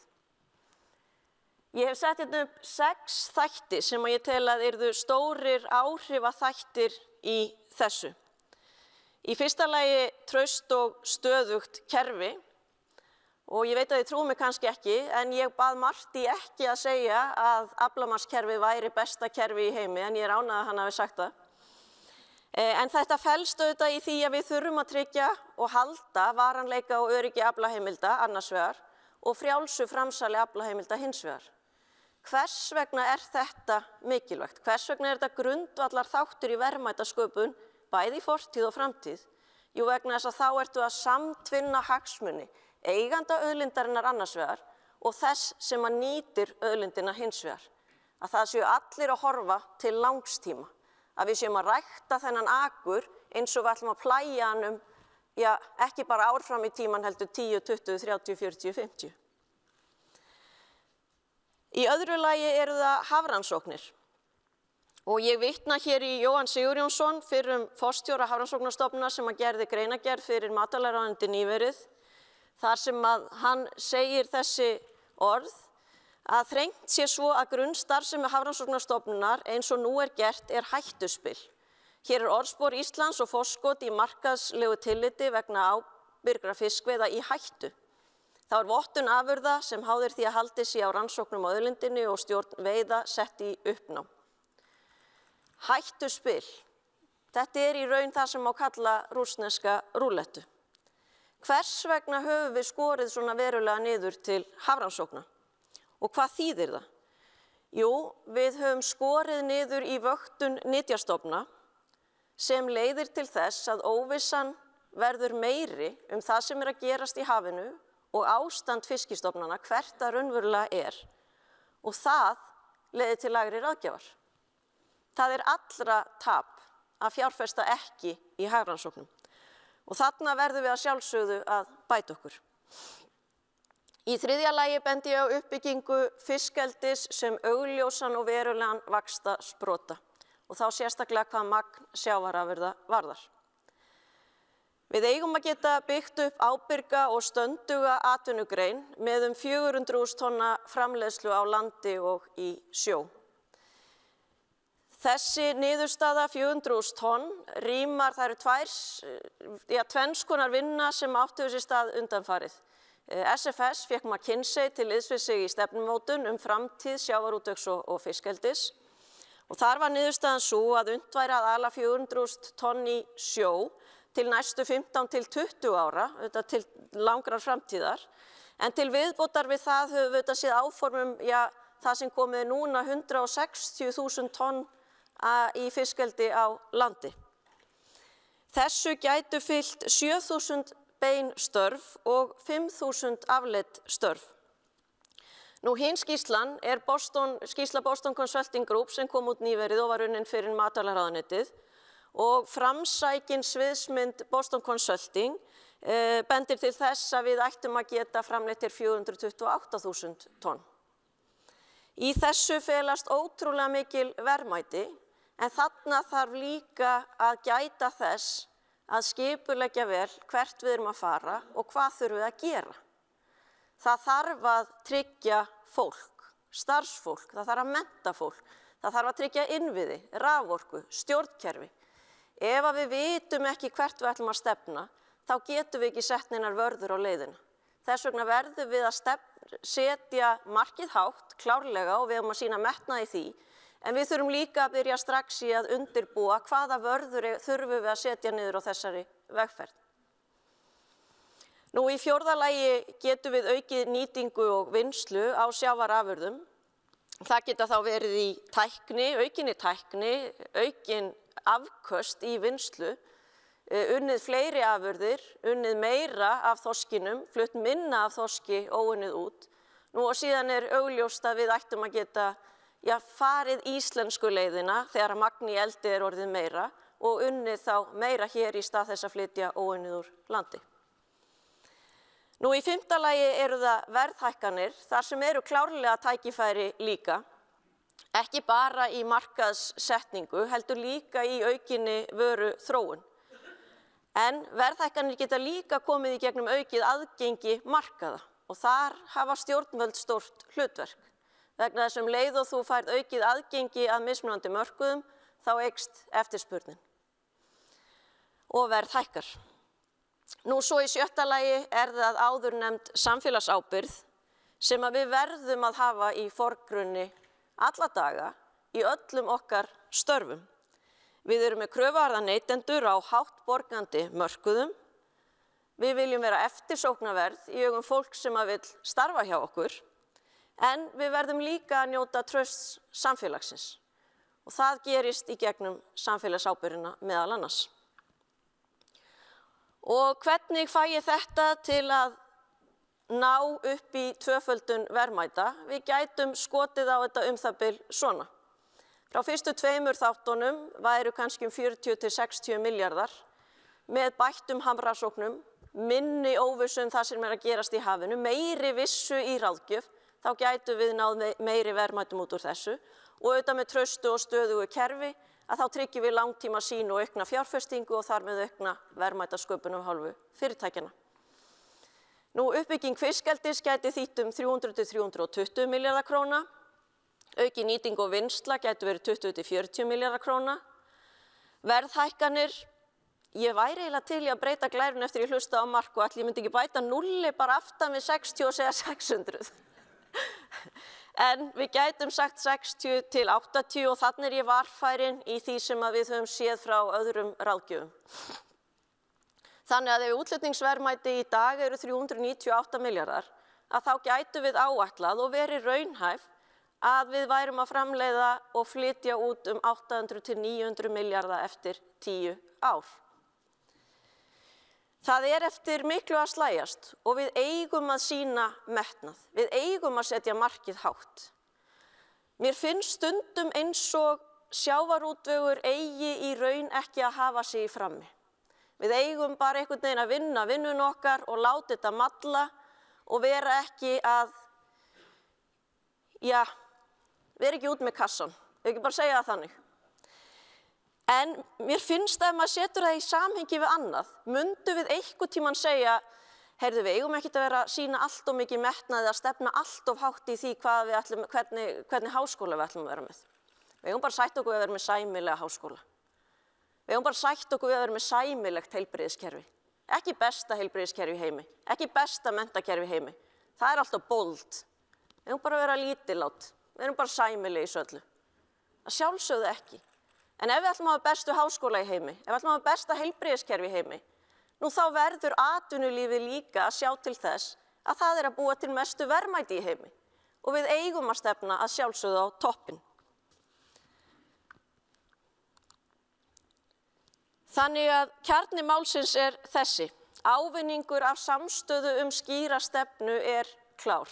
Ég hef sett hérna upp 6 þætti sem ég tel að yrðu stórir áhrifaþættir í þessu. Í fyrsta lagi traust og stöðugt kerfi og ég veit að þið trúið mig kannski ekki en ég bað Marty ekki að segja að aflamarkskerfi væri besta kerfi í heimi en ég ánægð að hann hafi sagt það. En þetta felst auðvitað í því að við þurfum að tryggja og halda varanleika og öryggi aflaheimilda annars vegar og frjálsu framsali aflaheimilda hins vegar. Hvers vegna þetta mikilvægt? Hvers vegna þetta grundvallar þáttur í verðmætasköpun bæði í fortíð og framtíð? Jú, vegna þess að þá ertu að samtvinna hagsmuni eiganda auðlindarinnar annars vegar og þess sem að nýtir auðlindina hins vegar. Að það séu allir að horfa til langstíma. Að við séum að rækta þennan akur eins og við ætlum að plæja hann ekki bara ár fram í tíman heldur 10, 20, 30, 40, 50. Í öðru lagi eru það hafrannsóknir. Og ég vitna hér í Jóhann Sigurjónsson, fyrrum forstjóra Hafrannsóknastofnunar sem að gerði greinargerð fyrir matvælaráðherra nýverið. Þar sem að hann segir þessi orð að þrengt sé svo að grunnstarfsemi Hafrannsóknastofnunar eins og nú gert hættuspil. Hér orðspor Íslands og forskot í markaðslegu tilliti vegna ábyrgra fiskveiða í hættu. Þá vottun afurða sem háðir því að haldi sig á rannsóknum á auðlindinni og stjórn veiða sett í uppnám. Hættuspil. Þetta í raun það sem má kalla rússneska rúllettu. Hvers vegna höfum við skorið svona verulega niður til hafrannsókna? Og hvað þýðir það? Jú, við höfum skorið niður í vöktun nytjastofna sem leiðir til þess að óvissan verður meiri það sem að gerast í hafinu og ástand fiskistofnana hvert það raunverulega og það leiðir til lægri ráðgjafar. Það allra tap að fjárfesta ekki í hafrannsóknum. Og þarna verðum við að sjálfsögðu að bæta okkur. Í þriðja lagi bendi ég á uppbyggingu fiskeldis sem augljósan og verulegan vaxtasprota og þá sérstaklega hvað magn sjávarafurða varðar. Við eigum að geta byggt upp ábyrga og stönduga atvinnugrein með 400.000 tonna framleiðslu á landi og í sjó. Þessi niðurstaða 400.000 tonn rýmar, það eru tvenns konar vinna sem áttu sér stað undanfarið. SFS fékk McKinsey til liðs við sig í stefnumótun framtíð sjávarútvegs og fiskeldis og þar var niðurstaðan svo að unnt væri að ala 400.000 tonn í sjó til næstu 15 til 20 ára, þetta til langrar framtíðar, en til viðbótar við það höfum við séð áformum, það sem komið núna 160.000 tonn í fiskeldi á landi. Þessu gætu fylgt 7.000 bein störf og 5.000 afleidd störf. Nú hin skýrslan skýrsla Boston Consulting Group sem kom út nýverið og var unnin fyrir matvælaráðuneytið og framsækin sviðsmynd Boston Consulting bendir til þess að við ættum að geta framleitt 428.000 tonn. Í þessu felast ótrúlega mikil verðmæti en þarna þarf líka að gæta þess að skipuleggja vel hvert við erum að fara og hvað þurfum við að gera. Það þarf að tryggja fólk, starfsfólk, það þarf að mennta fólk, það þarf að tryggja innviði, raforku, stjórnkerfi. Ef við vitum ekki hvert við ætlum að stefna, þá getum við ekki sett neinar vörður á leiðina. Þess vegna verðum við að setja markið hátt, klárlega, og við höfum að sýna metnað í því. En við þurfum líka að byrja strax í að undirbúa hvaða vörður þurfum við að setja niður á þessari vegferð. Nú, í fjórða lagi getum við aukið nýtingu og vinnslu á sjávarafurðum. Það geta þá verið í aukinni tækni, aukin afköst í vinnslu, unnið fleiri afurðir, unnið meira af þorskinum, flutt minna af þorski óunnið út. Nú og síðan augljóst að við ættum að geta farið íslensku leiðina þegar magn í eldi orðið meira og unnið þá meira hér í stað þess að flytja óunnið úr landi. Nú í fimmta lagi eru það verðhækkanir, þar sem eru klárlega tækifæri líka, ekki bara í markaðssetningu, heldur líka í aukinni vöru þróun. En verðhækkanir geta líka komið í gegnum aukið aðgengi markaða og þar hafa stjórnvöld stórt hlutverk. Vegna þess leið og þú færð aukið aðgengi að mismunandi mörkuðum, þá eykst eftirspurnin og verð hækkar. Nú svo í sjötta lagi það áður nefnd samfélagsábyrgð sem að við verðum að hafa í forgrunni alla daga í öllum okkar störfum. Við erum með kröfuharða neytendur á hátt borgandi mörkuðum. Við viljum vera eftirsóknarverð í augum fólk sem að vill starfa hjá okkur. En við verðum líka að njóta trausts samfélagsins og það gerist í gegnum samfélagsábyrgðina meðal annars. Og hvernig fæ ég þetta til að ná upp í tvöföldun verðmæta? Við gætum skotið á þetta það bil svona. Frá fyrstu 2 þáttunum væru kannski 40 til 60 milljarðar með bættum hamrasóknum, minni óvissu það sem að gerast í hafinu, meiri vissu í ráðgjöf, þá gætum við náð meiri verðmætum út úr þessu og auðvitað með traustu og stöðugu kerfi að þá tryggjum við langtíma sýn og aukna fjárfestingu og þar með aukna verðmætasköpun af hálfu fyrirtækjanna. Nú uppbygging fiskeldis gæti þýtt 300 til 320 milljarða króna, aukin nýting og vinnsla gæti verið 20 til 40 milljarða króna, verðhækkanir, ég væri eiginlega til í að breyta glærun eftir ég hlusta á Mark og allir ég myndi ekki bæta nulli bara aftan við 60 og segja 600. En við gætum sagt 60 til 80 og þannig ég varfærin í því sem að við höfum séð frá öðrum ráðgjöfum. Þannig að ef útflutningsverðmæti í dag eru 398 milljarðar, að þá gætum við áætlað og verið raunhæf að við værum að framleiða og flytja út 800 til 900 milljarða eftir 10 ár. Það eftir miklu að slægjast og við eigum að sýna metnað. Við eigum að setja markið hátt. Mér finnst stundum eins og sjávarútvegur eigi í raun ekki að hafa sig í frammi. Við eigum bara einhvern veginn að vinna vinnun okkar og láta þetta malla og vera ekki að, vera ekki út með kassan. Við ekki bara segja það þannig. En mér finnst að ef maður setur það í samhengi við annað, mundu við einhvern tímann segja, heyrðu við eigum ekkert að vera að sýna allt of mikið metnaði að stefna allt of hátt í því hvernig háskóla við ætlum að vera með. Við eigum bara að sætta okkur við að vera með sæmilega háskóla. Við eigum bara að sætta okkur við að vera með sæmilegt heilbrigðiskerfi. Ekki besta heilbrigðiskerfi í heimi, ekki besta menntakerfi í heimi. Það alltaf bold. Við eigum bara að vera lítillátt. Við erum bara sæmileg í söllu. Það sjálfsögðu ekki. En ef við ætlum að hafa bestu háskóla í heimi, ef við ætlum að hafa besta heilbrigðiskerfi í heimi, nú þá verður atvinnulífið líka að sjá til þess að það að búa til mestu verðmæti í heimi og við eigum að stefna að sjálfsögðu á toppinn. Þannig að kjarni málsins þessi. Ávinningur af samstöðu skýra stefnu klár.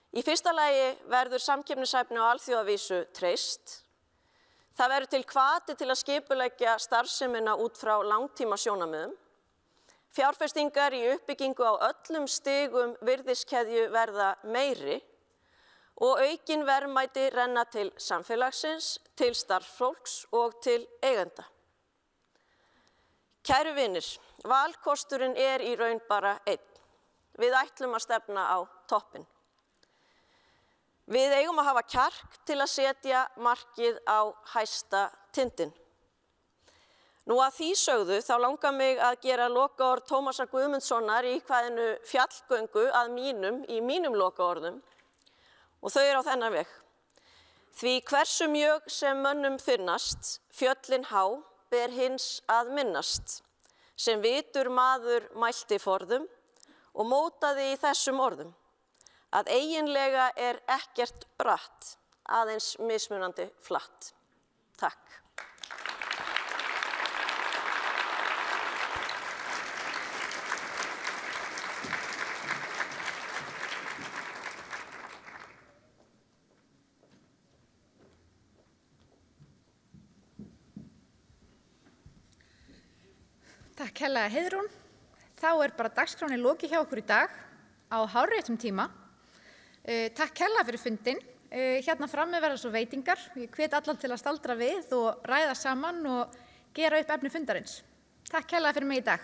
Í fyrsta lagi verður samkeppnishæfni á alþjóðavísu treyst. Það verður til hvati til að skipuleggja starfsemina út frá langtímasjónarmiðum. Fjárfestingar í uppbyggingu á öllum stigum virðiskeðju verða meiri og aukin verðmæti renna til samfélagsins, til starfsfólks og til eigenda. Kæru vinir, valkosturinn í raun bara einn. Við ætlum að stefna á toppinn. Við eigum að hafa kjark til að setja markið á hæsta tindinn. Nú að því sögðu þá langar mig að gera lokaorð Tómasar Guðmundssonar í kvæðinu Fjallgöngu að mínum í mínum lokaorðum og þau eru á þennan veg. Því hversu mjög sem mönnum finnast, fjöllin há ber hins að minnast, sem vitur maður mælti forðum og mótaði í þessum orðum, að eiginlega er ekkert bratt, aðeins mismunandi flatt. Takk. Takk hérlega Heiðrún. Þá bara dagskráni lokið hjá okkur í dag á hárréttum tíma. Takk hérlega fyrir fundinn. Hérna frammi verða svo veitingar. Ég hvet allan til að staldra við og ræða saman og gera upp efni fundarins. Takk hérlega fyrir mig í dag.